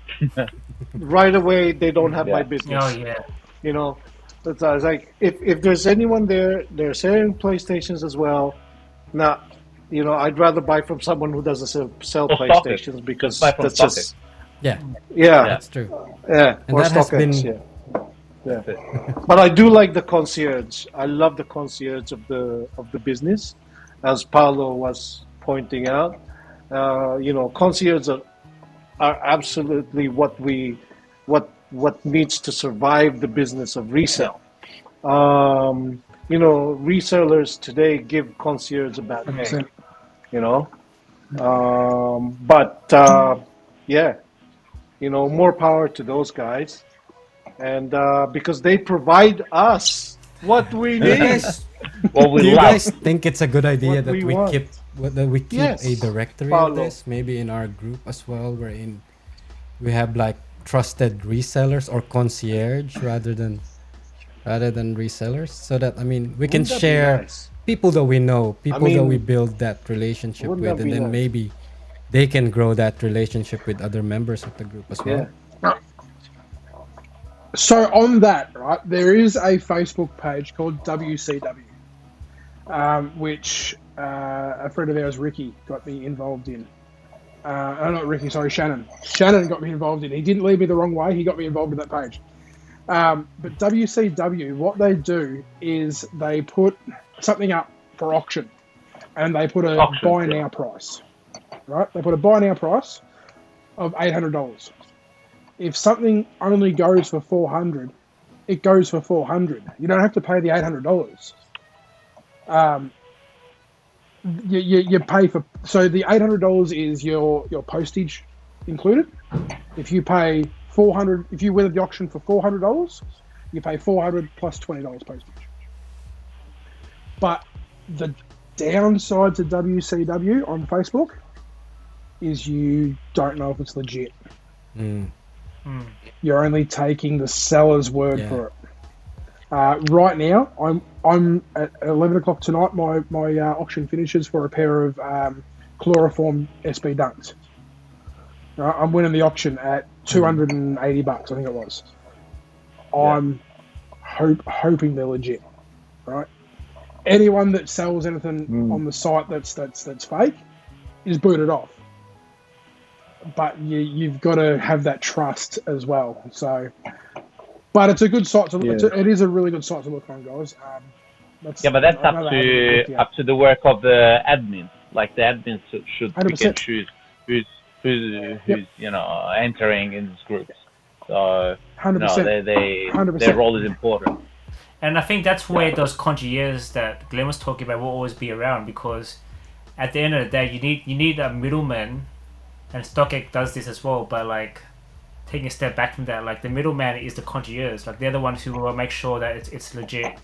Speaker 5: right away they don't have my
Speaker 4: Yeah.
Speaker 5: business.
Speaker 3: Oh yeah.
Speaker 5: You know, it's like if there's anyone there, they're selling PlayStations as well. Now, I'd rather buy from someone who doesn't sell
Speaker 4: Or StockX.
Speaker 5: PlayStations because
Speaker 4: Just buy from
Speaker 5: that's just
Speaker 1: Yeah,
Speaker 5: yeah,
Speaker 1: that's true. And
Speaker 5: or
Speaker 1: that has
Speaker 5: StockX,
Speaker 1: been-
Speaker 5: yeah. But I do like the concierge. I love the concierge of the business, as Paolo was pointing out. Concierge are absolutely what needs to survive the business of resale. Resellers today give concierge a bad name.
Speaker 2: 100%.
Speaker 5: More power to those guys, and because they provide us what we
Speaker 1: Do you
Speaker 5: need.
Speaker 1: guys,
Speaker 4: What we
Speaker 1: do you
Speaker 4: love.
Speaker 1: guys think it's a good idea
Speaker 5: What
Speaker 1: that
Speaker 5: we
Speaker 1: we
Speaker 5: want.
Speaker 1: keep
Speaker 5: Yes,
Speaker 1: a directory
Speaker 5: Paolo.
Speaker 1: of this, maybe in our group as well, wherein we have like trusted resellers or concierge rather than resellers, so that we can
Speaker 5: Wouldn't that be
Speaker 1: share
Speaker 5: nice?
Speaker 1: people that we know, people that we
Speaker 5: mean,
Speaker 1: build that relationship
Speaker 5: wouldn't
Speaker 1: with,
Speaker 5: that
Speaker 1: and
Speaker 5: be
Speaker 1: then
Speaker 5: nice?
Speaker 1: maybe they can grow that relationship with other members of the group as well.
Speaker 5: Yeah.
Speaker 2: So on that, right, there is a Facebook page called WCW, which a friend of ours, Ricky, got me involved in. Not Ricky, sorry, Shannon. Shannon got me involved in. He didn't lead me the wrong way. He got me involved in that page. But WCW, what they do is they put something up for auction, and they put a
Speaker 4: Auction,
Speaker 2: buy
Speaker 4: yeah.
Speaker 2: now price. Right? They put a buy now price of $800. If something only goes for $400, it goes for $400. You don't have to pay the $800. You pay for, so the $800 is your postage included. If you pay $400, if you win at the auction for $400, you pay $400 plus $20 postage. But the downside to WCW on Facebook is you don't know if it's legit.
Speaker 1: Mm.
Speaker 2: You're only taking the seller's word
Speaker 1: Yeah.
Speaker 2: for it. Right now, I'm at 11 o'clock tonight. My auction finishes for a pair of chloroform SB Dunks. I'm winning the auction at $280. I think it was. I'm hoping they're legit, right? Anyone that sells anything on the site that's fake is booted off. But you've got to have that trust as well. So, but it's a good site to look. It is a really good site to look on, guys.
Speaker 4: But that's up to the work of the admins. Like the admins should pick and choose who's entering in these groups. So 100%. Their role is important.
Speaker 3: And I think that's where those concierges that Glenn was talking about will always be around, because at the end of the day, you need a middleman, and StockX does this as well. But like taking a step back from that, like the middleman is the concierge. Like they're the ones who will make sure that it's legit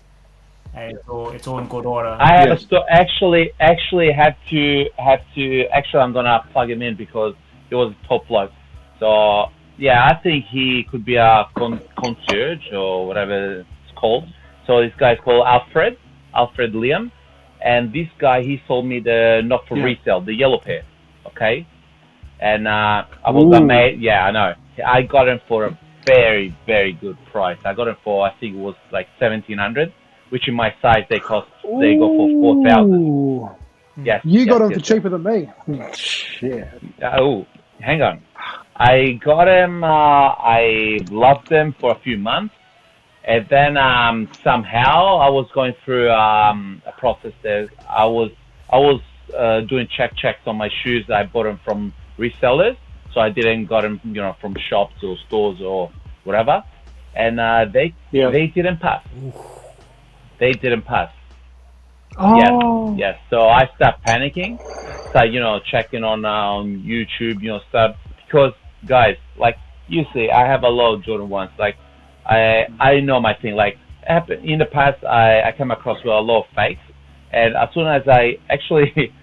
Speaker 3: and it's all in good order.
Speaker 4: I have actually had to I'm gonna plug him in because he was a top bloke. So yeah, I think he could be a concierge or whatever it's called. So this guy's called Alfred Liam, and this guy, he sold me the not for resale, the yellow pair, okay? And I was amazed. Yeah, I know. I got him for a very, very good price. I got him for, I think it was like 1,700, which in my size they go for 4,000. Yes,
Speaker 2: you got him for cheaper than me.
Speaker 4: Shit. Hang on. I got him. I loved them for a few months. And then somehow I was going through a process there. I was doing checks on my shoes. I bought them from resellers, so I didn't got them from shops or stores or whatever. And they didn't pass. They didn't pass.
Speaker 2: Oh.
Speaker 4: Yes. So I started panicking. Started checking on YouTube. Stuff, because guys, like you see, I have a lot of Jordan 1s. Like I know my thing. Like in the past, I came across with a lot of fakes, and as soon as I actually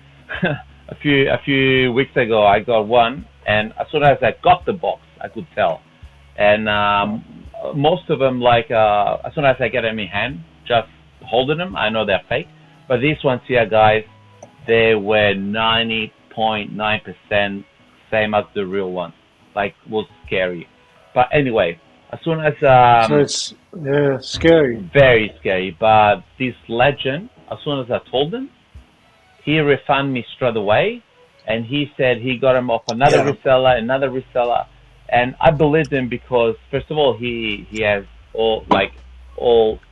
Speaker 4: a few weeks ago I got one, and as soon as I got the box, I could tell. And most of them, like as soon as I get them in hand, just holding them, I know they're fake. But these ones here, guys, they were 90.9% same as the real ones. Like, was scary. But anyway. As soon as
Speaker 5: so it's scary,
Speaker 4: very scary. But this legend, as soon as I told him, he refunded me straight away, and he said he got him off another reseller, and I believed him because first of all he has all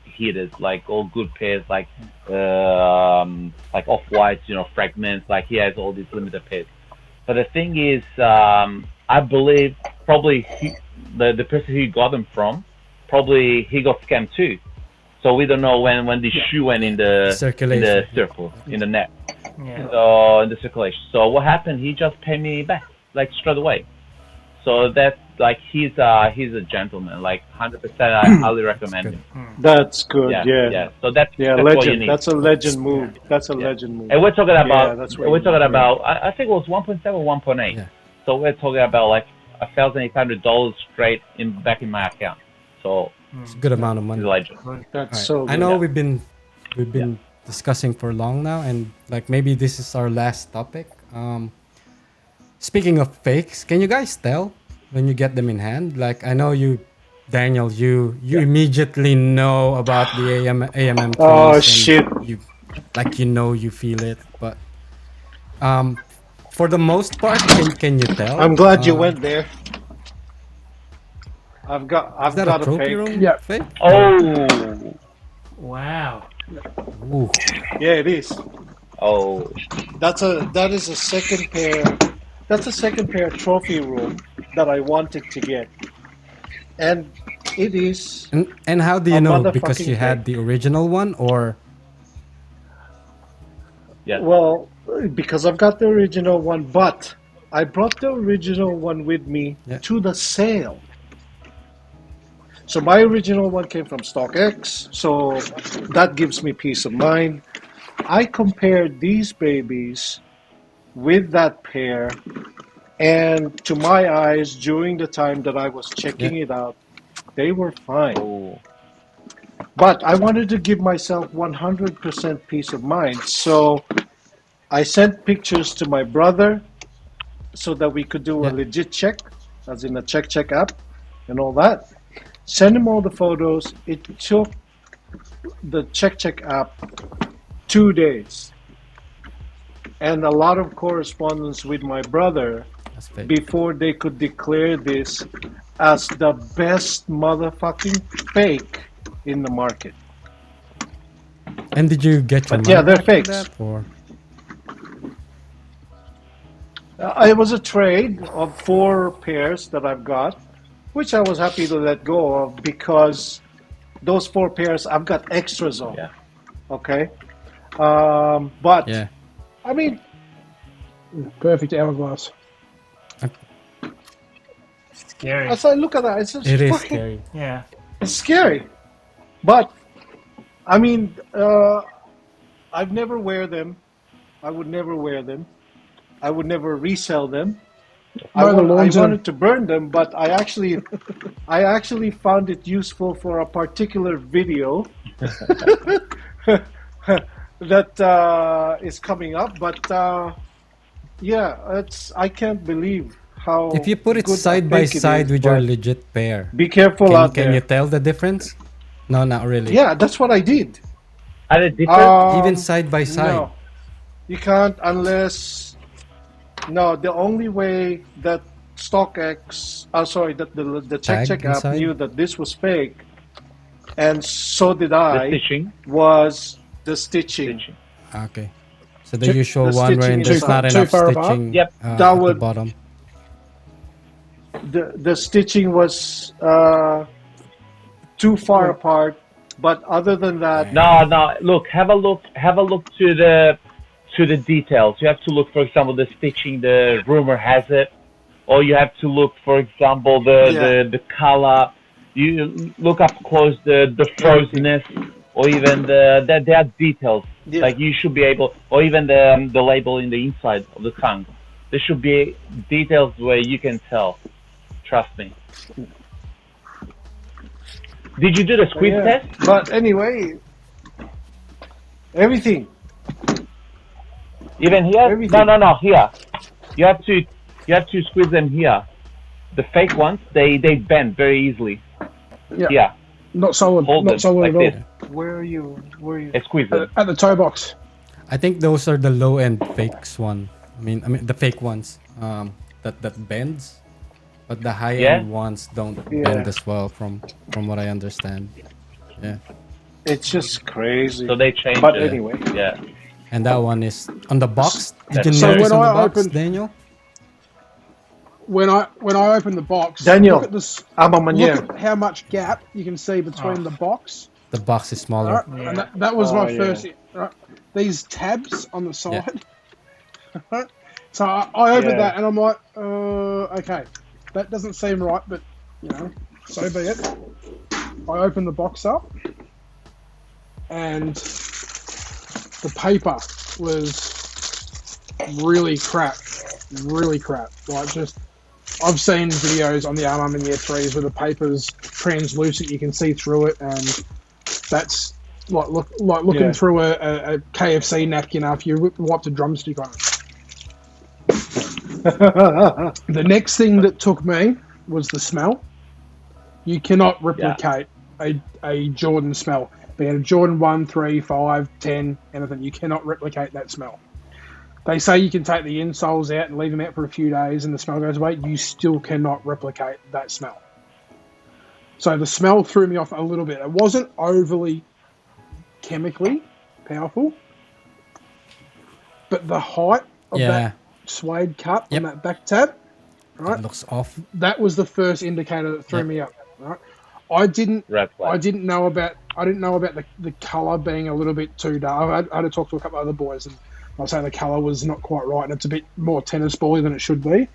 Speaker 4: heaters, like all good pairs, like off-whites, fragments, like he has all these limited pairs. But the thing is, I believe probably the person who got them from, probably he got scammed too. So we don't know when the shoe went in the circle, in the net.
Speaker 3: Yeah.
Speaker 4: So in the circulation. So what happened? He just paid me back, like straight away. So that's like he's a gentleman, like 100%. I highly recommend him.
Speaker 5: That's good. Yeah.
Speaker 4: So that's
Speaker 5: legend.
Speaker 4: What you need.
Speaker 5: That's a legend move. That's a legend move.
Speaker 4: And we're talking about I think it was 1.7 or 1.8.
Speaker 1: Yeah.
Speaker 4: So we're talking about like $1,800 straight back in my account. So
Speaker 1: it's a good amount of money.
Speaker 4: Legend.
Speaker 5: That's
Speaker 1: right.
Speaker 5: so good.
Speaker 1: I know we've been discussing for long now, and like maybe this is our last topic. Speaking of fakes, can you guys tell when you get them in hand? Like I know you, Daniel, you immediately know about the AMM.
Speaker 5: Oh shit!
Speaker 1: You feel it, but for the most part, can you tell?
Speaker 5: I'm glad you went there. I've got a fake.
Speaker 1: Fake?
Speaker 4: Oh.
Speaker 3: Wow.
Speaker 1: Ooh.
Speaker 5: Yeah, it is.
Speaker 4: Oh.
Speaker 5: That is a second pair. That's a second pair trophy room that I wanted to get, and it is.
Speaker 1: And how do you know? Because you had the original one, or?
Speaker 4: Yeah.
Speaker 5: Well, because I've got the original one, but I brought the original one with me to the sale. So my original one came from StockX, so that gives me peace of mind. I compared these babies with that pair, and to my eyes, during the time that I was checking it out, they were fine.
Speaker 4: Oh.
Speaker 5: But I wanted to give myself 100% peace of mind. So I sent pictures to my brother so that we could do a
Speaker 1: Yeah.
Speaker 5: legit check, as in a check app and all that. Send him all the photos. It took the check app 2 days. And a lot of correspondence with my brother
Speaker 1: That's fake.
Speaker 5: before they could declare this as the best motherfucking fake in the market.
Speaker 1: And did you get your
Speaker 5: But
Speaker 1: money
Speaker 5: yeah, they're
Speaker 1: back for
Speaker 5: fakes.
Speaker 1: that, or
Speaker 5: It was a trade of 4 pairs that I've got, which I was happy to let go of because those 4 pairs I've got extras on.
Speaker 4: Yeah.
Speaker 5: Okay. But
Speaker 1: yeah?
Speaker 5: I mean,
Speaker 2: Perfect hourglass.
Speaker 3: Scary.
Speaker 5: as I look at that, it's just
Speaker 1: It is
Speaker 5: fucking
Speaker 1: scary.
Speaker 3: Yeah.
Speaker 5: It's scary. But I mean, I've never wear them. I would never wear them. I would never resell them. I
Speaker 2: Mow the lawns in 'em.
Speaker 5: wanted to burn them, but I actually found it useful for a particular video that is coming up. But yeah, I can't believe how.
Speaker 1: If you put it
Speaker 5: good a
Speaker 1: side by
Speaker 5: fake it
Speaker 1: side
Speaker 5: is,
Speaker 1: with your
Speaker 5: but
Speaker 1: legit pair,
Speaker 5: be careful out
Speaker 1: can
Speaker 5: there.
Speaker 1: you tell the difference? No, not really.
Speaker 5: Yeah, that's what I did.
Speaker 4: Are they different?
Speaker 1: Even side by side.
Speaker 5: No, you can't unless. No, the only way that StockX, that the
Speaker 1: Tag
Speaker 5: check app
Speaker 1: inside?
Speaker 5: knew that this was fake, and so did
Speaker 4: The
Speaker 5: I,
Speaker 4: stitching.
Speaker 5: was the stitching.
Speaker 1: Okay. So the usual
Speaker 5: the
Speaker 1: one wherein
Speaker 5: stitching
Speaker 1: there's
Speaker 5: is
Speaker 1: not
Speaker 2: too
Speaker 1: enough
Speaker 2: far apart?
Speaker 1: stitching
Speaker 4: Yep.
Speaker 1: at
Speaker 5: That
Speaker 1: the
Speaker 5: would-
Speaker 1: bottom.
Speaker 5: The stitching was too far apart, but other than that,
Speaker 4: No. Look, have a look to the details. You have to look, for example, the stitching. The rumor has it, or you have to look, for example, the color. You look up close the frozenness, or even there are details.
Speaker 5: Yeah.
Speaker 4: Like you should be able, or even the label in the inside of the tongue. There should be details where you can tell. Trust me. Did you do the squeeze
Speaker 5: yeah.
Speaker 4: test?
Speaker 5: But anyway, everything.
Speaker 4: Even here?
Speaker 5: Everything.
Speaker 4: No, here. You have to squeeze them here. The fake ones, they bend very easily.
Speaker 2: Yeah.
Speaker 4: Yeah,
Speaker 2: Not solid.
Speaker 4: hold
Speaker 2: Not
Speaker 4: them
Speaker 2: solid
Speaker 4: like
Speaker 2: at all.
Speaker 4: this.
Speaker 5: Where are you?
Speaker 4: And squeeze them.
Speaker 2: At the toe box.
Speaker 1: I think those are the low end fakes one. I mean the fake ones. That bends. But the high
Speaker 4: Yeah.
Speaker 1: end ones don't
Speaker 5: Yeah.
Speaker 1: bend as well from what I understand. Yeah.
Speaker 5: It's just crazy.
Speaker 4: So they changed
Speaker 5: But
Speaker 4: it.
Speaker 5: anyway.
Speaker 4: Yeah.
Speaker 1: And that one is on the box. Did you
Speaker 4: So
Speaker 1: notice
Speaker 2: when
Speaker 1: on the
Speaker 2: I
Speaker 1: box,
Speaker 2: opened-
Speaker 1: Daniel?
Speaker 2: When I open the box,
Speaker 5: Daniel,
Speaker 2: look at this.
Speaker 5: I'm a
Speaker 2: Look
Speaker 5: manier.
Speaker 2: at how much gap you can see between the box.
Speaker 1: The box is smaller.
Speaker 2: Right?
Speaker 3: Yeah.
Speaker 2: And that was
Speaker 5: Oh,
Speaker 2: my
Speaker 5: yeah.
Speaker 2: first. Right? These tabs on the side. Right? So I opened
Speaker 5: Yeah.
Speaker 2: that and I'm like, okay, that doesn't seem right, but so be it. I opened the box up, and the paper was really crap. Like I've seen videos on the Arm and Year 3s where the paper's translucent, you can see through it, and that's like looking
Speaker 5: Yeah.
Speaker 2: through a KFC napkin after you wiped a drumstick on it. The next thing that took me was the smell. You cannot replicate a Jordan smell. Be it a Jordan 1, 3, 5, 10, anything. You cannot replicate that smell. They say you can take the insoles out and leave them out for a few days and the smell goes away. You still cannot replicate that smell. So the smell threw me off a little bit. It wasn't overly chemically powerful, but the height of
Speaker 1: Yeah.
Speaker 2: that suede cut
Speaker 1: Yep.
Speaker 2: on that back tab, right?
Speaker 1: It looks off.
Speaker 2: That was the first indicator that threw
Speaker 1: Yep.
Speaker 2: me up. Right? I didn't
Speaker 4: Red flag.
Speaker 2: I didn't know about the colour being a little bit too dark. I had to talk to a couple of other boys, and I was saying the colour was not quite right, and it's a bit more tennis bally than it should be.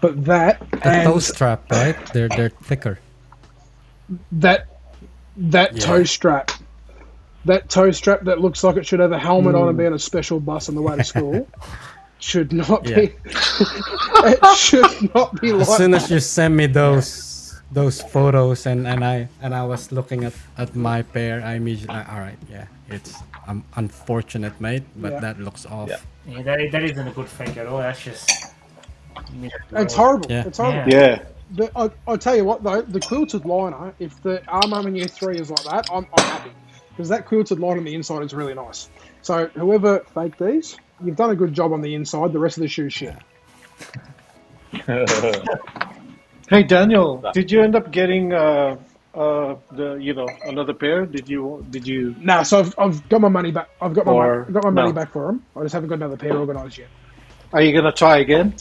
Speaker 2: But that
Speaker 1: The
Speaker 2: and
Speaker 1: toe strap, right? They're thicker.
Speaker 2: that toe strap, that looks like it should have a helmet on and be on a special bus on the way to school, should not be. It should not be
Speaker 1: As
Speaker 2: like
Speaker 1: soon
Speaker 2: that.
Speaker 1: as you send me those those photos and I was looking at my pair. I immediately all right, yeah, it's unfortunate, mate, but
Speaker 2: Yeah.
Speaker 1: that looks off.
Speaker 4: Yeah.
Speaker 3: Yeah, that isn't a good fake at all. That's just.
Speaker 2: It's horrible.
Speaker 1: Yeah.
Speaker 2: It's horrible.
Speaker 3: Yeah.
Speaker 5: Yeah.
Speaker 2: I'll tell you what though, the quilted liner, if the arm in year 3 is like that, I'm happy. Because that quilted line on the inside is really nice. So whoever faked these, you've done a good job on the inside. The rest of the shoe's shit.
Speaker 5: Hey Daniel, did you end up getting another pair? Did you?
Speaker 2: Nah, so I've got my money back. I've got my
Speaker 5: Or-
Speaker 2: money
Speaker 5: no.
Speaker 2: back for them. I just haven't got another pair organised yet.
Speaker 5: Are you gonna try again?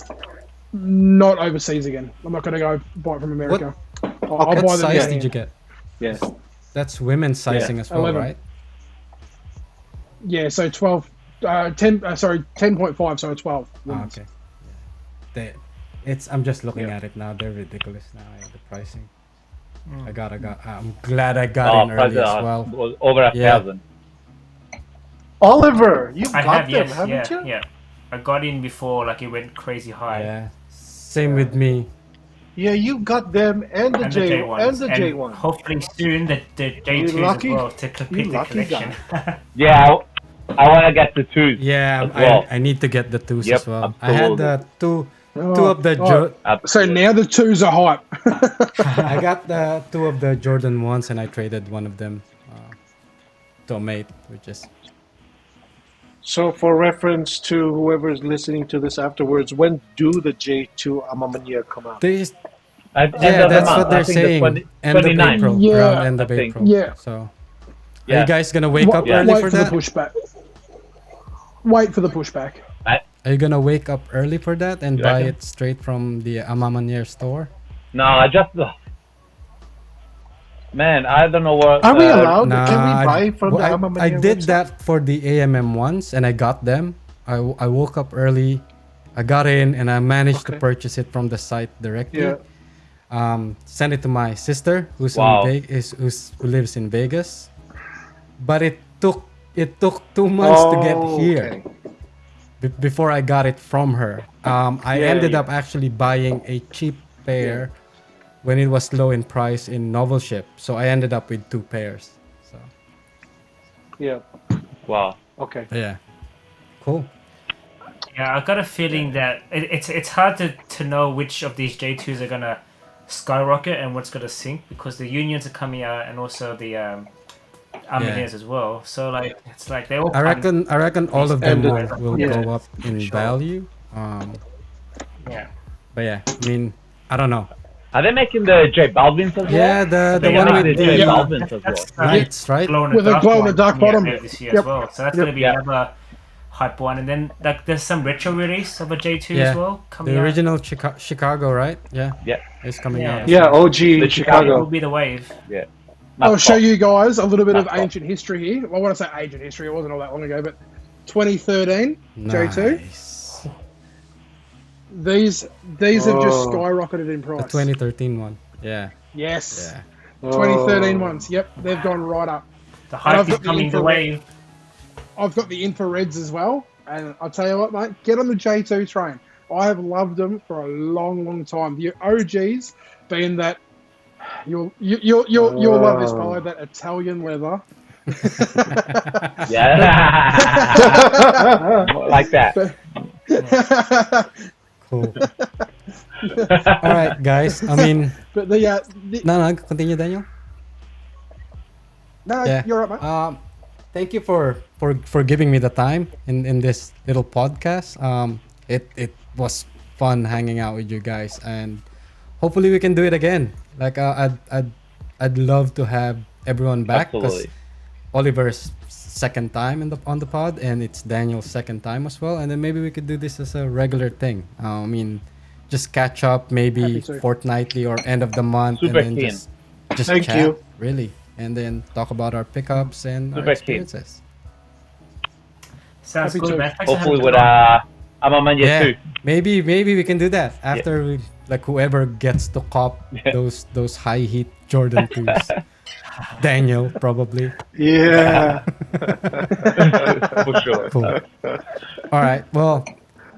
Speaker 2: Not overseas again. I'm not going to go buy it from America. I'll
Speaker 1: What
Speaker 2: buy them
Speaker 1: size
Speaker 2: in
Speaker 1: did you get?
Speaker 5: Yeah.
Speaker 1: That's women's sizing as well,
Speaker 2: 11.
Speaker 1: right?
Speaker 2: Yeah, so 12, 10, sorry, 10.5, so 12.
Speaker 1: Oh, okay. Yeah. I'm just looking at it now. They're ridiculous now. The pricing. I'm glad I got in early as well.
Speaker 4: Was over
Speaker 1: Yeah.
Speaker 4: 1,000.
Speaker 5: Oliver, you
Speaker 3: I
Speaker 5: got
Speaker 3: have,
Speaker 5: them,
Speaker 3: yes,
Speaker 5: haven't
Speaker 3: yeah,
Speaker 5: you?
Speaker 3: yeah. I got in before, like it went crazy high.
Speaker 1: Yeah. Same with me.
Speaker 5: Yeah, you got them and the
Speaker 3: And the
Speaker 5: J
Speaker 3: J1s.
Speaker 5: and the J1.
Speaker 3: Hopefully soon the J2s
Speaker 5: lucky-
Speaker 3: as well to complete
Speaker 5: you
Speaker 3: the
Speaker 5: lucky
Speaker 3: collection.
Speaker 4: Yeah, I want to get the twos.
Speaker 1: Yeah,
Speaker 4: as well.
Speaker 1: I need to get the twos
Speaker 4: Yep,
Speaker 1: as well. I had the two of the
Speaker 2: So
Speaker 4: Absolutely.
Speaker 2: now the twos are hype.
Speaker 1: I got the two of the Jordan ones, and I traded one of them to a mate, which is
Speaker 5: So, for reference to whoever is listening to this afterwards, when do the J2 Amamania come out?
Speaker 1: this.
Speaker 4: At end
Speaker 1: Yeah,
Speaker 4: of the
Speaker 1: that's
Speaker 4: month,
Speaker 1: what
Speaker 4: I
Speaker 1: they're
Speaker 4: think the
Speaker 1: saying.
Speaker 4: 20
Speaker 1: End of
Speaker 4: 29th.
Speaker 1: April,
Speaker 2: Yeah,
Speaker 1: around end of
Speaker 4: I think.
Speaker 1: April.
Speaker 2: Yeah.
Speaker 1: So, are
Speaker 4: Yeah.
Speaker 1: you guys gonna wake up
Speaker 4: Yeah.
Speaker 1: early
Speaker 2: Wait
Speaker 1: for
Speaker 2: for
Speaker 1: that?
Speaker 2: the pushback. Wait for the pushback.
Speaker 1: Are you gonna wake up early for that and
Speaker 4: You
Speaker 1: buy
Speaker 4: reckon?
Speaker 1: it straight from the Amamanier store?
Speaker 4: No, I just. Man, I don't know what.
Speaker 5: Are we allowed?
Speaker 1: Nah,
Speaker 5: Can we buy from the
Speaker 1: I
Speaker 5: Amamania
Speaker 1: did
Speaker 5: website?
Speaker 1: that for the AMM once, and I got them. I woke up early, I got in, and I managed to
Speaker 5: Okay.
Speaker 1: purchase it from the site directly.
Speaker 5: Yeah.
Speaker 1: Sent it to my sister, who's
Speaker 4: Wow.
Speaker 1: who lives in Vegas. But it took 2 months to get here
Speaker 5: Okay.
Speaker 1: before I got it from her. I
Speaker 5: Yeah,
Speaker 1: ended
Speaker 5: yeah.
Speaker 1: up actually buying a cheap pair when it was low in price in Novel Ship. So I ended up with 2 pairs. So
Speaker 5: Yeah.
Speaker 4: Wow.
Speaker 5: Okay.
Speaker 1: yeah, cool.
Speaker 3: Yeah, I got a feeling that it's hard to know which of these J2s are gonna skyrocket and what's gonna sink because the unions are coming out and also the Armenians as well. So like it's like they all.
Speaker 1: I reckon all of them
Speaker 5: And
Speaker 1: will
Speaker 5: yeah,
Speaker 1: go up in
Speaker 3: sure.
Speaker 1: value.
Speaker 3: Yeah.
Speaker 1: But yeah, I mean, I don't know.
Speaker 4: Are they making the J Balvins as well?
Speaker 1: Yeah, the
Speaker 3: They
Speaker 1: one
Speaker 3: are
Speaker 1: with
Speaker 4: the J
Speaker 2: yeah.
Speaker 4: Balvins as well.
Speaker 3: That's
Speaker 1: lights, right?
Speaker 3: glow in
Speaker 2: With a glow in the dark bottom.
Speaker 3: this year
Speaker 2: Yep.
Speaker 3: as well. So that's
Speaker 2: Yep.
Speaker 3: gonna be
Speaker 4: Yeah.
Speaker 3: another hype one. And then like there's some retro release of a J2
Speaker 1: Yeah,
Speaker 3: as well coming
Speaker 1: the
Speaker 3: out.
Speaker 1: original Chicago, right? Yeah,
Speaker 4: Yeah.
Speaker 1: it's coming
Speaker 3: Yeah.
Speaker 1: out.
Speaker 5: Yeah, OG
Speaker 4: The
Speaker 3: It
Speaker 5: Chicago.
Speaker 3: will be the wave.
Speaker 4: Yeah.
Speaker 2: I'll show you guys a little bit of
Speaker 4: Mascot.
Speaker 2: ancient history here. Well, when I say ancient history, it wasn't all that long ago, but 2013 J2.
Speaker 1: Nice.
Speaker 2: These have just
Speaker 5: Oh.
Speaker 2: skyrocketed in
Speaker 1: The
Speaker 2: price.
Speaker 1: 2013 one. Yeah,
Speaker 2: Yes.
Speaker 1: yeah.
Speaker 2: 2013 ones. Yep, they've gone right up.
Speaker 3: The
Speaker 2: I've
Speaker 3: hype is
Speaker 2: got the
Speaker 3: coming the
Speaker 2: infrared.
Speaker 3: wave.
Speaker 2: I've got the infrareds as well, and I'll tell you what, mate, get on the J2 train. I have loved them for a long, long time. The OGs being that you'll love this, Paolo, that Italian leather.
Speaker 4: Yeah. Like that.
Speaker 1: Cool. All right, guys. I mean,
Speaker 2: But the
Speaker 1: no, continue, Daniel.
Speaker 2: no,
Speaker 1: Yeah.
Speaker 2: you're right, mate.
Speaker 1: Thank you for giving me the time in this little podcast. It was fun hanging out with you guys, and hopefully we can do it again. Like I'd love to have everyone back because
Speaker 4: Absolutely.
Speaker 1: Oliver's second time on the pod, and it's Daniel's second time as well. And then maybe we could do this as a regular thing. I mean, just catch up maybe
Speaker 2: Happy to.
Speaker 1: fortnightly or end of the month,
Speaker 4: Super
Speaker 1: and then
Speaker 4: keen.
Speaker 1: just
Speaker 5: Thank
Speaker 1: chat,
Speaker 5: you.
Speaker 1: really, and then talk about our pickups and our
Speaker 4: Super keen.
Speaker 1: experiences.
Speaker 3: Sounds
Speaker 2: Happy
Speaker 3: good,
Speaker 2: to.
Speaker 3: man. Thanks for
Speaker 4: Hopefully
Speaker 3: having
Speaker 4: with
Speaker 3: me on.
Speaker 4: Amamania
Speaker 1: Yeah,
Speaker 4: too.
Speaker 1: maybe we can do that after we, like whoever gets to cop those high heat Jordan 2s. Daniel probably.
Speaker 5: Yeah.
Speaker 4: For sure.
Speaker 1: Cool. All right. Well,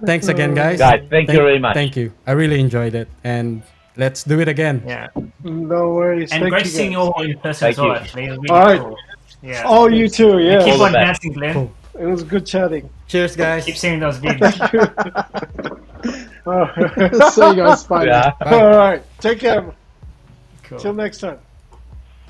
Speaker 1: thanks again, guys.
Speaker 4: Guys, thank you very much.
Speaker 1: Thank you. I really enjoyed it, and Let's do it again.
Speaker 3: Yeah.
Speaker 5: No worries.
Speaker 3: And
Speaker 5: Thank
Speaker 3: great
Speaker 5: you,
Speaker 3: seeing you
Speaker 5: guys.
Speaker 3: all in person
Speaker 4: Thank
Speaker 3: as well,
Speaker 4: you.
Speaker 3: actually. It was really
Speaker 5: All right.
Speaker 3: cool. Yeah.
Speaker 5: Oh, you too. Yeah.
Speaker 3: Keep
Speaker 4: All the
Speaker 3: on
Speaker 4: best.
Speaker 3: dancing, Glenn.
Speaker 1: Cool.
Speaker 5: It was good chatting.
Speaker 1: Cheers, guys.
Speaker 3: Keep seeing those videos.
Speaker 5: Oh.
Speaker 2: See you guys. Bye.
Speaker 4: Yeah.
Speaker 1: Bye.
Speaker 5: All right. Take care.
Speaker 3: Cool.
Speaker 5: Till next time.